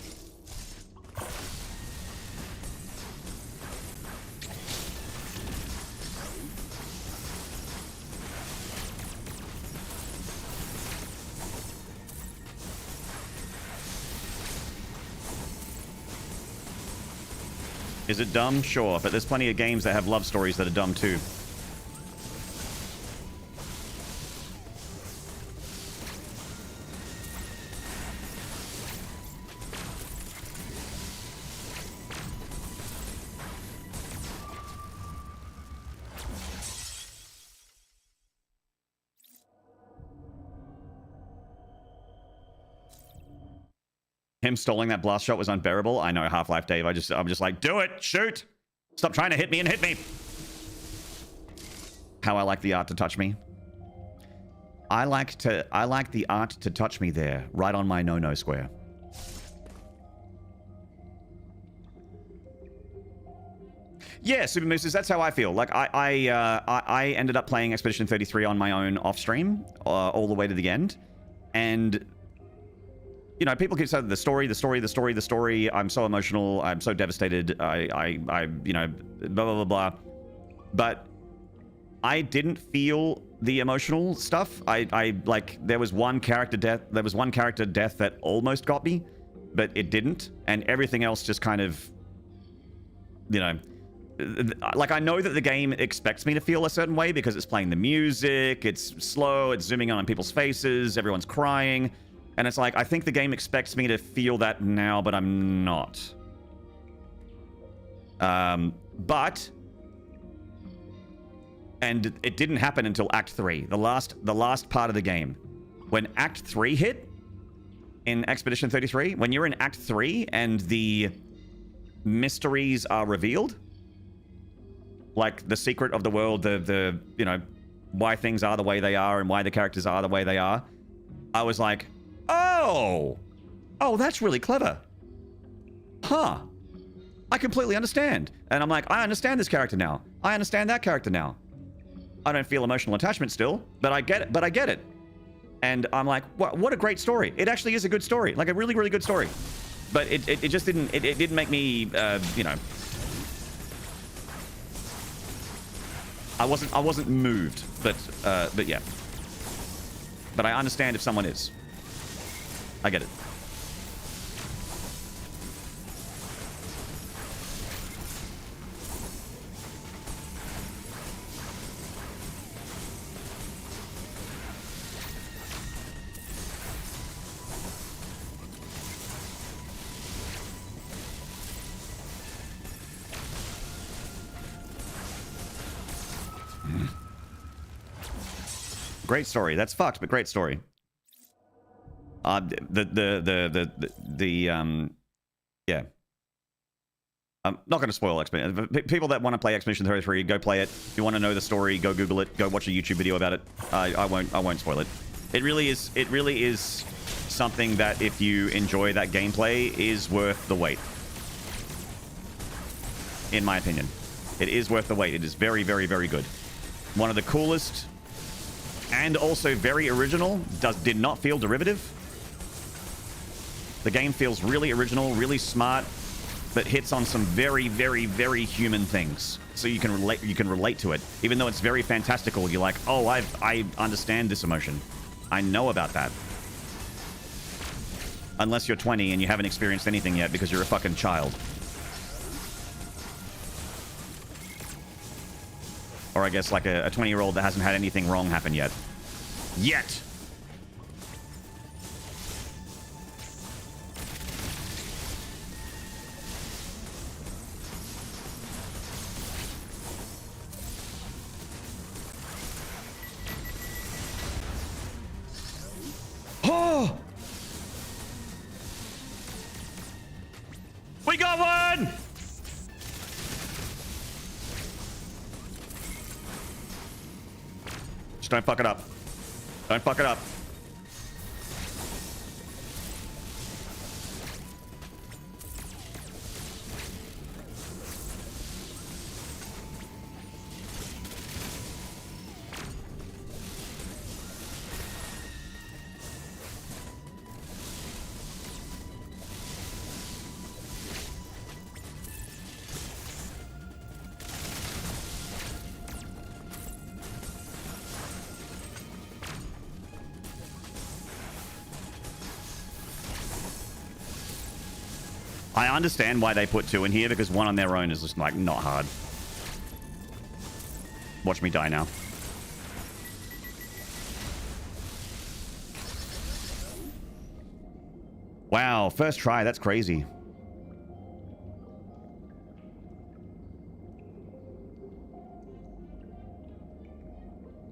Is it dumb? Sure, but there's plenty of games that have love stories that are dumb too. Him stalling that blast shot was unbearable. I know, Half-Life Dave. I'm just like, do it, shoot, stop trying to hit me and hit me. How I like the art to touch me. I like the art to touch me there, right on my no-no square. Yeah, Super Mooses, that's how I feel. Like I ended up playing Expedition 33 on my own off stream, all the way to the end, and. You know, people keep saying the story. I'm so emotional. I'm so devastated. I you know, blah, blah, blah, blah. But I didn't feel the emotional stuff. I like, there was one character death. There was one character death that almost got me, but it didn't. And everything else just kind of, you know, like I know that the game expects me to feel a certain way because it's playing the music. It's slow. It's zooming in on people's faces. Everyone's crying. And it's like, I think the game expects me to feel that now, but I'm not. But... And it didn't happen until Act 3, the last part of the game. When Act 3 hit in Expedition 33, when you're in Act 3 and the mysteries are revealed, like the secret of the world, the you know, why things are the way they are and why the characters are the way they are, I was like, oh, that's really clever. Huh. I completely understand. And I'm like, I understand this character now. I understand that character now. I don't feel emotional attachment still, but I get it. And I'm like, what a great story. It actually is a good story. Like a really, really good story. But it just didn't, it didn't make me, you know, I wasn't moved, but yeah. But I understand if someone is. I get it. Great story. That's fucked, but great story. Yeah. I'm not going to spoil Expedition. People that want to play Expedition 33, go play it. If you want to know the story, go Google it. Go watch a YouTube video about it. I won't spoil it. It really is something that if you enjoy that gameplay is worth the wait. In my opinion. It is worth the wait. It is very, very, very good. One of the coolest and also very original. Did not feel derivative. The game feels really original, really smart, but hits on some very, very, very human things. So you can relate to it. Even though it's very fantastical, you're like, oh, I understand this emotion. I know about that. Unless you're 20 and you haven't experienced anything yet because you're a fucking child. Or I guess like a 20-year-old that hasn't had anything wrong happen yet. Yet! Oh! We got one! Just don't fuck it up. Don't fuck it up. I understand why they put 2 in here, because 1 on their own is just, like, not hard. Watch me die now. Wow, first try, that's crazy.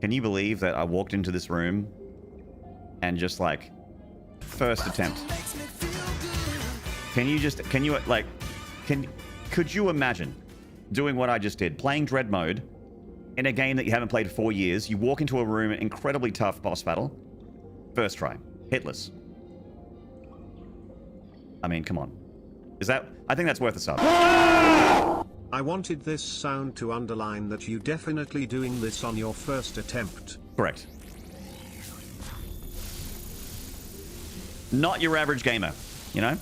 Can you believe that I walked into this room and just, like, first attempt? Could you imagine doing what I just did? Playing Dread Mode in a game that you haven't played for 4 years. You walk into a room, incredibly tough boss battle. First try. Hitless. I mean, come on. I think that's worth a sub. I wanted this sound to underline that you definitely doing this on your first attempt. Correct. Not your average gamer, you know?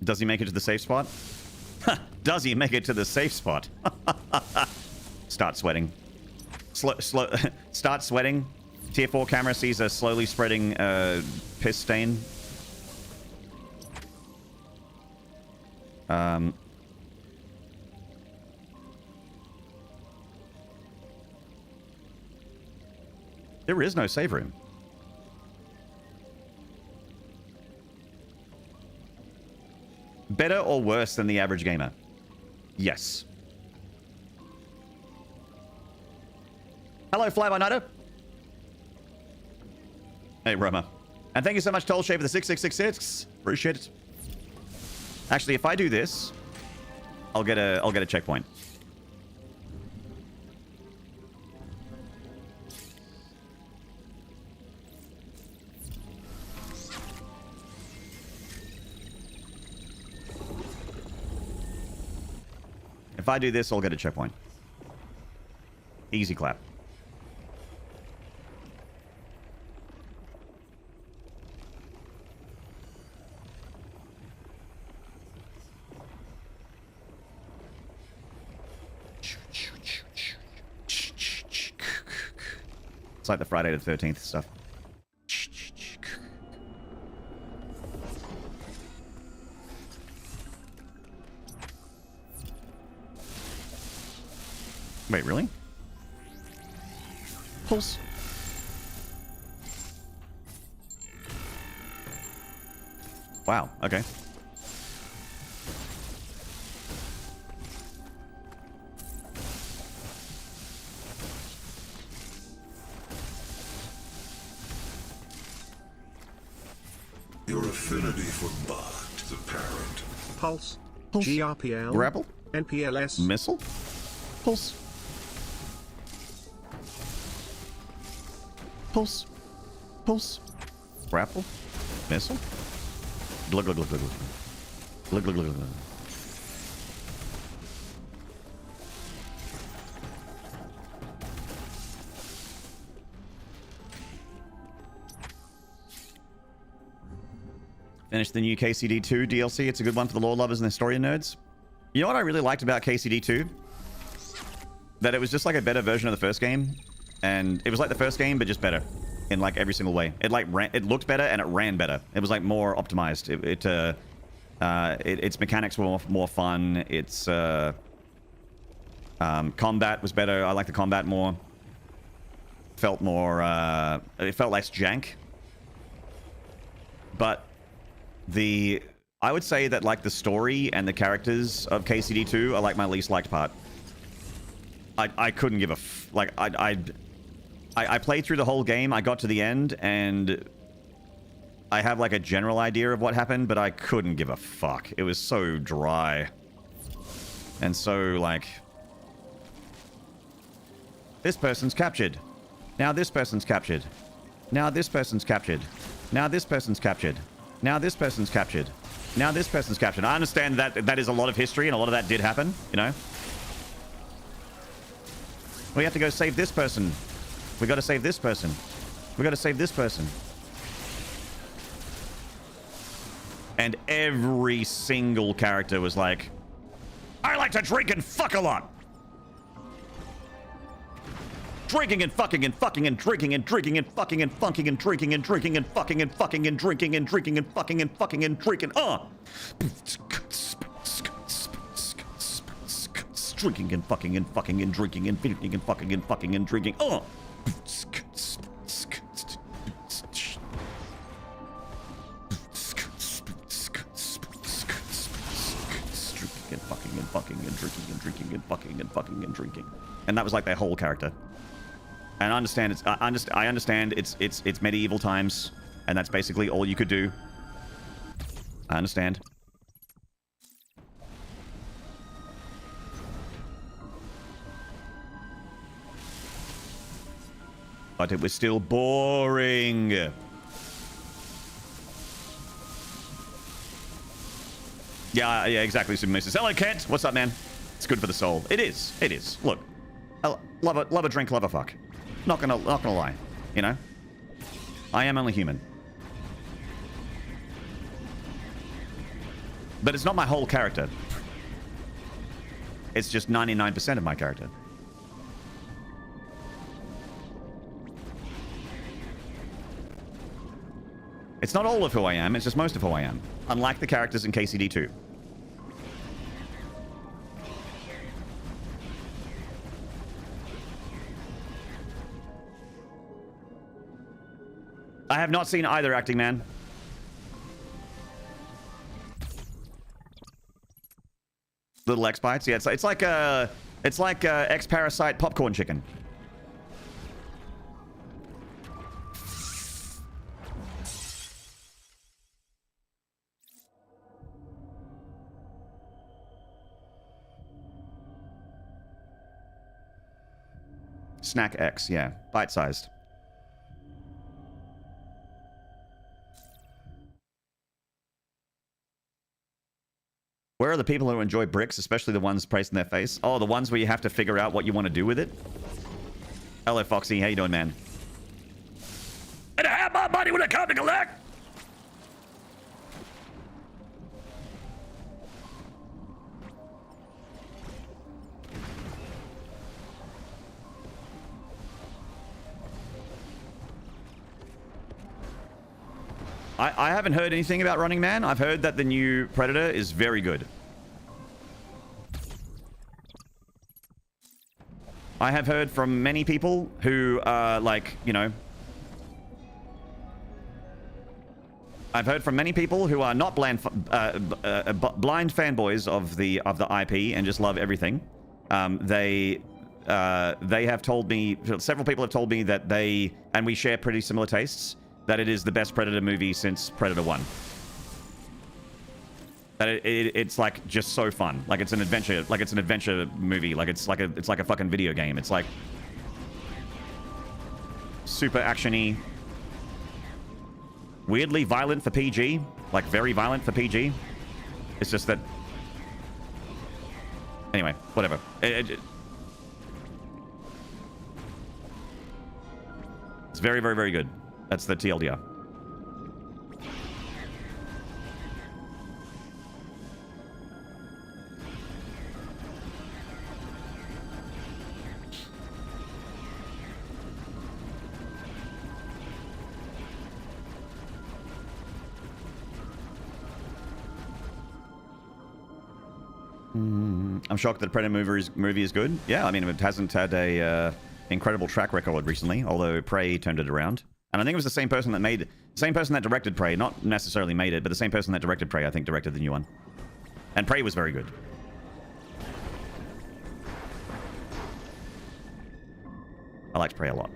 Does he make it to the safe spot? Does he make it to the safe spot? Start sweating. Start sweating. Tier 4 camera sees a slowly spreading piss stain. There is no save room. Better or worse than the average gamer? Yes. Hello, Fly by Nighter. Hey, Roma. And thank you so much, Tollshay, for the 6666. Appreciate it. Actually, if I do this, I'll get a checkpoint. If I do this, I'll get a checkpoint. Easy clap. It's like the Friday the 13th stuff. Wait, really? Pulse. Wow, okay. Your affinity for Bart is apparent. Pulse. Pulse. GRPL. Grapple. NPLS. Missile. Pulse. Pulse. Pulse. Grapple. Missile. Glug glug glug glug glug. Glug glug glug glug. Finished the new KCD2 DLC. It's a good one for the lore lovers and the historian nerds. You know what I really liked about KCD2? That it was just like a better version of the first game. And it was like the first game, but just better. In like every single way. It like it looked better and it ran better. It was like more optimized. Its mechanics were more fun. Its combat was better. I like the combat more. Felt more... it felt less jank. But... I would say that like the story and the characters of KCD2 are like my least liked part. I couldn't give a I played through the whole game. I got to the end and I have like a general idea of what happened, but I couldn't give a fuck. It was so dry. And so like this person's captured. Now this person's captured. Now this person's captured. Now this person's captured. Now this person's captured. Now this person's captured. I understand that that is a lot of history and a lot of that did happen, you know? We have to go save this person. We gotta save this person. We gotta save this person. And every single character was like, I like to drink and fuck a lot. Drinking and fucking and fucking and drinking and drinking and fucking and funking and drinking and drinking and fucking and fucking and drinking and drinking and fucking and fucking and drinking. Drinking and fucking and fucking and drinking and drinking and fucking and fucking and drinking. Drinking and fucking and fucking and drinking and drinking and fucking and fucking and drinking. And that was like their whole character. And I understand it's medieval times, and that's basically all you could do. I understand. But it was still boring. Yeah, exactly. Supermason. Hello, Kent. What's up, man? It's good for the soul. It is. It is. Look, love a drink, love a fuck. Not gonna lie. You know, I am only human. But it's not my whole character. It's just 99% of my character. It's not all of who I am, it's just most of who I am. Unlike the characters in KCD2. I have not seen either, Acting Man. Little X bites. Yeah, it's like X-Parasite popcorn chicken. Snack X, yeah, bite-sized. Where are the people who enjoy bricks, especially the ones placed in their face? Oh, the ones where you have to figure out what you want to do with it? Hello, Foxy. How you doing, man? And I have my money when I come to collect! I haven't heard anything about Running Man. I've heard that the new Predator is very good. I have heard from many people who are like, you know... I've heard from many people who are not blind fanboys of the IP and just love everything. They have told me, several people have told me that they, and we share pretty similar tastes, that it is the best Predator movie since Predator 1. That it's like just so fun. Like it's an adventure movie. Like it's like a fucking video game. It's like super actiony. Weirdly violent for PG. Like very violent for PG. It's just that... Anyway, whatever. It's very, very, very good. That's the TLDR. I'm shocked that Predator movie is good. Yeah, I mean, it hasn't had a incredible track record recently, although Prey turned it around. And I think it was the same person that directed Prey, not necessarily made it, but the same person that directed Prey, I think, directed the new one. And Prey was very good. I liked Prey a lot.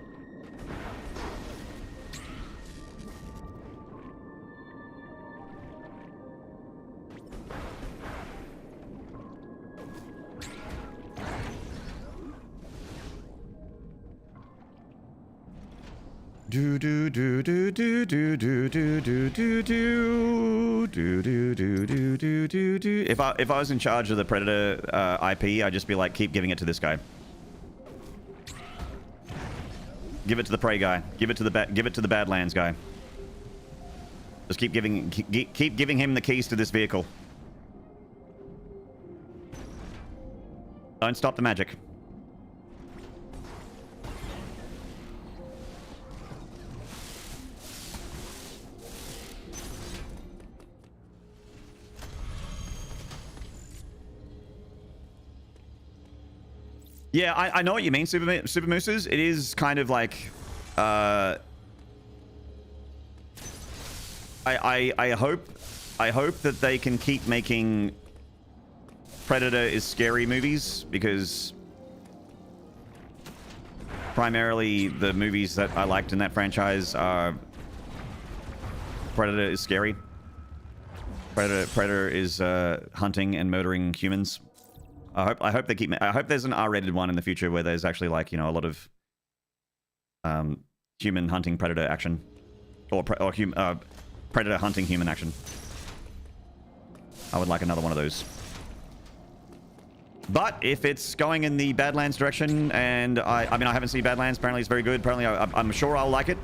Do do do do do do do do do do do do do do do do do do. If I was in charge of the Predator IP, I'd just be like, keep giving it to this guy. Give it to the Prey guy. Give it to the Badlands guy. Just keep giving him the keys to this vehicle. Don't stop the magic. Yeah, I know what you mean, Super Mooses. It is kind of like, I hope that they can keep making Predator is scary movies, because primarily the movies that I liked in that franchise are Predator is scary. Predator is hunting and murdering humans. I hope they keep. I hope there's an R-rated one in the future where there's actually, like, you know, a lot of human hunting predator action, or predator hunting human action. I would like another one of those. But if it's going in the Badlands direction, and I mean, I haven't seen Badlands. Apparently, it's very good. Apparently, I'm sure I'll like it.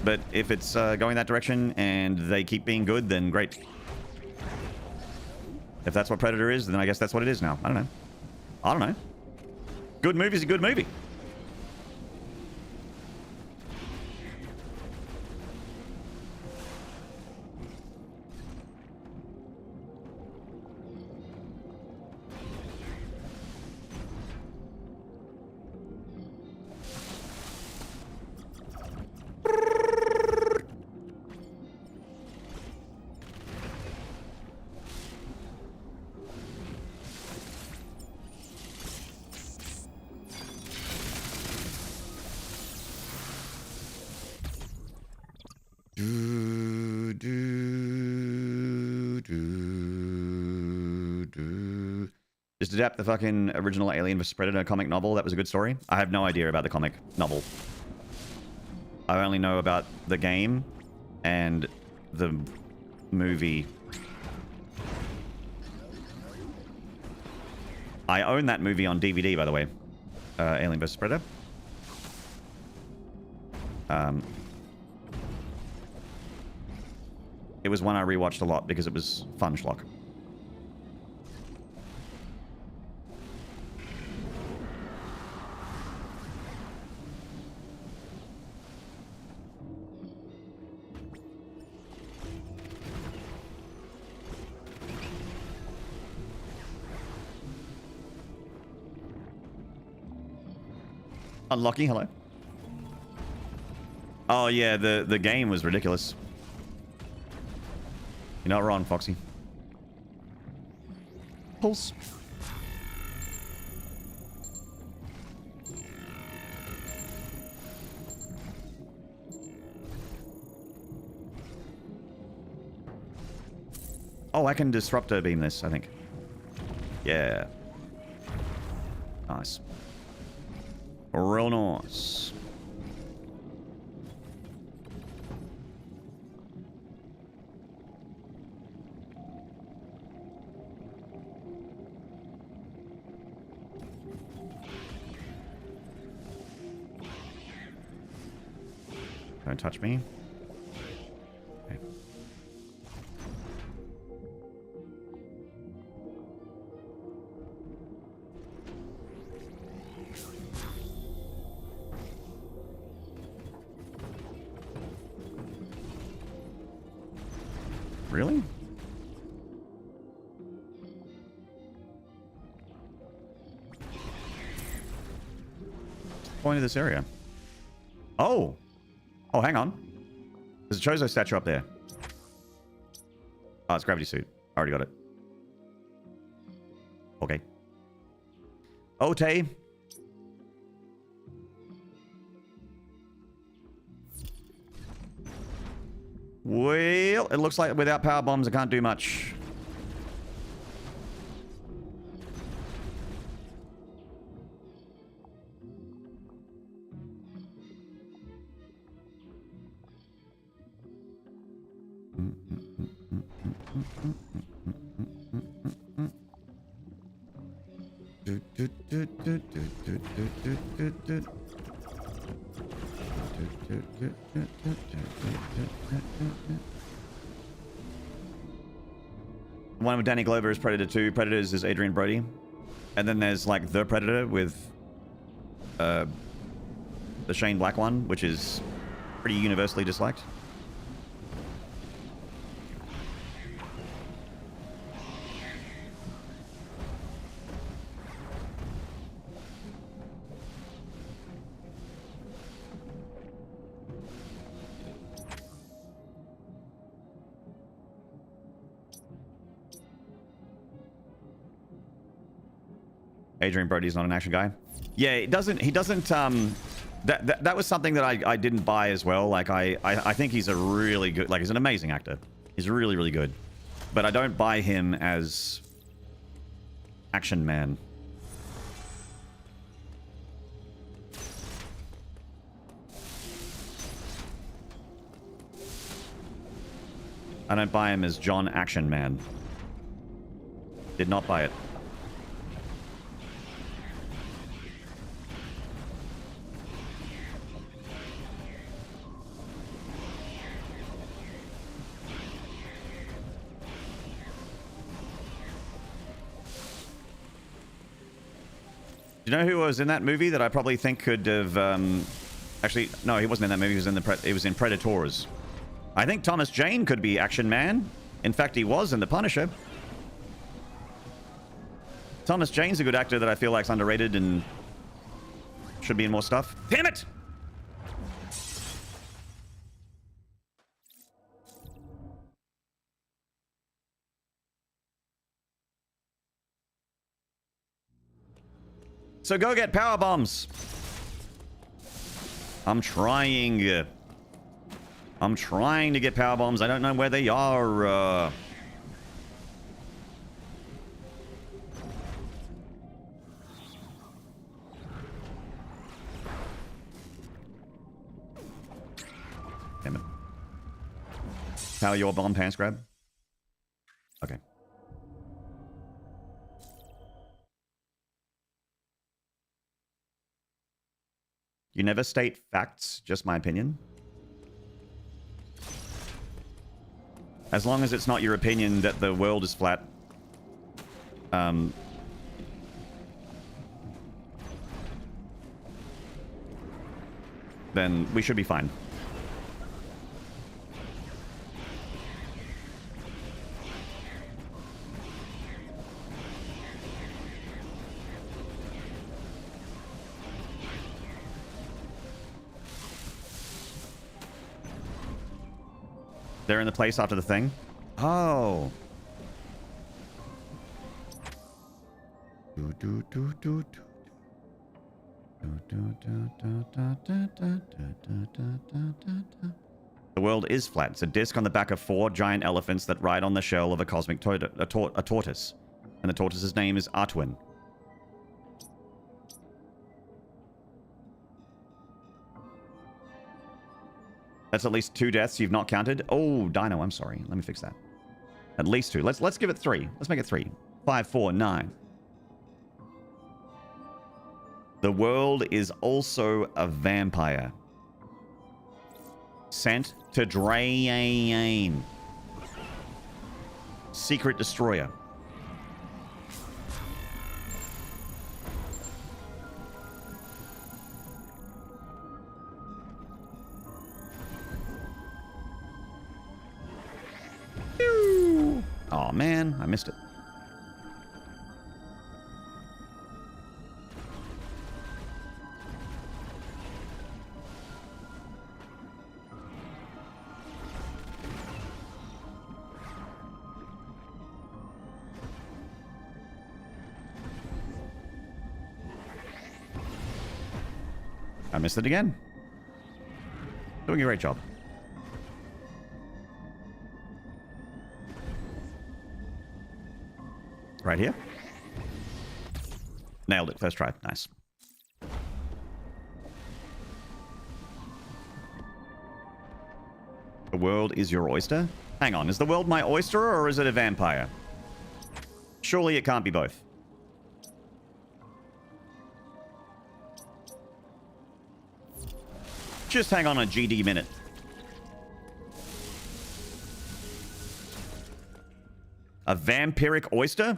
But if it's going that direction and they keep being good, then great. If that's what Predator is, then I guess that's what it is now. I don't know. I don't know. Good movie's a good movie. Do, do, do, do. Just adapt the fucking original Alien vs Predator comic novel. That was a good story. I have no idea about the comic novel. I only know about the game and the movie. I own that movie on DVD, by the way. Alien vs Predator. It was one I rewatched a lot because it was fun schlock. Unlucky, hello. Oh yeah, the game was ridiculous. You're not wrong, Foxy. Pulse. Oh, I can disruptor beam this, I think. Yeah. Nice. Real nice. Don't touch me. Okay. Really? Point of this area. Oh! Oh, hang on. There's a Chozo statue up there. Oh, it's gravity suit. Already got it. Okay. Ote. Well, it looks like without power bombs, I can't do much. One of Danny Glover is Predator 2. Predators is Adrian Brody. And then there's like The Predator with the Shane Black one, which is pretty universally disliked. Adrian Brody's not an action guy. Yeah, he doesn't that was something that I didn't buy as well. Like I think he's a really good, like he's an amazing actor. He's really, really good. But I don't buy him as action man. I don't buy him as John Action Man. Did not buy it. Do you know who was in that movie that I probably think could have... Actually, no, he wasn't in that movie. He was in Predators. I think Thomas Jane could be Action Man. In fact, he was in The Punisher. Thomas Jane's a good actor that I feel like's underrated and should be in more stuff. Damn it! So go get power bombs. I'm trying. I'm trying to get power bombs. I don't know where they are. Damn it. Power your bomb, pants grab. Okay. You never state facts, just my opinion. As long as it's not your opinion that the world is flat. Then we should be fine. They're in the place after the thing. Oh. The world is flat. It's a disc on the back of 4 giant elephants that ride on the shell of a cosmic tortoise. And the tortoise's name is Artwin. That's at least 2 deaths you've not counted. Oh, Dino, I'm sorry. Let me fix that. At least 2. Let's give it 3. Let's make it 3. 5, 4, 9. The world is also a vampire. Sent to drain. Secret destroyer. Oh man, I missed it. I missed it again. Doing a great job. Right here. Nailed it. First try. Nice. The world is your oyster? Hang on. Is the world my oyster or is it a vampire? Surely it can't be both. Just hang on a GD minute. A vampiric oyster?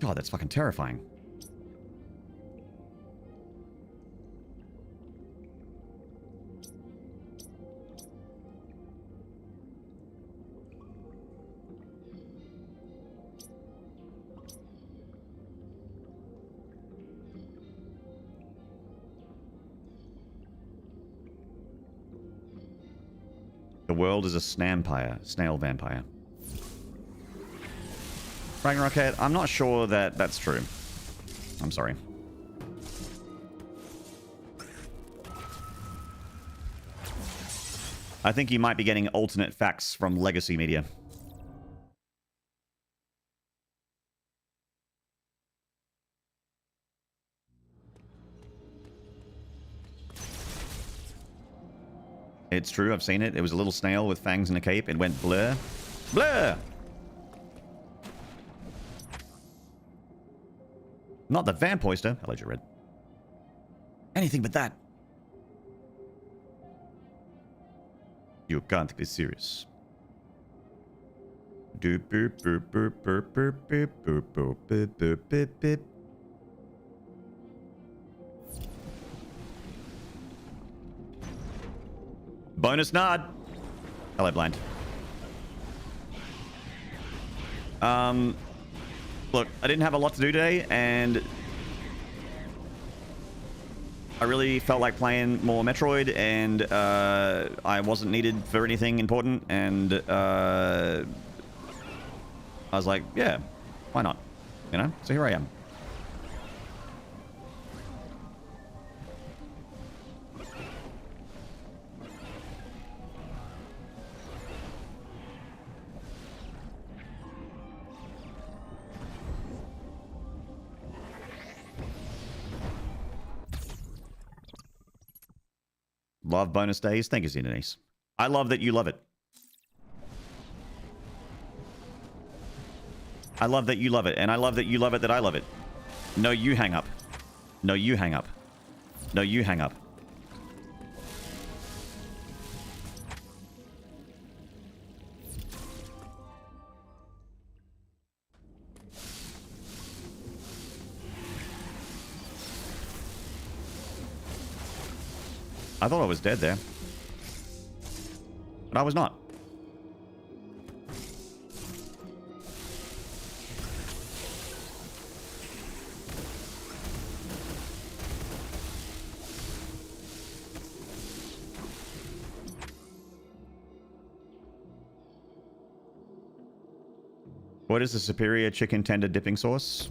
God, that's fucking terrifying. The world is a snail vampire. Ragnarokhead, I'm not sure that that's true. I'm sorry. I think you might be getting alternate facts from legacy media. It's true, I've seen it. It was a little snail with fangs and a cape. It went blur. Blur! Not the vamp oyster. Hello, Jared. Anything but that. You can't be serious. Bonus nod. Hello, blind. Look, I didn't have a lot to do today, and I really felt like playing more Metroid, and I wasn't needed for anything important, and I was like, yeah, why not? You know? So here I am. Love bonus days. Thank you, Xenonese. I love that you love it. I love that you love it, and I love that you love it that I love it. No, you hang up. No, you hang up. No, you hang up. I thought I was dead there. But I was not. What is the superior chicken tender dipping sauce?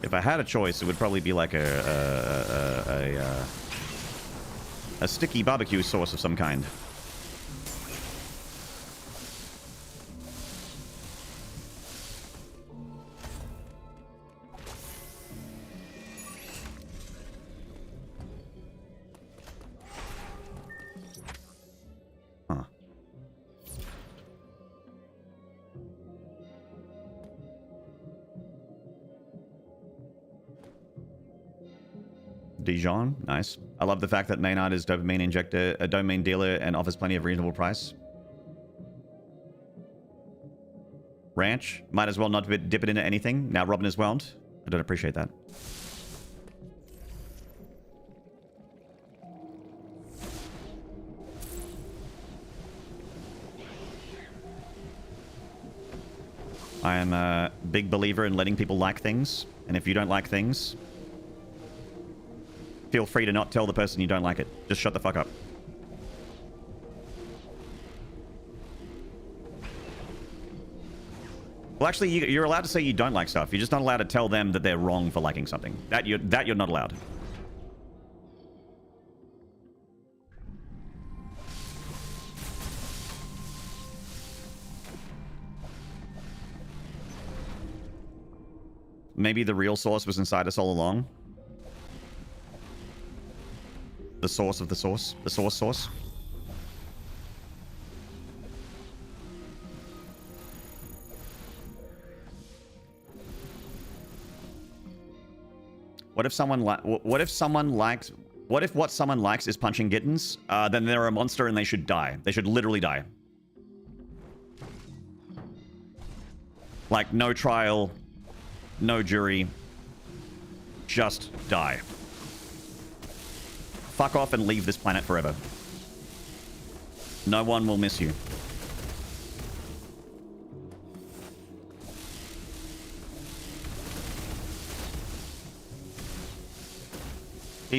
If I had a choice, it would probably be like a sticky barbecue sauce of some kind. Huh. Dijon, nice. I love the fact that Maynard is dopamine injector, a dopamine dealer, and offers plenty of reasonable price. Ranch, might as well not dip it into anything. Now Robin is whelmed. I don't appreciate that. I am a big believer in letting people like things, and if you don't like things, feel free to not tell the person you don't like it. Just shut the fuck up. Well, actually, you're allowed to say you don't like stuff. You're just not allowed to tell them that they're wrong for liking something. That you're not allowed. Maybe the real source was inside us all along. The source of the source. The source. What if what if what someone likes is punching kittens? Then they're a monster and they should die. They should literally die. Like, no trial, no jury, just die. Fuck off and leave this planet forever. No one will miss you.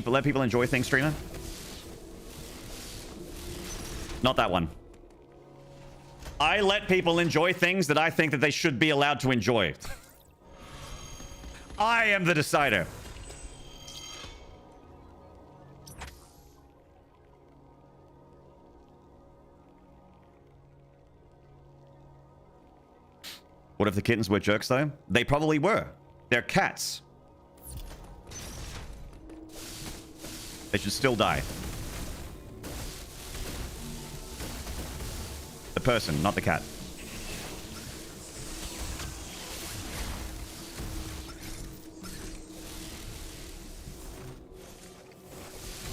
Let people enjoy things, streamer. Not that one. I let people enjoy things that I think that they should be allowed to enjoy. I am the decider. What if the kittens were jerks, though? They probably were. They're cats. They should still die. The person, not the cat.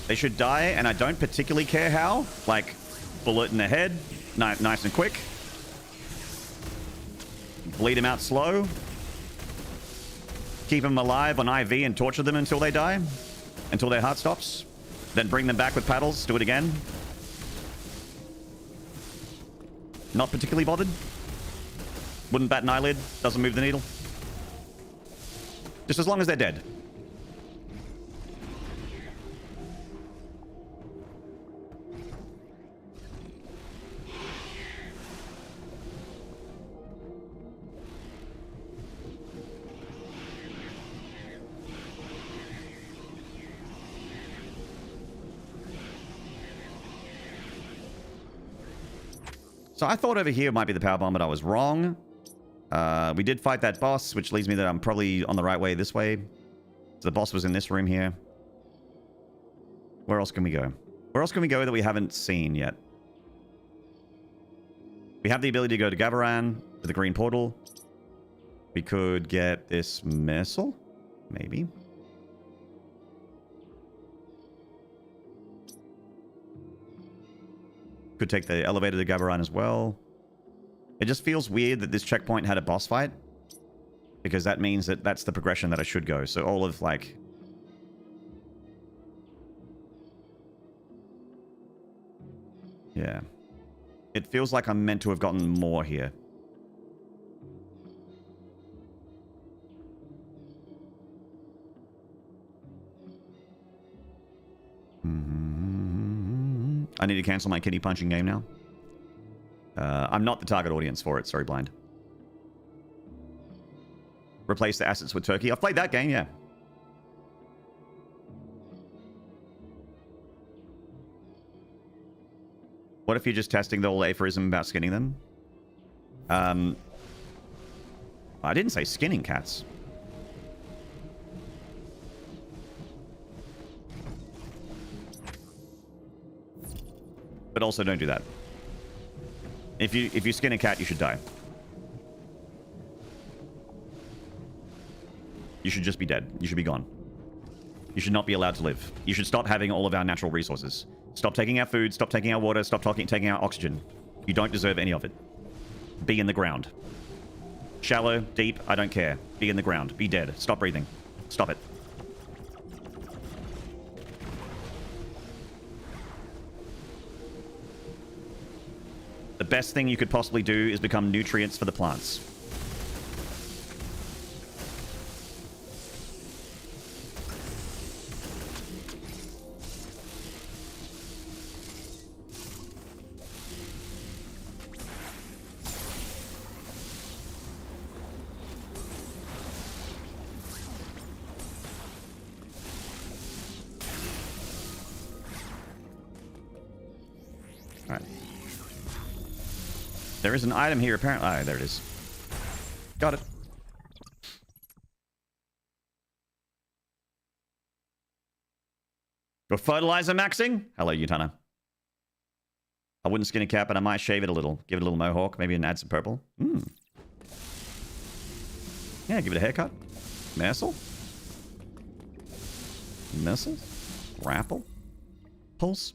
They should die, and I don't particularly care how. Like, bullet in the head, nice and quick. Bleed them out slow. Keep them alive on IV and torture them until they die. Until their heart stops. Then bring them back with paddles. Do it again. Not particularly bothered. Wouldn't bat an eyelid. Doesn't move the needle. Just as long as they're dead. So I thought over here might be the power bomb, but I was wrong. We did fight that boss, which leads me that I'm probably on the right way this way. So the boss was in this room here. Where else can we go? Where else can we go that we haven't seen yet? We have the ability to go to Gavaran, to the green portal. We could get this missile, maybe. Could take the elevator to Gavaran as well. It just feels weird that this checkpoint had a boss fight, because that means that that's the progression that I should go. So all of, like... Yeah. It feels like I'm meant to have gotten more here. I need to cancel my kitty punching game now. I'm not the target audience for it. Sorry, Blind. Replace the assets with Turkey. I've played that game, yeah. What if you're just testing the whole aphorism about skinning them? I didn't say skinning cats. But also don't do that. If you skin a cat, you should die. You should just be dead. You should be gone. You should not be allowed to live. You should stop having all of our natural resources. Stop taking our food, stop taking our water, stop taking our oxygen. You don't deserve any of it. Be in the ground. Shallow, deep, I don't care. Be in the ground. Be dead. Stop breathing. Stop it. The best thing you could possibly do is become nutrients for the plants. There is an item here, apparently. Ah, there it is. Got it. For fertilizer maxing? Hello, Utana. I wouldn't skin a cat, but I might shave it a little. Give it a little mohawk. Maybe add some purple. Yeah, give it a haircut. Missile. Missiles. Grapple. Pulse.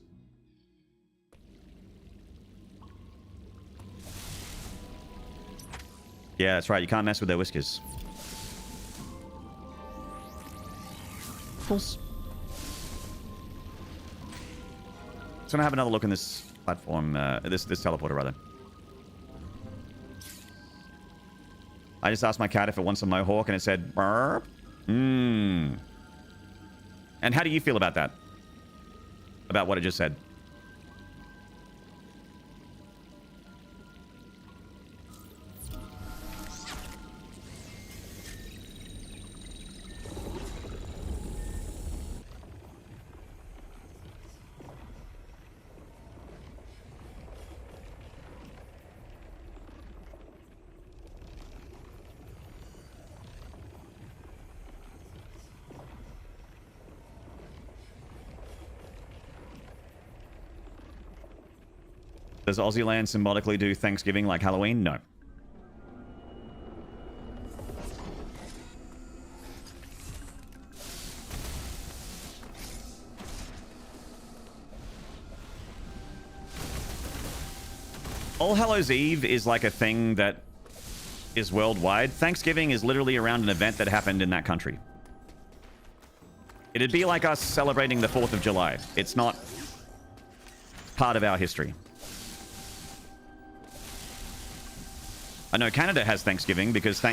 Yeah, that's right. You can't mess with their whiskers. Pulse. Just gonna have another look in this platform, this teleporter, rather. I just asked my cat if it wants a mohawk, and it said, burp. And how do you feel about that? About what it just said? Does Aussie land symbolically do Thanksgiving like Halloween? No. All Hallows Eve is like a thing that is worldwide. Thanksgiving is literally around an event that happened in that country. It'd be like us celebrating the 4th of July. It's not part of our history. I know Canada has Thanksgiving but it's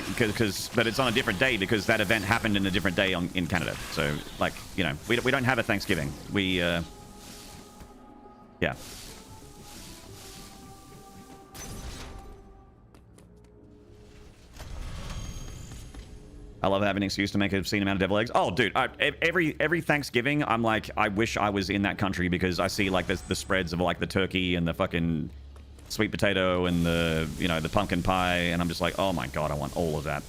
on a different day because that event happened in a different day in Canada. So, like, you know, we don't have a Thanksgiving. Yeah. I love having an excuse to make an obscene amount of devil eggs. Oh, dude, every Thanksgiving, I'm like, I wish I was in that country because I see, like, the spreads of, like, the turkey and the fucking sweet potato and the, you know, the pumpkin pie, and I'm just like, oh my god, I want all of that.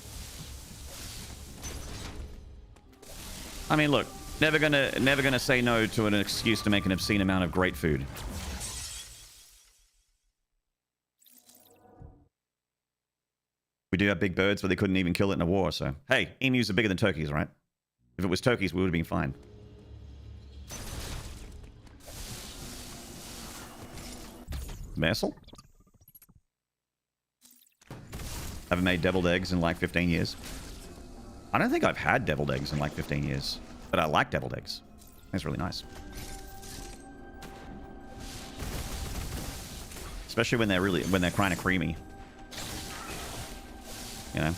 I mean, look, never gonna say no to an excuse to make an obscene amount of great food. We do have big birds, but they couldn't even kill it in a war, so... Hey, emus are bigger than turkeys, right? If it was turkeys, we would have been fine. Mersel? Haven't made deviled eggs in like 15 years. I don't think I've had deviled eggs in like 15 years. But I like deviled eggs. That's really nice. Especially when they're kind of creamy. You know?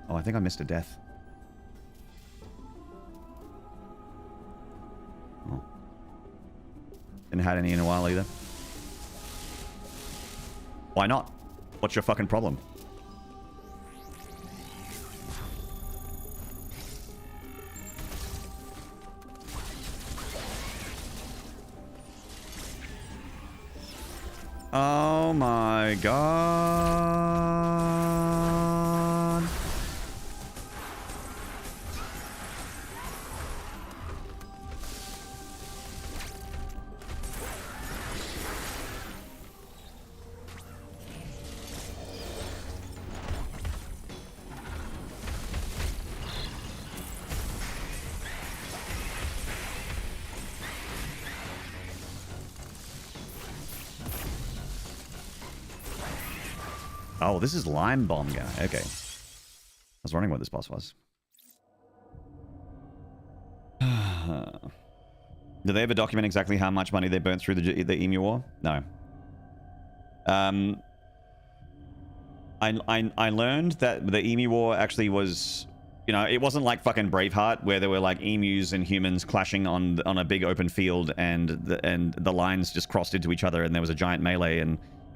Oh, I think I missed a death. Oh. Didn't had any in a while either. Why not? What's your fucking problem? Oh my god. Oh, this is Lime Bomb guy. Okay. I was wondering what this boss was. Did they ever document exactly how much money they burnt through the Emu War? No. I learned that the Emu War actually was, you know, it wasn't like fucking Braveheart where there were like emus and humans clashing on a big open field and the lines just crossed into each other and there was a giant melee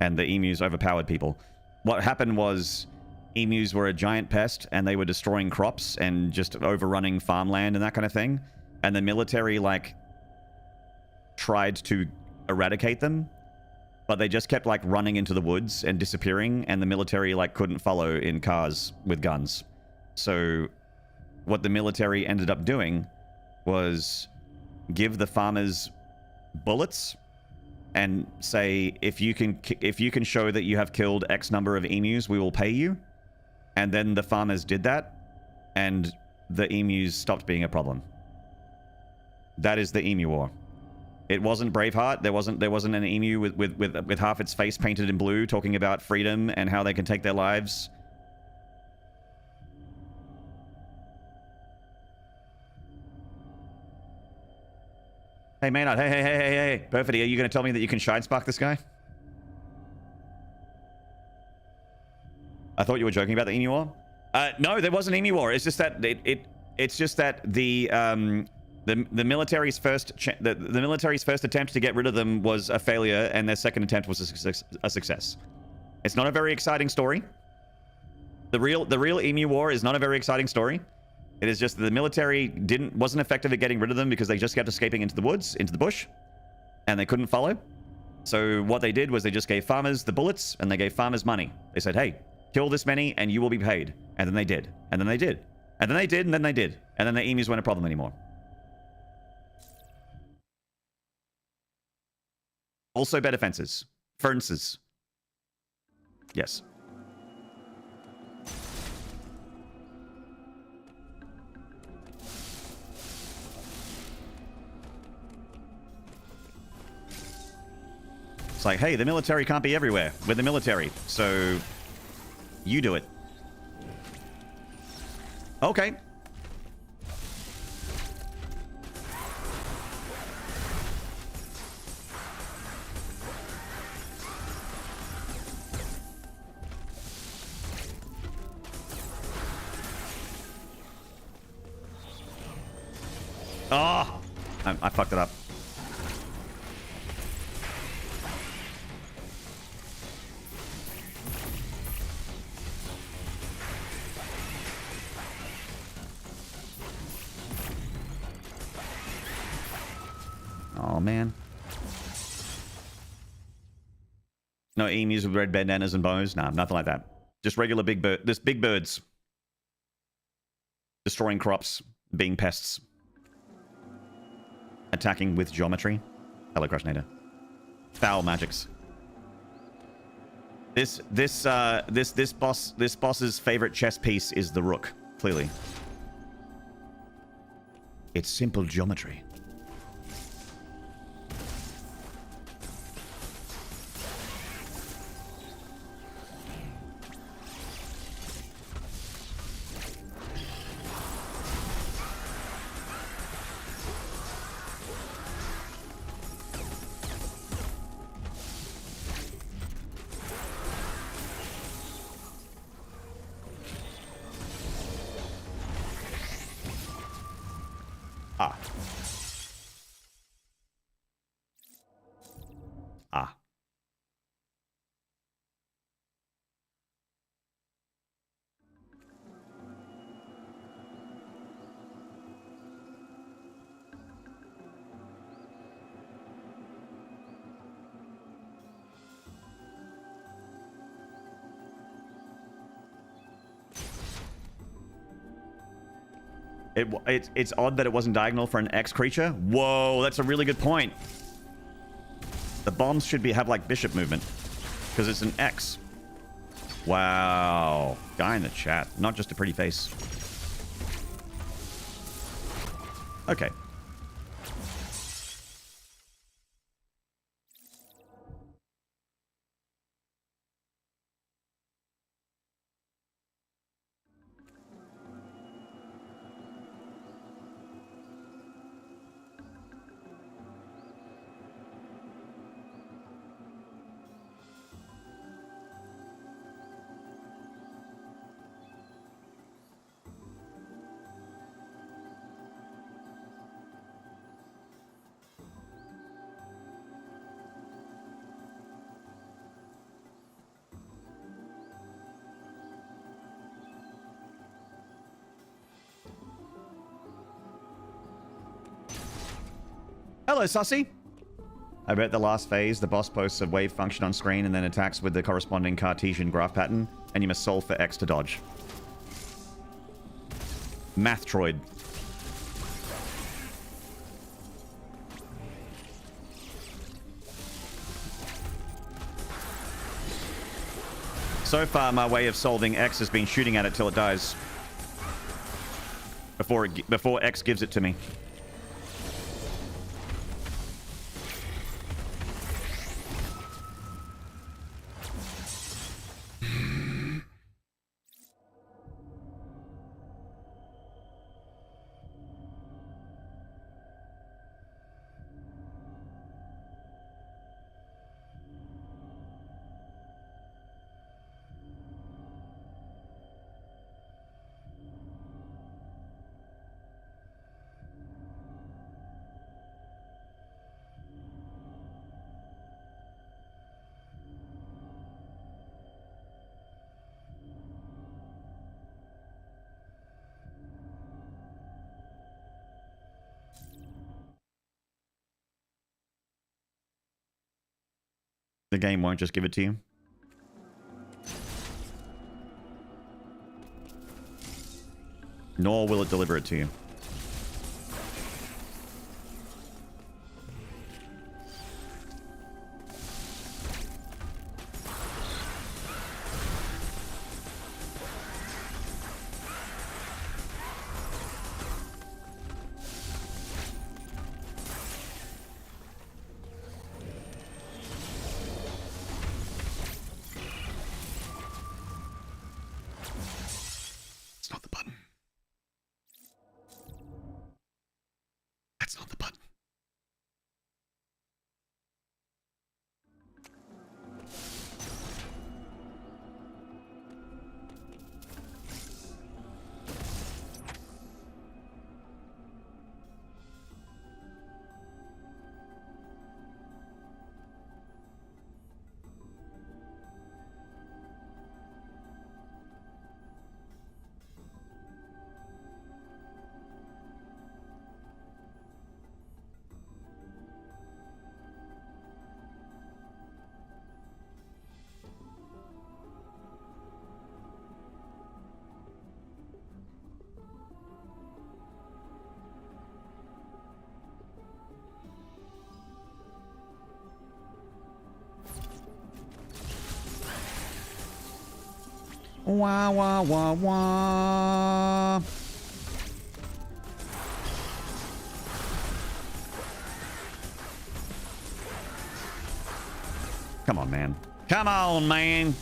and the emus overpowered people. What happened was emus were a giant pest and they were destroying crops and just overrunning farmland and that kind of thing. And the military, like, tried to eradicate them, but they just kept, like, running into the woods and disappearing, and the military, like, couldn't follow in cars with guns. So what the military ended up doing was give the farmers bullets and say, if you can show that you have killed X number of emus, we will pay you. And then the farmers did that, and the emus stopped being a problem. That is the Emu War. It wasn't Braveheart. There wasn't an emu with half its face painted in blue talking about freedom and how they can take their lives. Hey, Maynard. Hey. Perfect. Are you going to tell me that you can Shine Spark this guy? I thought you were joking about the Emu War. No, there wasn't Emu War. It's just that it's just that the military's first attempt to get rid of them was a failure, and their second attempt was a success. It's not a very exciting story. The real Emu War is not a very exciting story. It is just that the military wasn't effective at getting rid of them because they just kept escaping into the woods, into the bush, and they couldn't follow. So what they did was they just gave farmers the bullets, and they gave farmers money. They said, hey, kill this many and you will be paid. And then they did. And then they did. And then they did, and then they did. And then the emus weren't a problem anymore. Also better fences. Fences. Yes. It's like, hey, the military can't be everywhere. We're the military, so you do it. Okay. Oh, I fucked it up. man. No emus with red bandanas and bows? Nah, nothing like that. Just regular big bird. Just big birds. Destroying crops, being pests. Attacking with geometry. Hello, Crushnator. Foul magics. This boss's favorite chess piece is the rook, clearly. It's simple geometry. Ah. Ah. It's odd that it wasn't diagonal for an X creature. Whoa, that's a really good point. The bombs should have like bishop movement because it's an X. Wow. Guy in the chat, not just a pretty face. Okay. Hello, Sussy. I bet the last phase, the boss posts a wave function on screen and then attacks with the corresponding Cartesian graph pattern, and you must solve for X to dodge. Mathtroid. So far, my way of solving X has been shooting at it till it dies. Before X gives it to me. The game won't just give it to you. Nor will it deliver it to you. Wah, wah, wah, wah. Come on, man. Come on, man.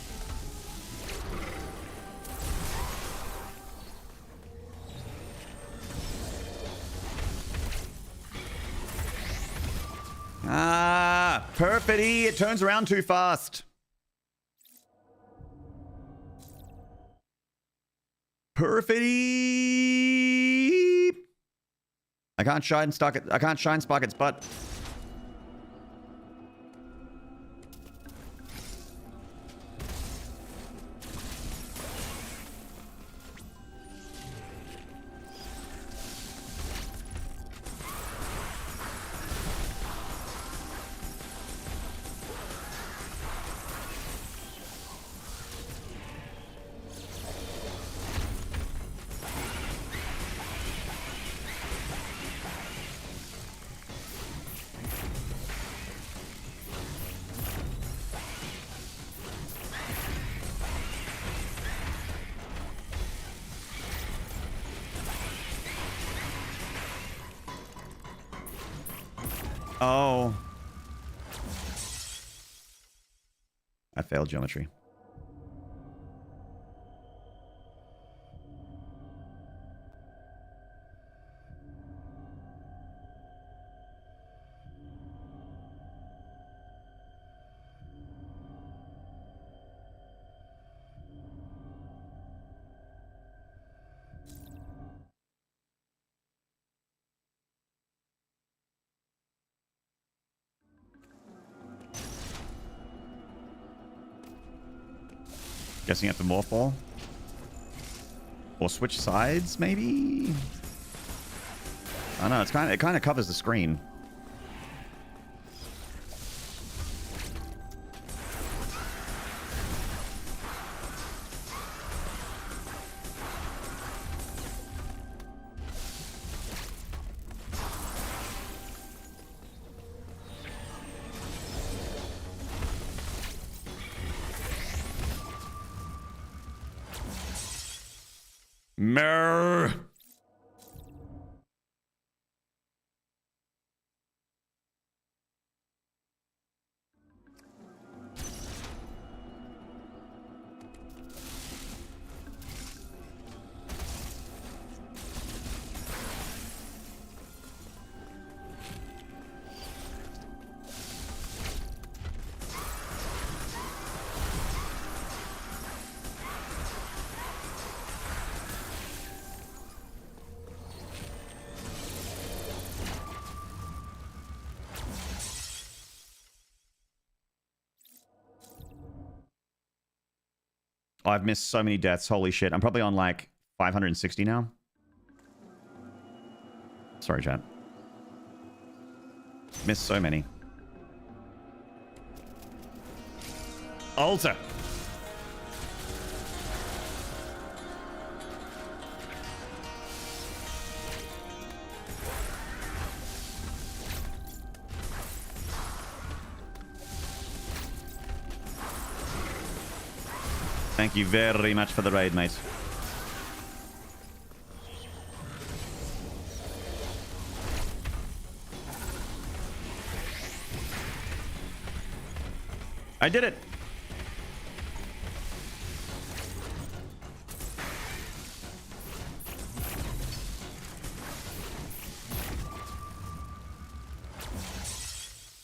Ah, perfidy. It turns around too fast. Perfidy. I can't shine spark it. I can't shine spark its butt. Oh. I failed geometry. Guessing at the morph ball. Or switch sides, maybe? I don't know, it kind of covers the screen. Mer. Oh, I've missed so many deaths. Holy shit. I'm probably on like 560 now. Sorry, chat. Missed so many. Alter. Thank you very much for the raid, mate. I did it.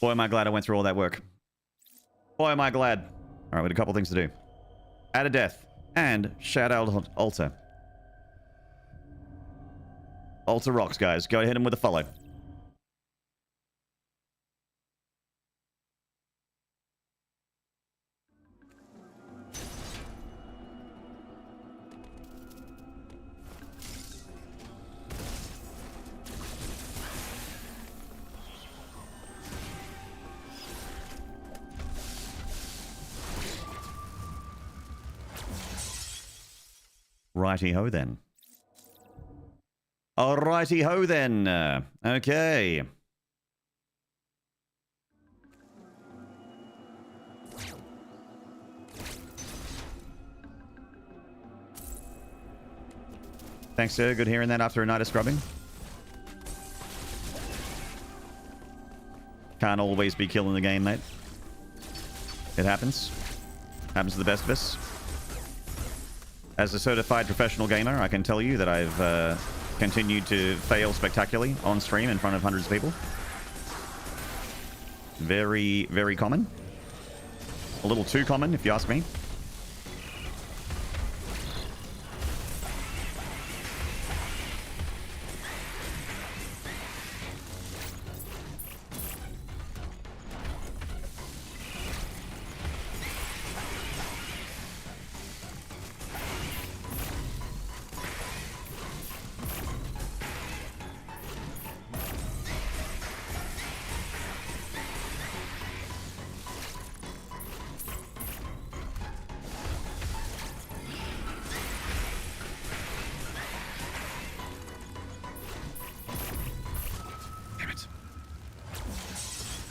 Boy, am I glad I went through all that work. Boy, am I glad. All right, we had a couple things to do. Add a death and shout out Alter. Alter rocks, guys. Go hit him with a follow. Righty-ho then. Alrighty-ho then. Okay. Thanks, sir. Good hearing that after a night of scrubbing. Can't always be killing the game, mate. It happens. Happens to the best of us. As a certified professional gamer, I can tell you that I've continued to fail spectacularly on stream in front of hundreds of people. Very, very common. A little too common, if you ask me.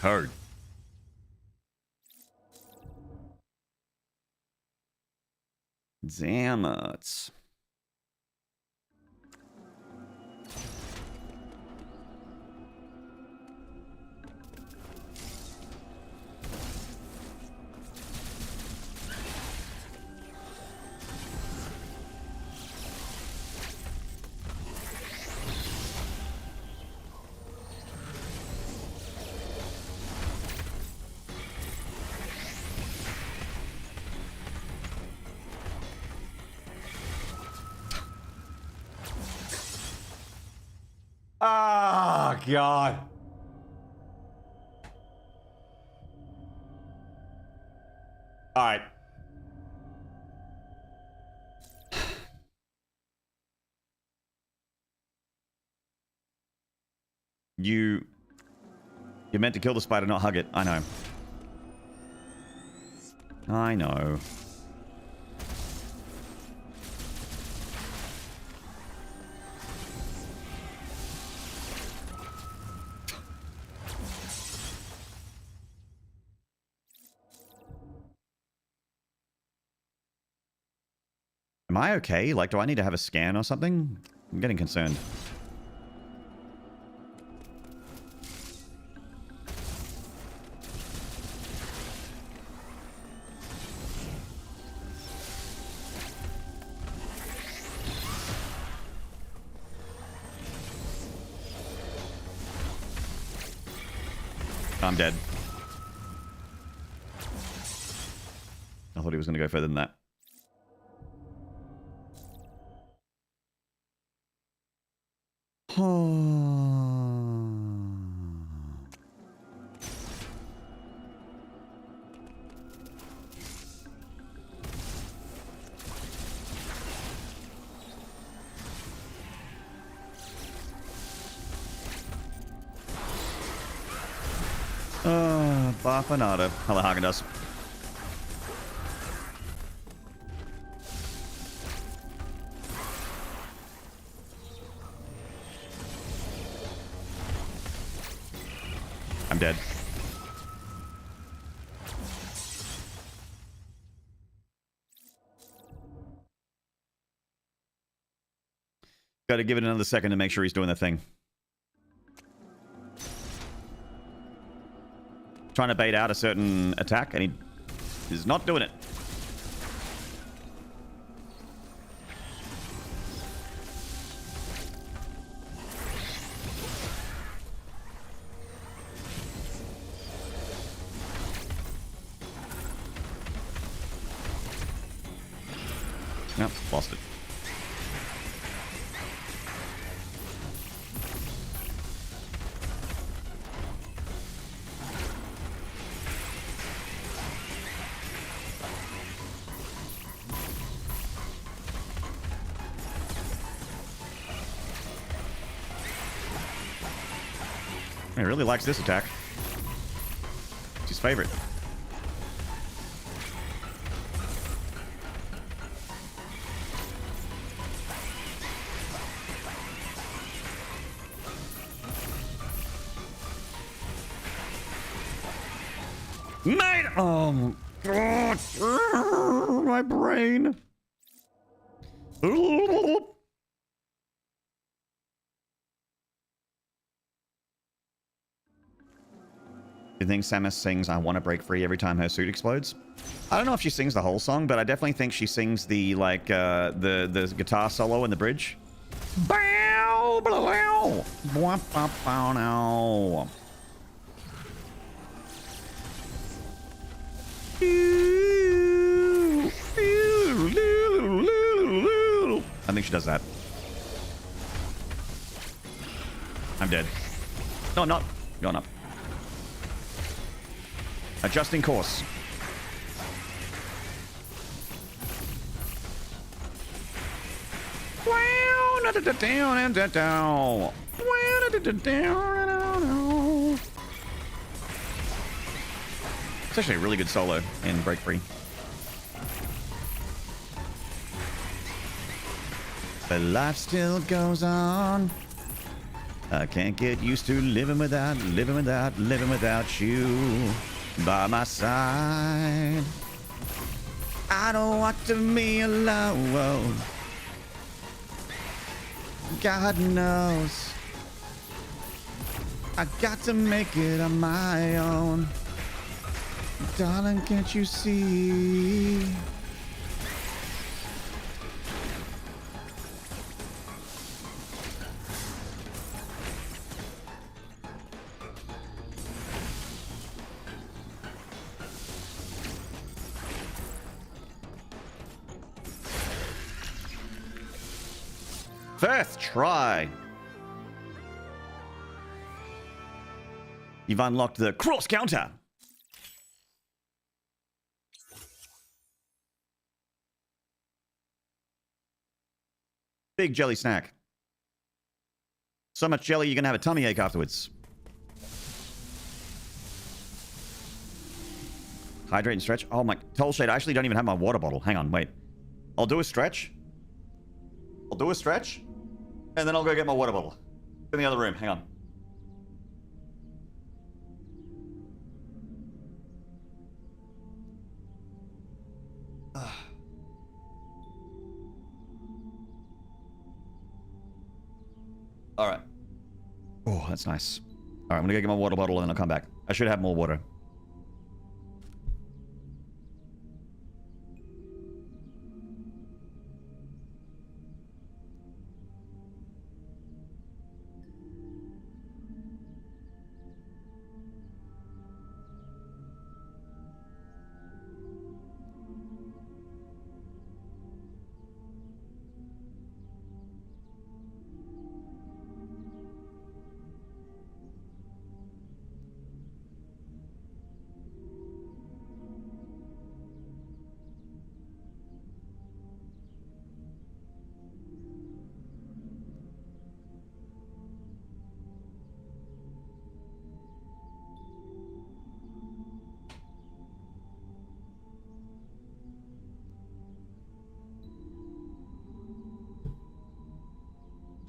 Hard. Damn it. Ah, God. All right. You're meant to kill the spider, not hug it. I know. I know. Am I okay? Like, do I need to have a scan or something? I'm getting concerned. I'm dead. I thought he was going to go further than that. Bafanada. Hello, Hagendas. I'm dead. Gotta give it another second to make sure he's doing the thing. Trying to bait out a certain attack, and he is not doing it. Nope, lost it. He really likes this attack. It's his favorite. Mate! Oh my God! My brain! You think Samus sings "I Want to Break Free" every time her suit explodes? I don't know if she sings the whole song, but I definitely think she sings the the guitar solo in the bridge. Bow, blow, bow, bow, bow, bow, now. I think she does that. I'm dead. No, I'm not. Going up. Adjusting course. It's actually a really good solo in Break Free. But life still goes on. I can't get used to living without you by my side. I don't want to be alone. God knows I got to make it on my own. Darling, can't you see? First try. You've unlocked the cross counter. Big jelly snack. So much jelly you're gonna have a tummy ache afterwards. Hydrate and stretch. Oh my, Toll Shade, I actually don't even have my water bottle. Hang on, wait. I'll do a stretch. And then I'll go get my water bottle. In the other room, hang on. All right. Oh, that's nice. All right, I'm gonna go get my water bottle and then I'll come back. I should have more water.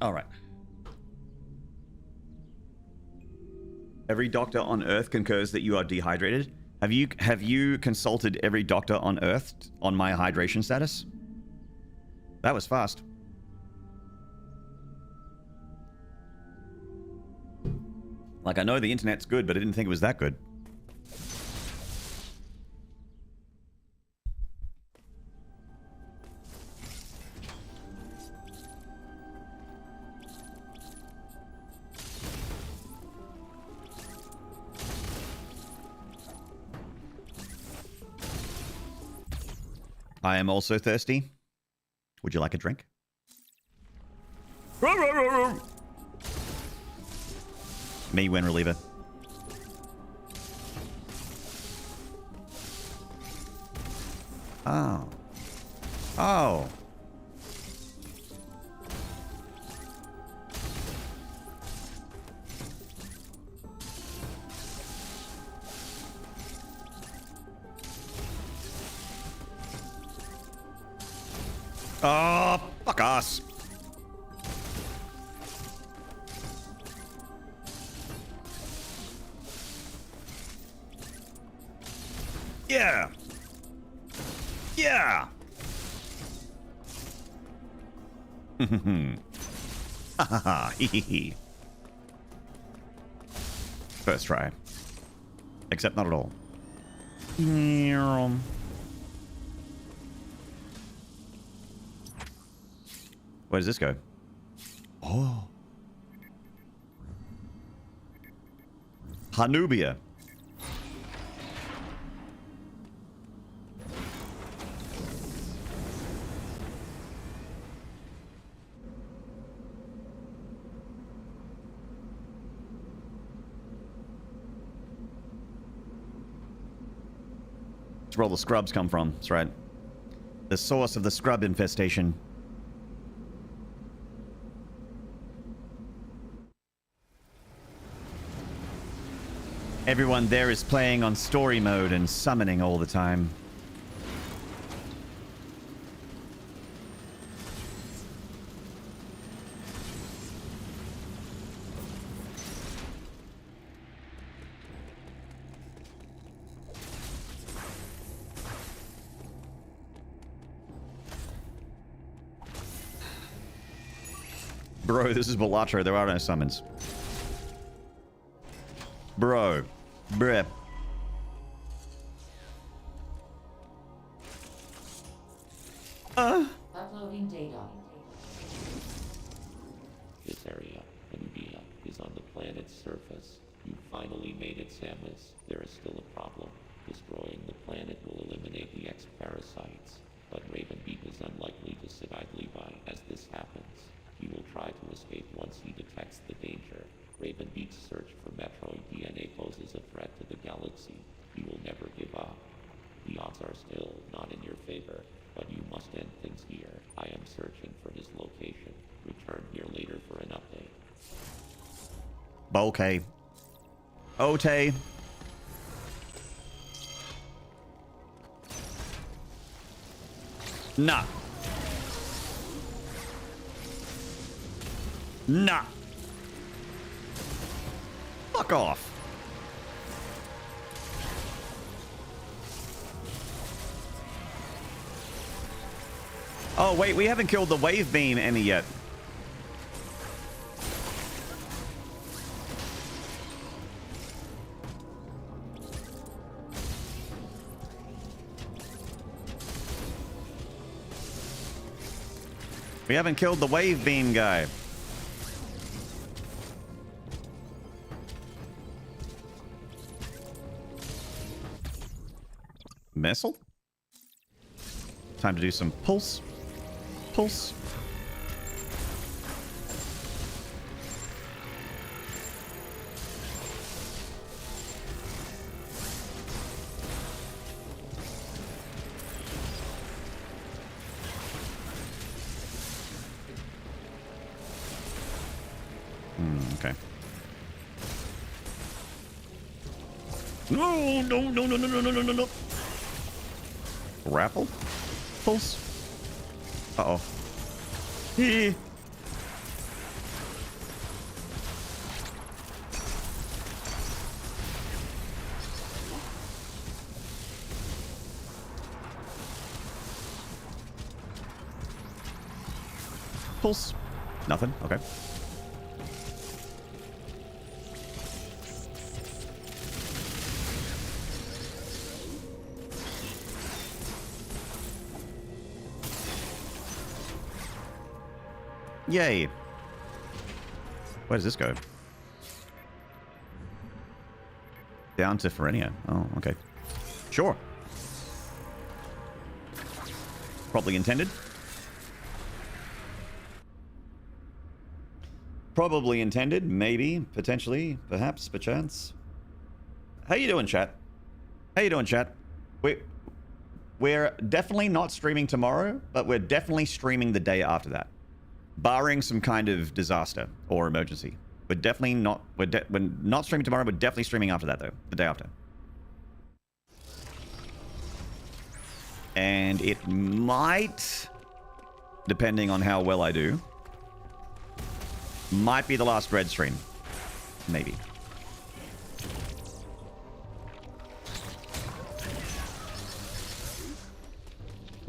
All right. Every doctor on Earth concurs that you are dehydrated. Have you consulted every doctor on Earth on my hydration status? That was fast. Like, I know the internet's good, but I didn't think it was that good. I am also thirsty. Would you like a drink? Me win reliever. Oh. Oh. Oh, fuck us. Yeah. Yeah. Ha ha ha. Hee hee hee. First try. Except not at all. Where does this go? Oh. Hanubia. That's where all the scrubs come from. That's right. The source of the scrub infestation. Everyone there is playing on story mode and summoning all the time. Bro, this is Balatro. There are no summons. Bro. Bruh. Uploading data. This area, India, is on the planet's surface. You finally made it, Samus. There is still a problem. Destroying the planet will eliminate the X-parasites, but Ravenbeak is unlikely to sit idly by as this happens. He will try to escape once he detects the danger. Ravenbeak's search for metroid DNA poses a threat to the galaxy. He will never give up. The odds are still not in your favor, but you must end things here. I am searching for his location. Return here later for an update. Okay. Ote. Nah. Nah. Fuck off. Oh, wait, we haven't killed the wave beam Emmy yet. We haven't killed the wave beam guy. Missile? Time to do some pulse. Pulse. Okay. No, no, no, no, no, no, no, no, no. Grapple? Pulse? Uh-oh. Hee. Pulse. Nothing. Okay. Yay. Where does this go? Down to Ferenia. Oh, okay. Sure. Probably intended. Probably intended. Maybe. Potentially. Perhaps. Perchance. How you doing, chat? How you doing, chat? We're definitely not streaming tomorrow, but we're definitely streaming the day after that. Barring some kind of disaster or emergency. We're definitely not... We're not streaming tomorrow. We're definitely streaming after that, though. The day after. And it might, depending on how well I do, might be the last Red stream. Maybe.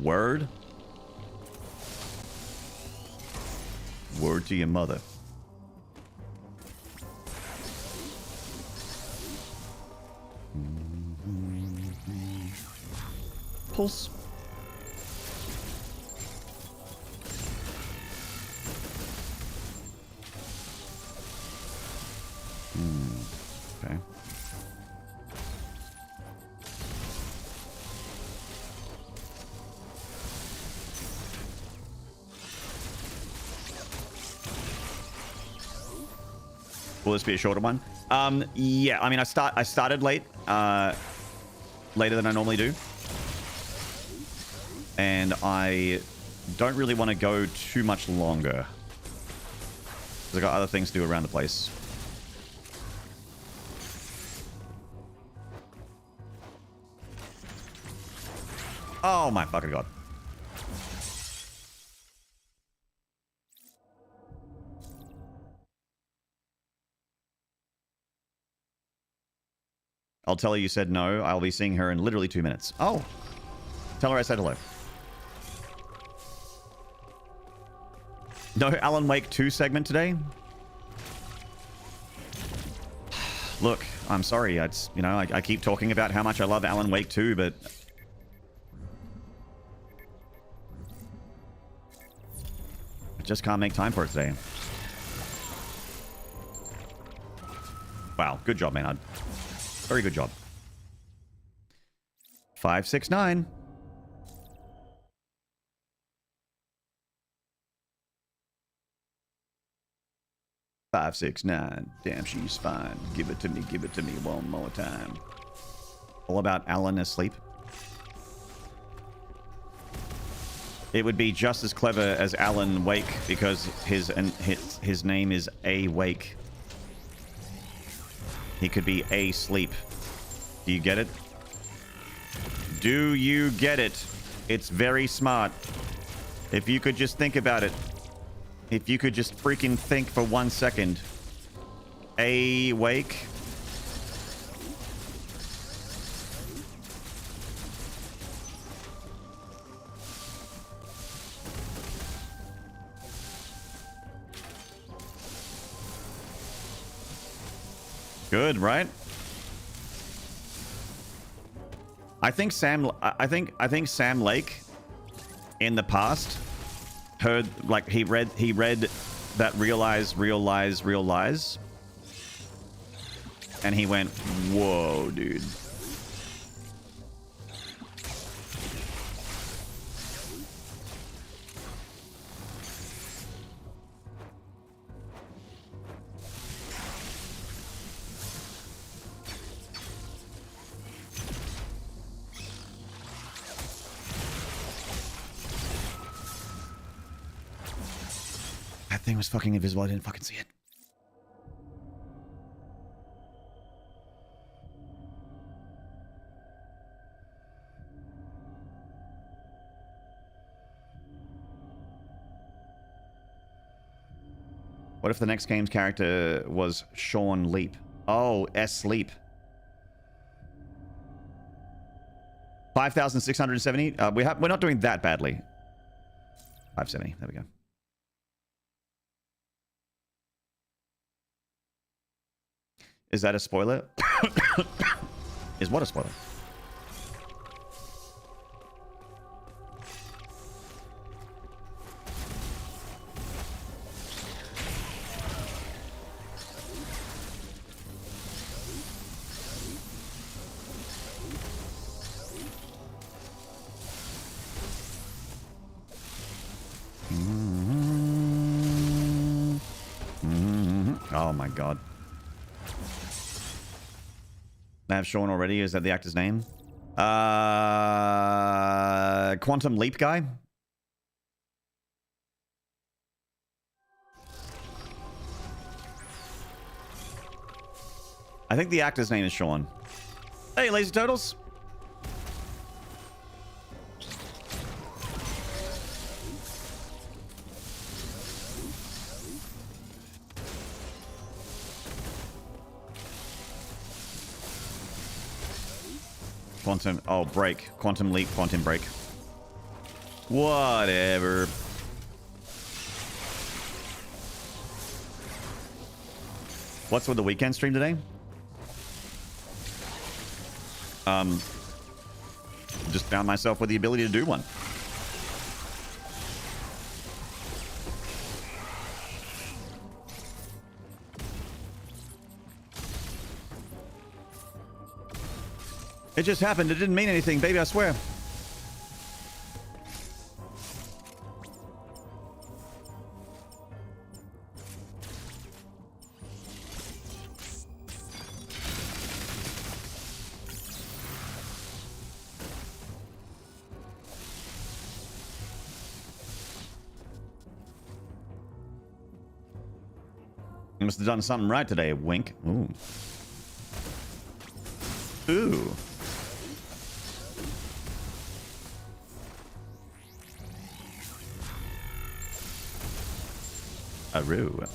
Word? Word to your mother. waffles? Okay. Will this be a shorter one? Yeah. I mean, I started late, later than I normally do, and I don't really want to go too much longer. 'Cause I got other things to do around the place. Oh my fucking god. I'll tell her you said no. I'll be seeing her in literally 2 minutes. Oh. Tell her I said hello. No Alan Wake 2 segment today? Look, I'm sorry. It's, you know, I keep talking about how much I love Alan Wake 2, but I just can't make time for it today. Wow, good job, man. Very good job. 569. Five, 6, 9. Damn, she's fine. Give it to me one more time. All about Alan asleep. It would be just as clever as Alan Wake because his name is A Wake. He could be asleep. Do you get it? Do you get it? It's very smart. If you could just think about it. If you could just freaking think for 1 second. A Wake. Good, right? I think Sam Lake in the past heard, like, he read that real lies, and he went, whoa, dude. That thing was fucking invisible. I didn't fucking see it. What if the next game's character was Sean Leap? Oh, S Sleep. 5,670. We're not doing that badly. 570. There we go. Is that a spoiler? Is what a spoiler? Oh my god. I have Sean already. Is that the actor's name? Quantum Leap guy? I think the actor's name is Sean. Hey, Lazy Turtles. Quantum, oh, break. Quantum Leap, Quantum Break. Whatever. What's with the weekend stream today? just found myself with the ability to do one. It just happened. It didn't mean anything, baby, I swear. You must have done something right today, wink. Ooh. Ooh. Aroo.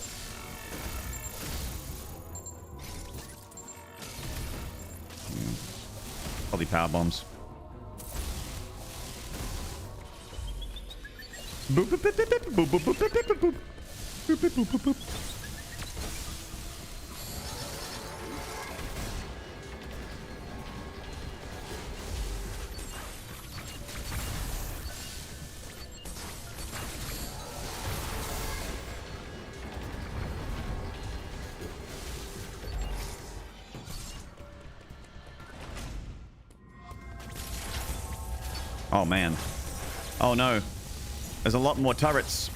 Probably power bombs. Boop, boop, boop, boop, boop, boop, boop, boop, boop, boop. Boop, boop, boop, boop, boop. Oh man. Oh no. There's a lot more turrets.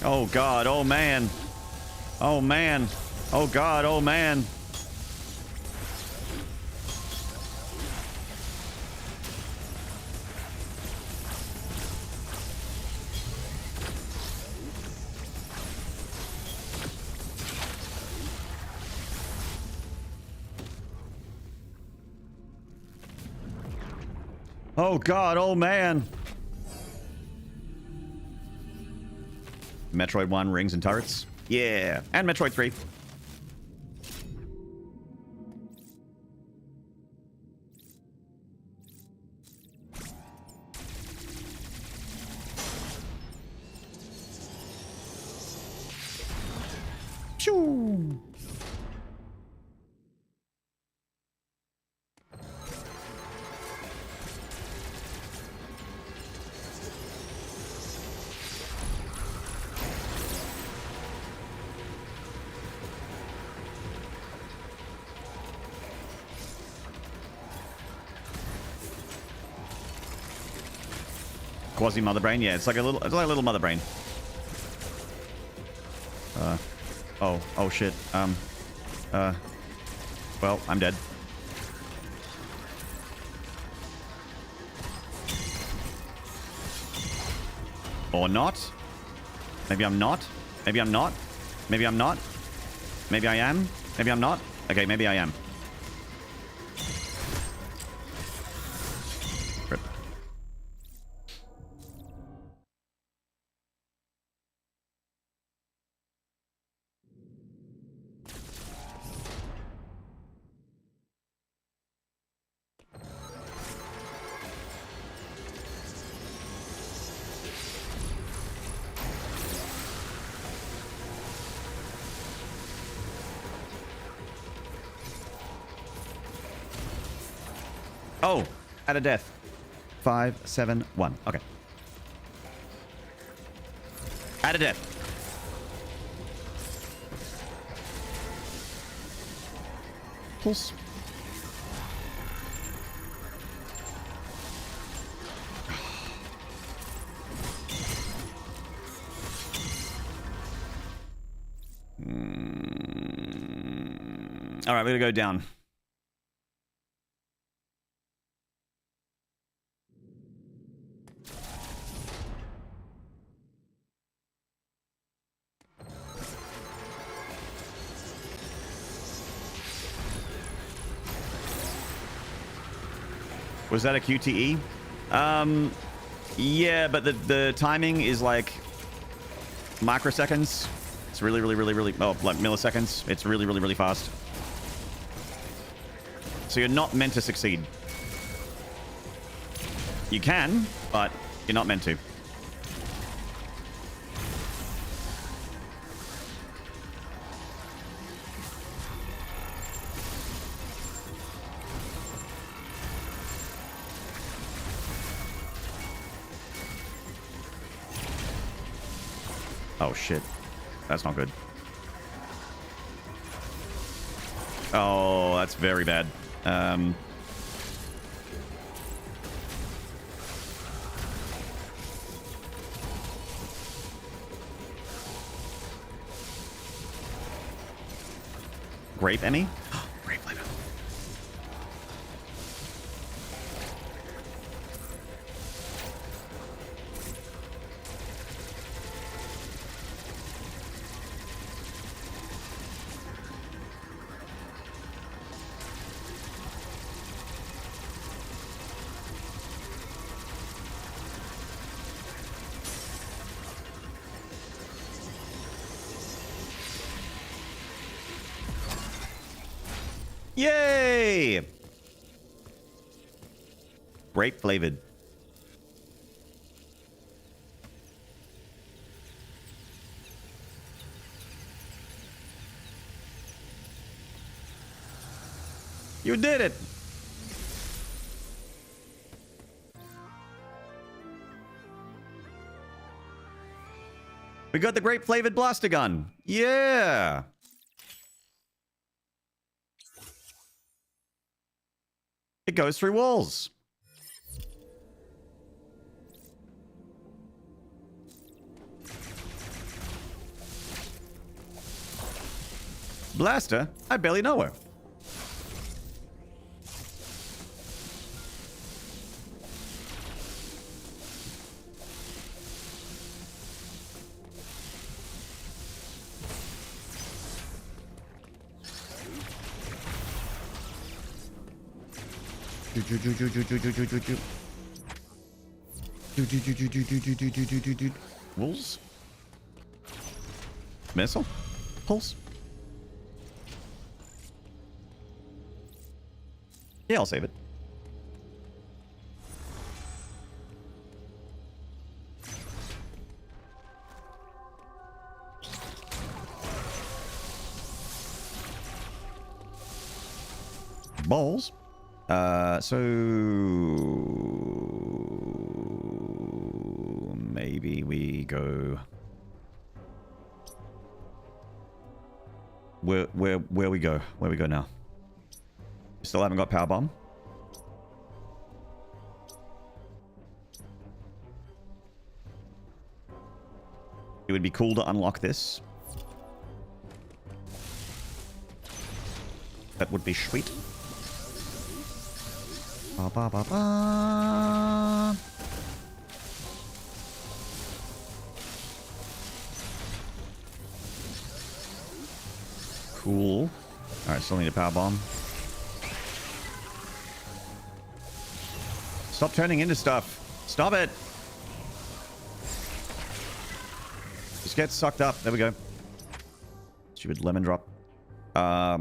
Oh god, oh man. Oh man. Oh god, oh man. Oh god, oh man. Metroid 1 rings and turrets. Yeah, and Metroid 3. Shoo. Quasi mother brain, yeah, it's like a little mother brain. Oh shit. Well, I'm dead. Or not. Maybe I'm not. Maybe I'm not. Maybe I'm not. Maybe I am. Maybe I'm not. Okay, maybe I am. Rip. Oh, at a death. 5, 7, 1. Okay. At a death. Pulse. All right, we're gonna go down. Was that a QTE? Yeah, but the timing is like microseconds. It's really, oh, like milliseconds. It's really fast. So you're not meant to succeed. You can, but You're not meant to. Oh, shit. That's not good. Oh, that's very bad. Grape Emmy? Grape flavor. Yay! Grape flavored. You did it! We got the grape flavored blaster gun. Yeah! It goes through walls. Blaster? I barely know her. Wolves? Missile? Pulse? Yeah, I'll save it. Balls? So maybe we go where we go? Where we go now? Still haven't got power bomb. It would be cool to unlock this. That would be sweet. Ba, ba, ba, ba. Cool. Alright, still need a power bomb. Stop turning into stuff. Stop it. Just get sucked up. There we go. Stupid lemon drop. That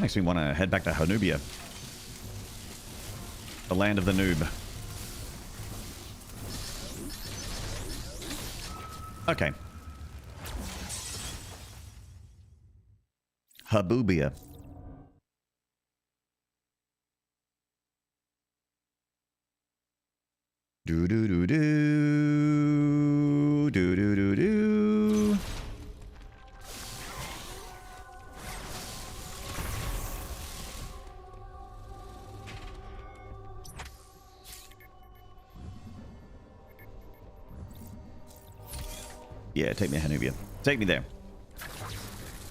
makes me want to head back to Hanubia. The land of the noob. Okay. Habubia. Do do do do do do do do. Yeah, take me to Hanubia. Take me there.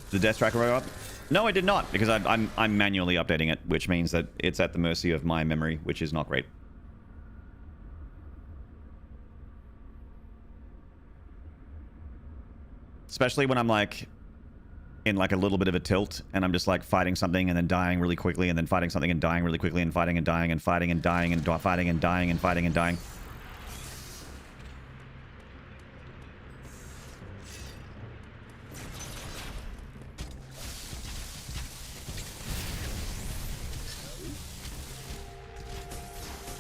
The death tracker go up? No, I did not, because I'm manually updating it, which means that it's at the mercy of my memory, which is not great. Especially when I'm like in like a little bit of a tilt and I'm just like fighting something and then dying really quickly and then fighting something and dying really quickly and fighting and dying and fighting and dying and fighting and dying and fighting and dying.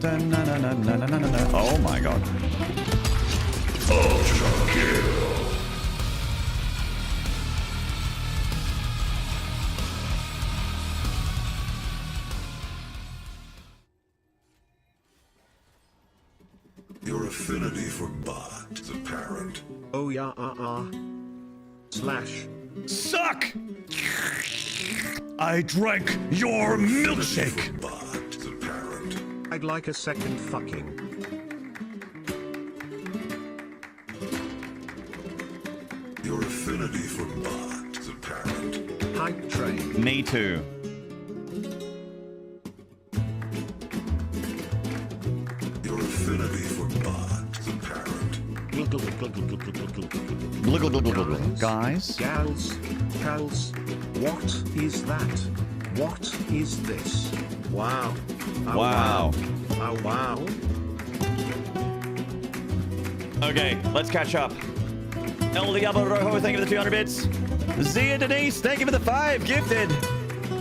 Oh my god. Ultra kill. Your affinity for bot is apparent. Oh yeah, Slash. Suck! I drank your milkshake. Bot is apparent. I'd like a second fucking. Your affinity for bot is apparent. Hype train. Me too. Your affinity for bot is apparent. Guys? Gals, pals, what is that? What is this? Wow. Oh, Wow. Oh wow. Okay, let's catch up. El Diablo Rojo, thank you for the 200 bits. Zia Denise, thank you for the 5 gifted.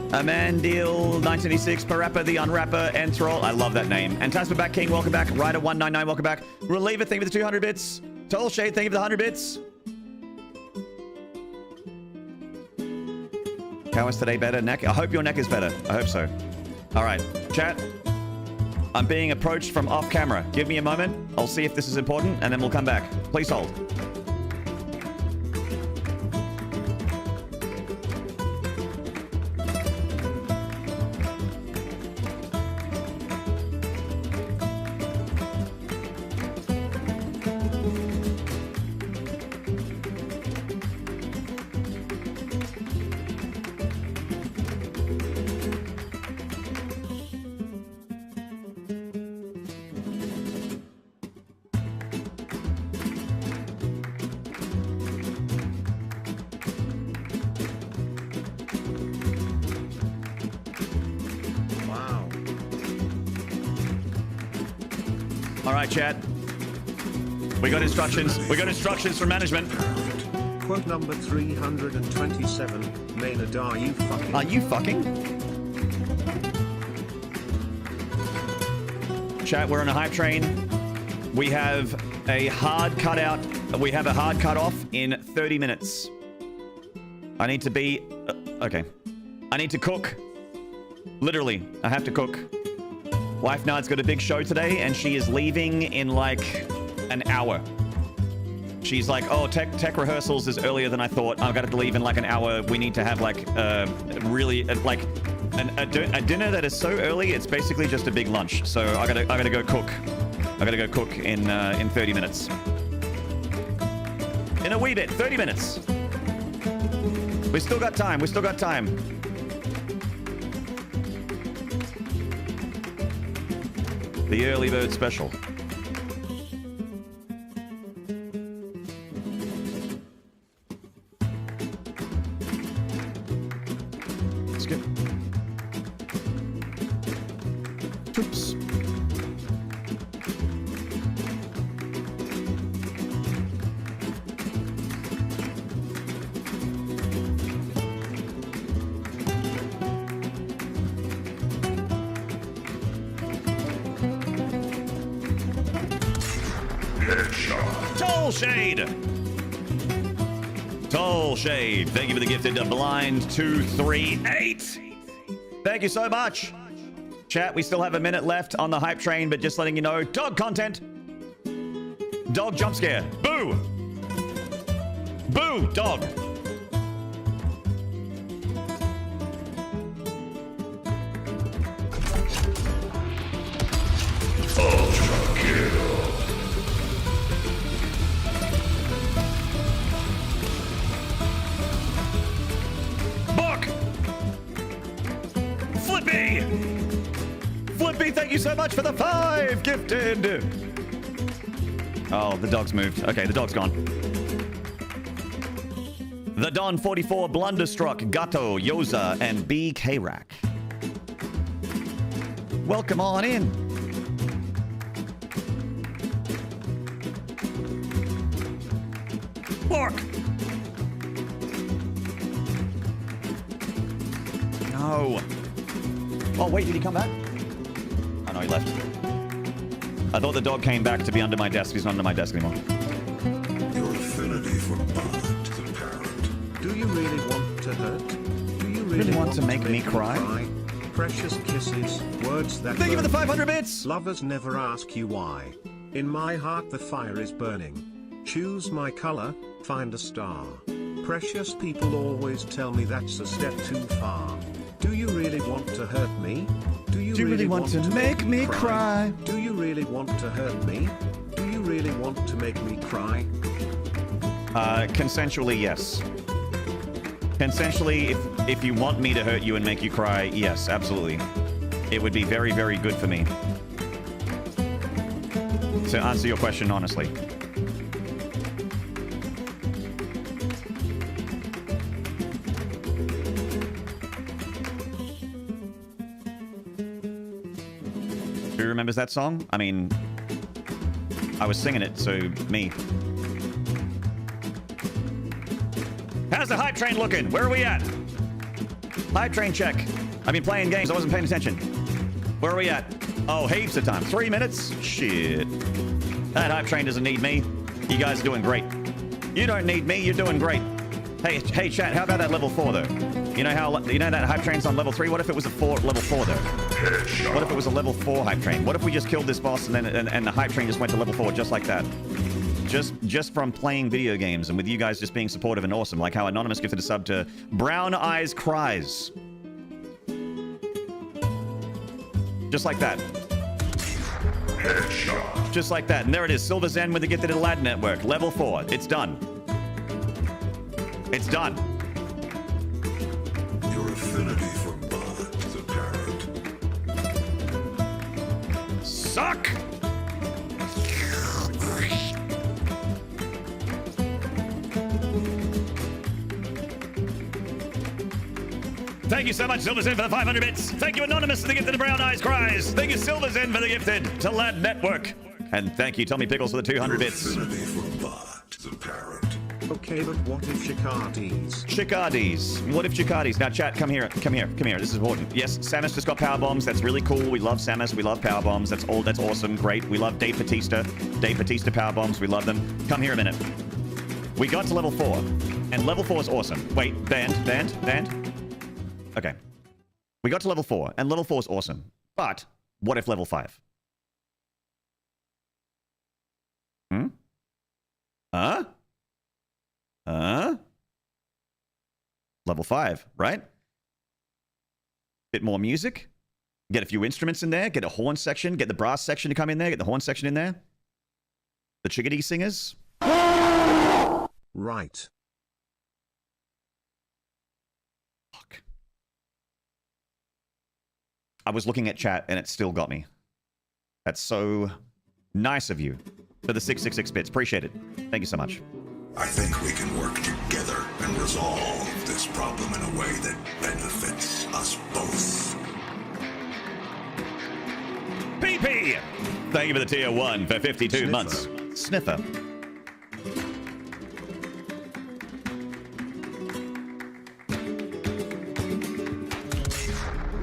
Amandil 1986, Parappa the Unwrapper, Enthrall, I love that name. And Tasman Back King, welcome back. Ryder 199, welcome back. Reliever, thank you for the 200 bits. Toll Shade, thank you for the 100 bits. How is today better? Neck? I hope your neck is better. I hope so. All right, chat. I'm being approached from off camera. Give me a moment. I'll see if this is important, and then we'll come back. Please hold. Wow. All right, chat. We got instructions. We got instructions from management. Quote number 327. Maynard, are you fucking? Are you fucking? Chat, we're on a hype train. We have a hard cutout. We have a hard cutoff in 30 minutes. I need to be... okay. I need to cook. Literally, I have to cook. Wife Nard's got a big show today, and she is leaving in like an hour. She's like, oh, tech rehearsals is earlier than I thought. I've got to leave in like an hour. We need to have like really like a dinner that is so early. It's basically just a big lunch. So I gotta go cook. I gotta go cook in 30 minutes. In a wee bit, 30 minutes. We still got time. We still got time. The early bird special. Skip. Oops. Toll Shade! Toll Shade, thank you for the gifted blind 238. Thank you so much. Chat, we still have a minute left on the hype train, but just letting you know, dog content. Dog jump scare. Boo! Boo, dog. Ultra kill. Flippy! Flippy, thank you so much for the 5 gifted! Oh, the dog's moved. Okay, the dog's gone. The Don 44, Blunderstruck, Gato, Yoza, and BK Rack. Welcome on in. Pork! No. Oh, wait, did he come back? Oh, no, he left. I thought the dog came back to be under my desk. He's not under my desk anymore. Your affinity for blood is apparent. Do you really want to hurt? Do you Really want to make me cry? Precious kisses, words that Thank you for the burn. 500 bits! Lovers never ask you why. In my heart the fire is burning. Choose my color, find a star. Precious people always tell me that's a step too far. Do you really want to hurt me? Do you really want to make me cry? Do you really want to hurt me? Do you really want to make me cry? Consensually, yes. Consensually, if you want me to hurt you and make you cry, yes, absolutely. It would be very, very good for me. To answer your question honestly. Who remembers that song? I mean, I was singing it, so me. How's the hype train looking? Where are we at? Hype train check. I've been playing games. I wasn't paying attention. Where are we at? Oh, heaps of time. 3 minutes? Shit. That hype train doesn't need me. You guys are doing great. You don't need me. You're doing great. Hey, chat. How about that level 4 though? You know that hype train's on level 3? What if it was a level 4 though? What if it was a level 4 hype train? What if we just killed this boss and then and the hype train just went to level 4 just like that? Just from playing video games and with you guys just being supportive and awesome, like how Anonymous gifted a sub to Brown Eyes Cries. Just like that. Headshot. Just like that. And there it is. Silver Zen with the gifted Lad Network. Level 4. It's done. It's done. Your affinity for blood is apparent. Suck! Thank you so much, Silver Zen, for the 500 bits. Thank you, Anonymous, for the gifted Brown Eyes Cries. Thank you, Silver Zen, for the gifted to Lad Network. And thank you, Tommy Pickles, for the 200 bits. Affinity for blood is apparent. Okay, but what if Chicardis? Chicardis. What if Chicardis? Now, chat, come here. Come here. Come here. This is important. Yes, Samus just got power bombs. That's really cool. We love Samus. We love power bombs. That's awesome. Great. We love Dave Bautista. Dave Bautista power bombs. We love them. Come here a minute. We got to level 4. And level 4 is awesome. Wait, band. Okay. We got to level 4, and level 4 is awesome. But what if level 5? Level 5, right? Bit more music. Get a few instruments in there. Get a horn section. Get the brass section to come in there. Get the horn section in there. The chickadee singers. Right. Fuck. I was looking at chat and it still got me. That's so nice of you. For the 666 bits. Appreciate it. Thank you so much. I think we can work together and resolve this problem in a way that benefits us both. PP! Thank you for the tier 1 for 52 Sniffer. months. Sniffer.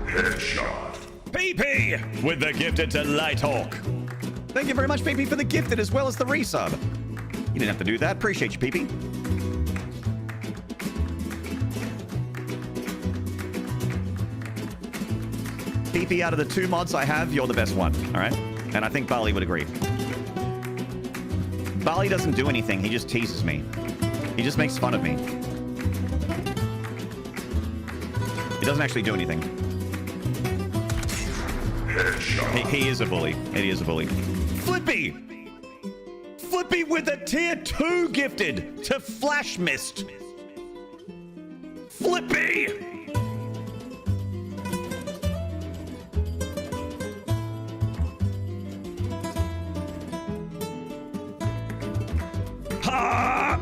Headshot. PP with the gifted to Lighthawk. Thank you very much, PP, for the gifted as well as the resub. You didn't have to do that. Appreciate you, PP. PP, out of the 2 mods I have, you're the best one, all right? And I think Bali would agree. Bali doesn't do anything. He just teases me. He just makes fun of me. He doesn't actually do anything. He is a bully. He is a bully. Flippy! Flippy with a tier 2 gifted to Flash Mist. Flippy! Ha!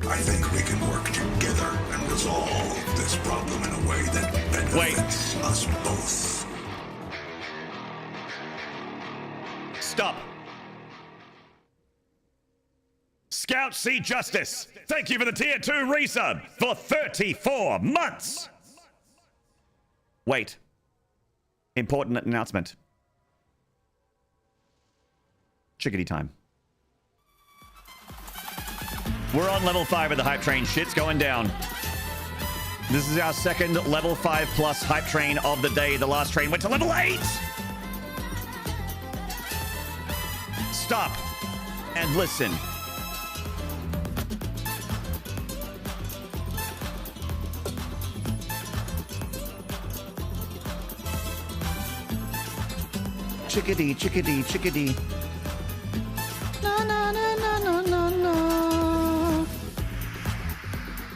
I think we can work together and resolve this problem in a way that benefits us both. Stop. Scout C Justice, thank you for the tier 2 resub for 34 months. Wait. Important announcement. Chickadee time. We're on level 5 of the hype train. Shit's going down. This is our second level 5 plus hype train of the day. The last train went to level 8. Stop and listen. Chickadee, chickadee, chickadee. No, no, no, no, no, no, no.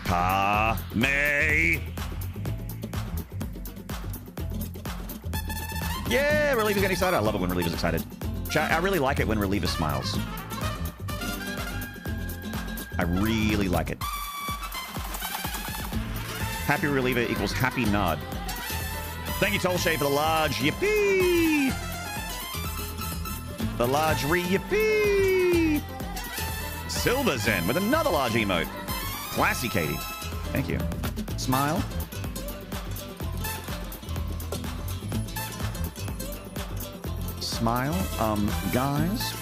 Pa May. Yeah, Reliever's getting excited. I love it when Reliever's excited. Chat, I really like it when Reliever smiles. I really like it. Happy Reliever equals happy nod. Thank you, Tolshay, for the large yippee. The large yippee. Silver Zen with another large emote. Classy, Katie. Thank you. Smile. Smile. Guys.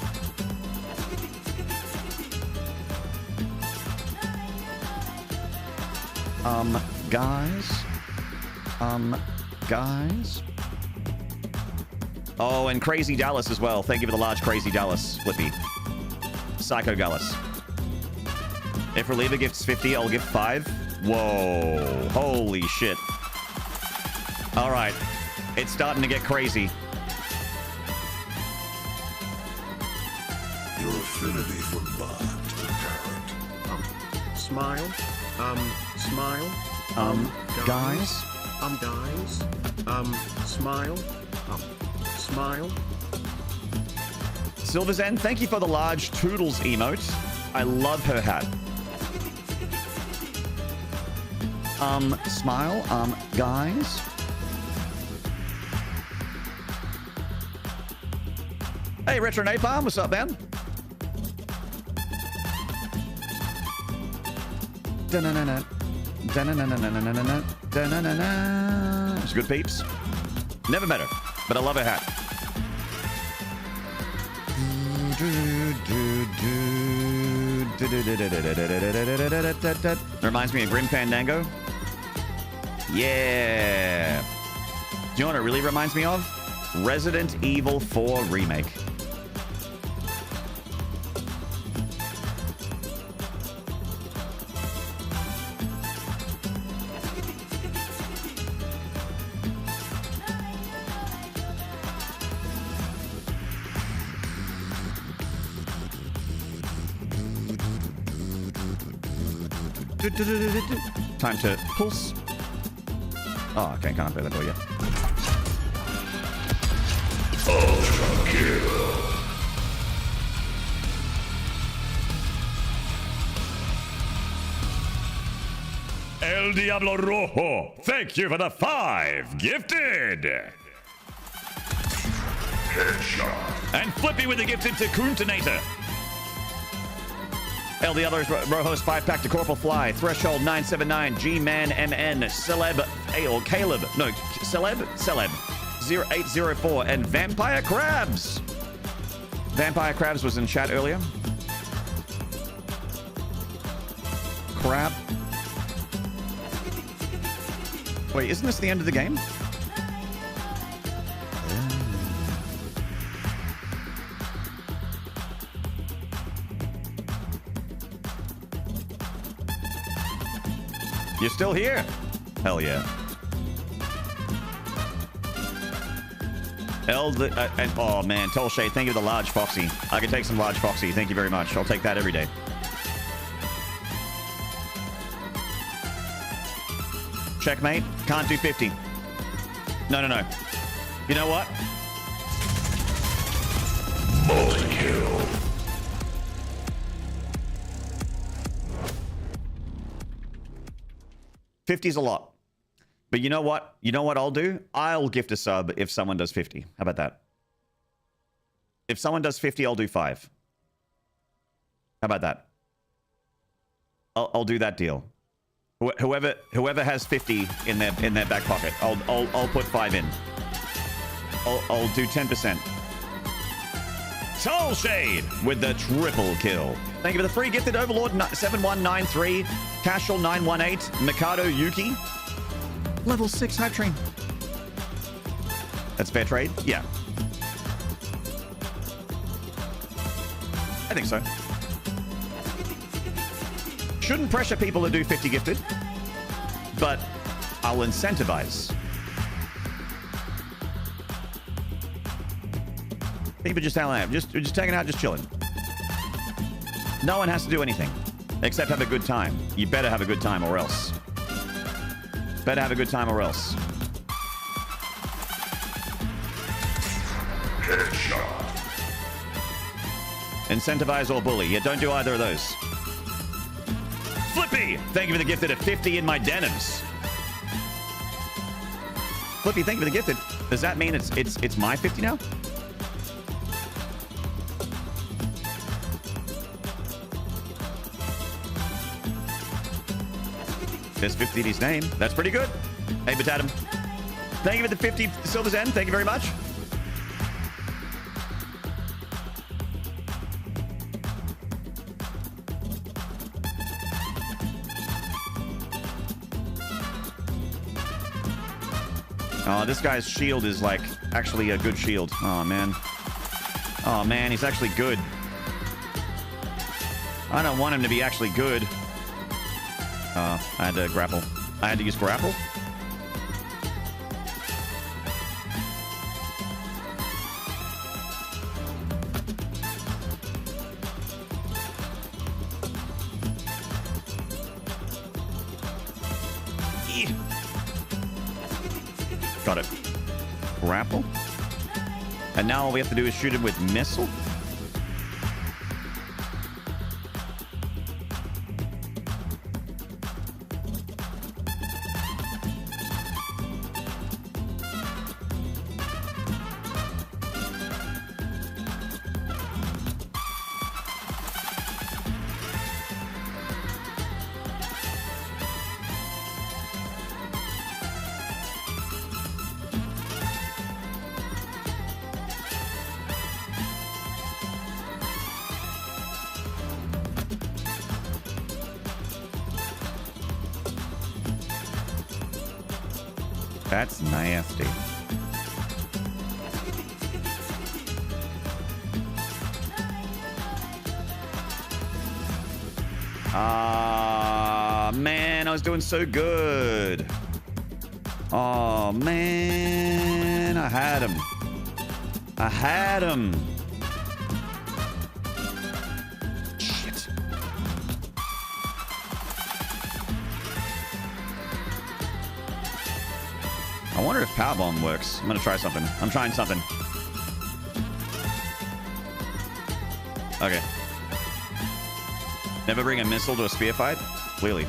Guys. Oh, and Crazy Dallas as well. Thank you for the large Crazy Dallas, Flippy. Psycho Gallus. If Reliever gifts 50, I'll give 5. Whoa. Holy shit. All right. It's starting to get crazy. Your affinity for bond apparent. Smile. Smile. Guys. Guys. Smile. Smile. Silver Zen, thank you for the large Toodles emote. I love her hat. Smile. Guys. Hey, Retro Napalm, what's up, man? Da-na-na-na. Da-na-na-na-na-na-na-na. Da-na-na-na. It's good, peeps. Never met her, but I love her hat. Reminds me of Grim Fandango. Yeah. Do you know what it really reminds me of? Resident Evil 4 Remake. Time to pulse. Oh, okay, can't play that door yet. Ultra kill. El Diablo Rojo, thank you for the 5 gifted. Headshot. And Flippy with the gifted to Kuntinator. El Diablo Rojo's 5-pack to Corporal Fly, Threshold 979, G-Man MN, Celeb, or Caleb, no, Celeb 0804, and Vampire Crabs. Vampire Crabs was in chat earlier. Crab. Wait, isn't this the end of the game? You're still here? Hell yeah. Oh man, Tolshay, thank you for the large Foxy. I can take some large Foxy. Thank you very much. I'll take that every day. Checkmate. Can't do 50. No. You know what? Multi-kill. $50's a lot. But you know what? You know what I'll do? I'll gift a sub if someone does 50. How about that? If someone does 50, I'll do 5. How about that? I'll do that deal. Whoever has 50 in their back pocket, I'll put 5 in. I'll do 10%. Toll Shade with the triple kill. Thank you for the free gifted Overlord 7193, Casual 918, Mikado Yuki. Level 6 Hype Train. That's fair trade? Yeah. I think so. Shouldn't pressure people to do 50 gifted, but I'll incentivize. People just hanging out, just hanging out, just chilling. No one has to do anything except have a good time. You better have a good time or else. Better have a good time or else. Headshot. Incentivize or bully. Yeah, don't do either of those. Flippy, thank you for the gifted at 50 in my denims. Flippy, thank you for the gifted. Does that mean it's my 50 now? There's 50 in his name. That's pretty good. Hey, Batatum. Thank you for the 50 Silver Zen. Thank you very much. Oh, this guy's shield is like actually a good shield. Oh, man. Oh, man, he's actually good. I don't want him to be actually good. I had to grapple. I had to use grapple? Got it. Grapple. And now all we have to do is shoot him with missile. That's nasty. Man, I was doing so good. Oh, man. I had him. I had him. Shit. I wonder if Powerbomb works. I'm gonna try something. I'm trying something. Okay. Never bring a missile to a spear fight? Clearly.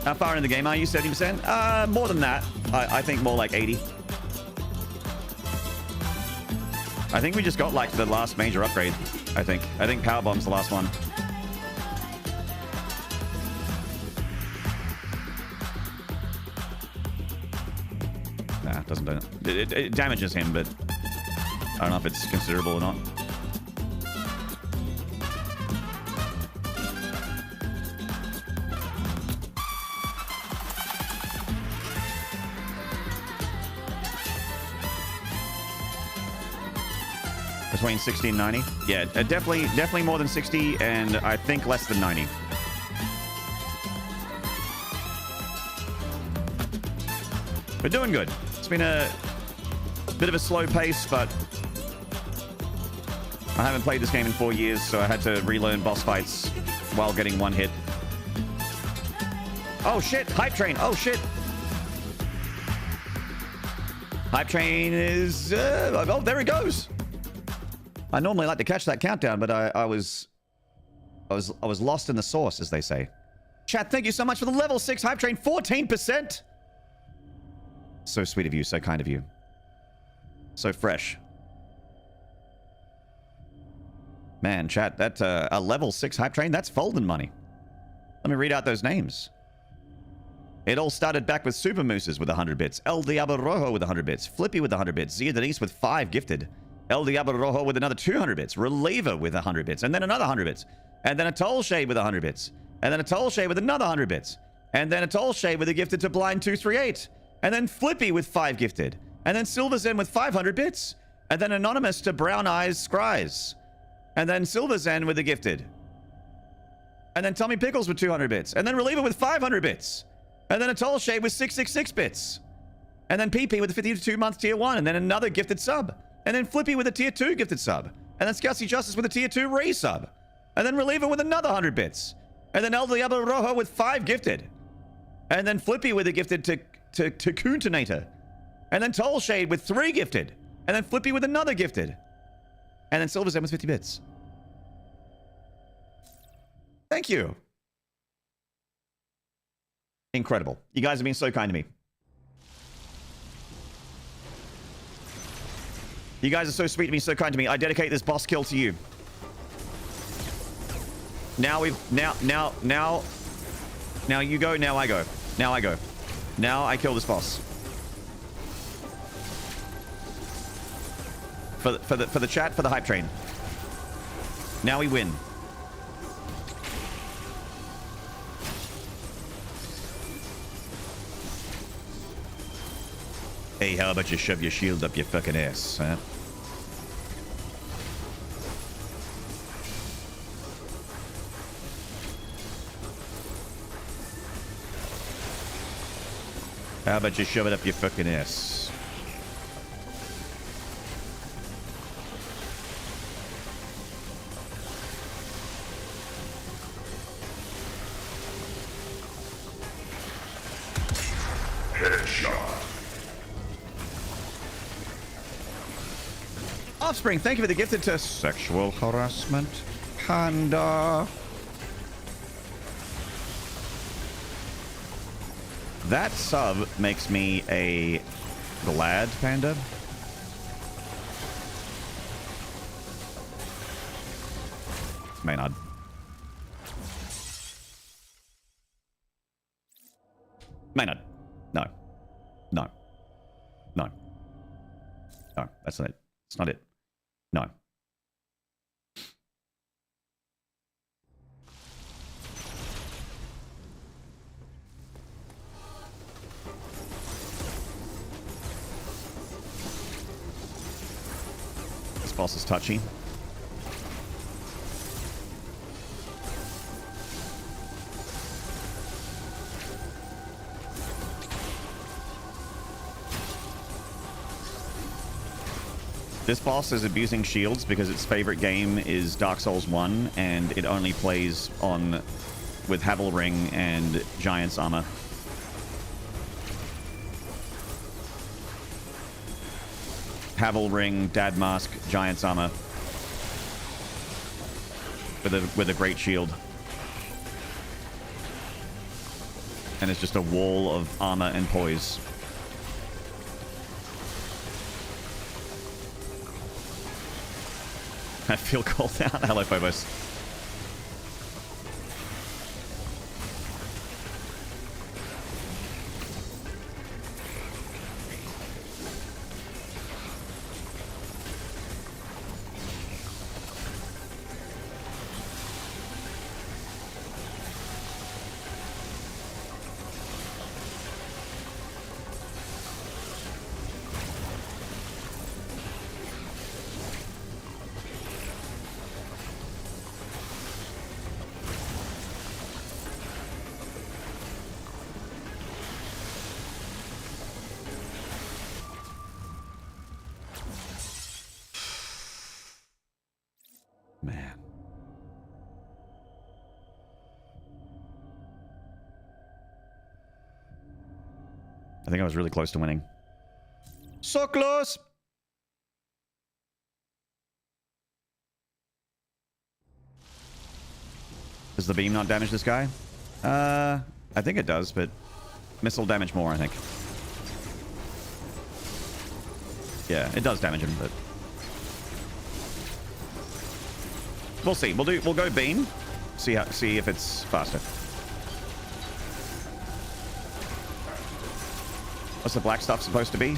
How far in the game are you? 70%? More than that. I think more like 80. I think we just got like the last major upgrade. I think Powerbomb's the last one. Nah, doesn't do it. It damages him, but I don't know if it's considerable or not. Between 60 and 90? Yeah, definitely more than 60, and I think less than 90. We're doing good. It's been a bit of a slow pace, but I haven't played this game in 4 years, so I had to relearn boss fights while getting one hit. Oh shit, Hype Train. Oh shit. Hype Train is oh, there it goes. I normally like to catch that countdown, but I was lost in the sauce, as they say. Chat, thank you so much for the level 6 Hype Train, 14%. So sweet of you, so kind of you. So fresh. Man, chat, that a level 6 Hype Train, that's folding money. Let me read out those names. It all started back with Super Mooses with 100 bits, El Diablo Rojo with 100 bits, Flippy with 100 bits, Zia Denise with 5 gifted, El Diablo Rojo with another 200 bits. Reliever with 100 bits. And then another 100 bits. And then a Toll Shade with 100 bits. And then a Toll Shade with another 100 bits. And then a Toll Shade with a gifted to Blind 238. And then Flippy with 5 gifted. And then Silver Zen with 500 bits. And then Anonymous to Brown Eyes Scries. And then Silver Zen with a gifted. And then Tommy Pickles with 200 bits. And then Reliever with 500 bits. And then a Toll Shade with 666 bits. And then PP with a 52-month tier 1. And then another gifted sub. And then Flippy with a tier 2 gifted sub. And then Scousy Justice with a tier 2 re-sub. And then Reliever with another 100 bits. And then El Diablo Rojo with 5 gifted. And then Flippy with a gifted to Coontonator. And then Toll Shade with 3 gifted. And then Flippy with another gifted. And then Silver Zen with 50 bits. Thank you. Incredible. You guys have been so kind to me. You guys are so sweet to me, so kind to me. I dedicate this boss kill to you. Now you go, now I go. Now I go. Now I kill this boss. For the chat, for the hype train. Now we win. Hey, how about you shove your shield up your fucking ass, huh? How about you shove it up your fucking ass? Headshot. Offspring, thank you for the gifted to sexual harassment. Panda. That sub makes me a glad panda. Maynard. Maynard. No. No. No. No, that's not it. It's not it. No. This boss is touchy. This boss is abusing shields because its favorite game is Dark Souls 1 and it only plays on with Havel Ring and Giant's Armor. Havel Ring, Dad Mask, Giant's Armor. With a great shield. And it's just a wall of armor and poise. I feel cold down. Hello, Phobos. I think I was really close to winning. So close! Does the beam not damage this guy? I think it does, but missile damage more, I think. Yeah, it does damage him, but we'll see. We'll go beam. See if it's faster. What's the black stuff supposed to be?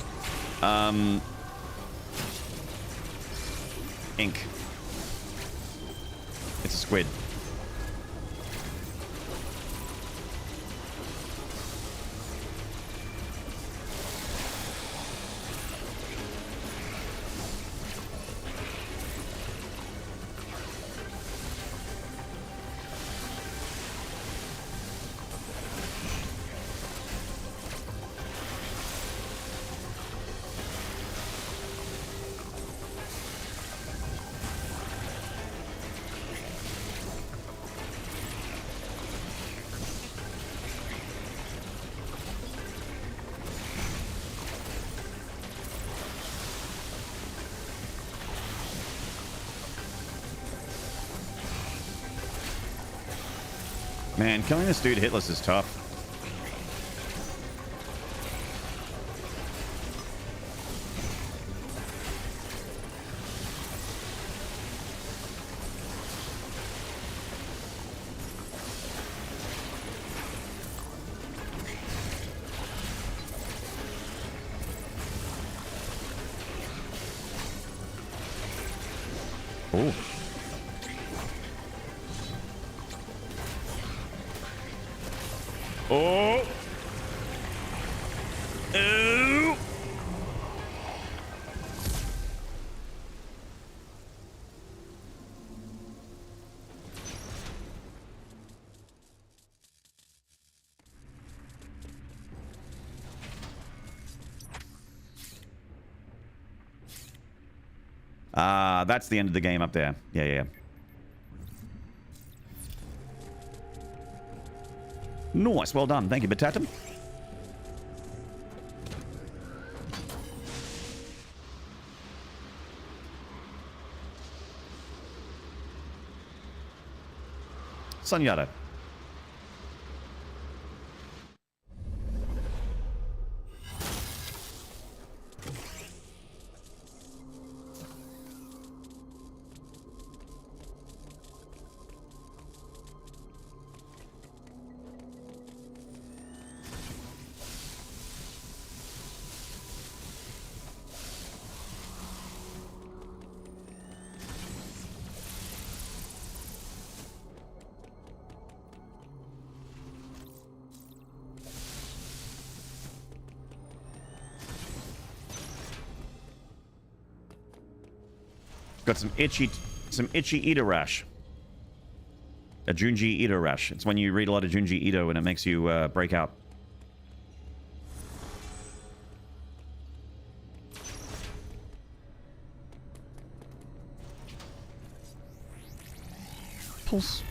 ink. It's a squid. Man, killing this dude hitless is tough. Oh. Oh. Oh. That's the end of the game up there. Yeah, yeah, yeah. Nice, well done. Thank you, Batatum. Sunyata. Got some itchy Ito rash. A Junji Ito rash. It's when you read a lot of Junji Ito and it makes you break out. Pulse.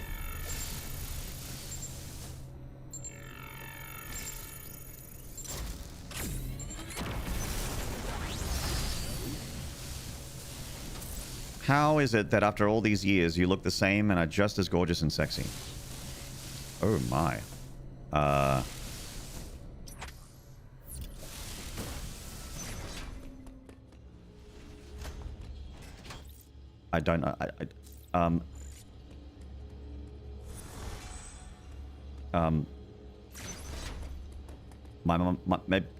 How is it that after all these years you look the same and are just as gorgeous and sexy? Oh my. I don't know. My mom,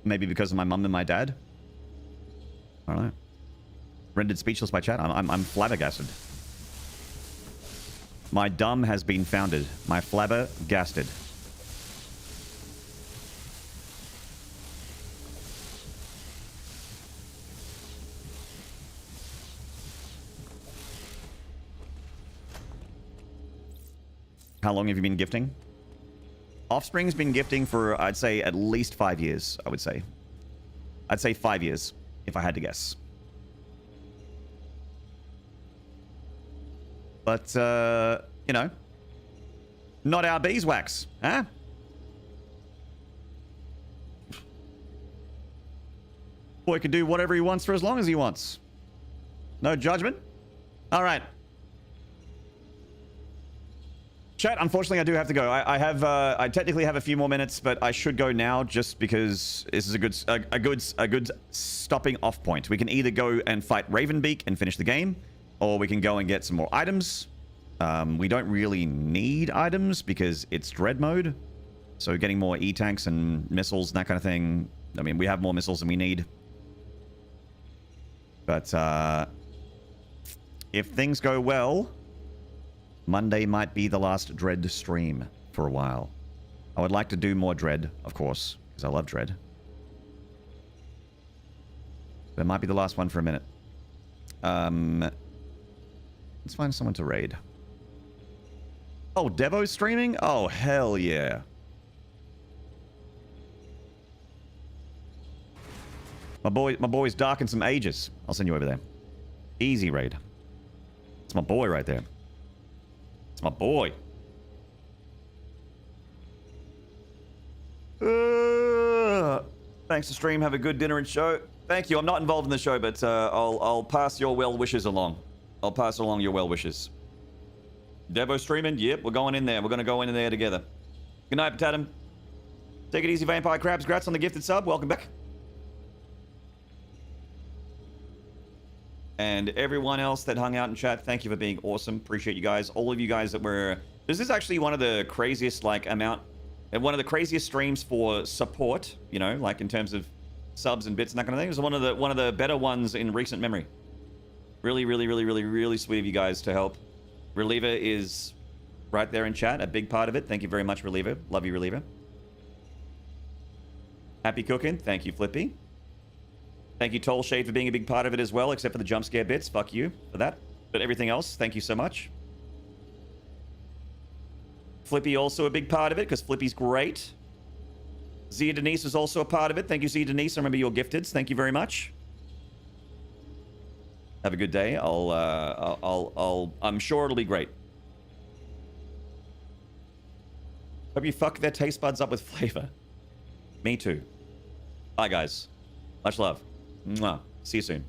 maybe because of my mum and my dad? I don't know. Rendered speechless by chat. I'm flabbergasted. My dumb has been founded. My flabbergasted. How long have you been gifting? Offspring's been gifting for, I'd say, at least 5 years, I would say. I'd say 5 years, if I had to guess. But, you know, not our beeswax, huh? Boy can do whatever he wants for as long as he wants. No judgment? All right. Chat, unfortunately, I do have to go. I technically have a few more minutes, but I should go now just because this is a good stopping off point. We can either go and fight Ravenbeak and finish the game, or we can go and get some more items. We don't really need items because it's Dread mode. So getting more E-tanks and missiles and that kind of thing. I mean, we have more missiles than we need. But, If things go well, Monday might be the last Dread stream for a while. I would like to do more Dread, of course, because I love Dread. But it might be the last one for a minute. Let's find someone to raid. Oh, Devo's streaming? Oh, hell yeah. My boy's dark in some ages. I'll send you over there. Easy raid. It's my boy right there. It's my boy. Thanks to stream. Have a good dinner and show. Thank you. I'm not involved in the show, but I'll pass your well wishes along. I'll pass along your well wishes. Devo streaming? Yep, we're going in there. We're going to go in there together. Good night, Tatum. Take it easy, Vampire Crabs. Congrats on the gifted sub. Welcome back. And everyone else that hung out in chat, thank you for being awesome. Appreciate you guys. All of you guys that were... This is actually one of the craziest, like, one of the craziest streams for support, you know, like in terms of subs and bits and that kind of thing. It was one of the better ones in recent memory. Really, really, really, really, really sweet of you guys to help. Reliever is right there in chat, a big part of it. Thank you very much, Reliever. Love you, Reliever. Happy cooking. Thank you, Flippy. Thank you, Tall Shade, for being a big part of it as well, except for the jump scare bits. Fuck you for that. But everything else, thank you so much. Flippy also a big part of it, because Flippy's great. Zia Denise was also a part of it. Thank you, Zia Denise. I remember your gifteds. Thank you very much. Have a good day. I'm sure it'll be great. Hope you fuck their taste buds up with flavor. Me too. Bye, guys. Much love. Mwah. See you soon.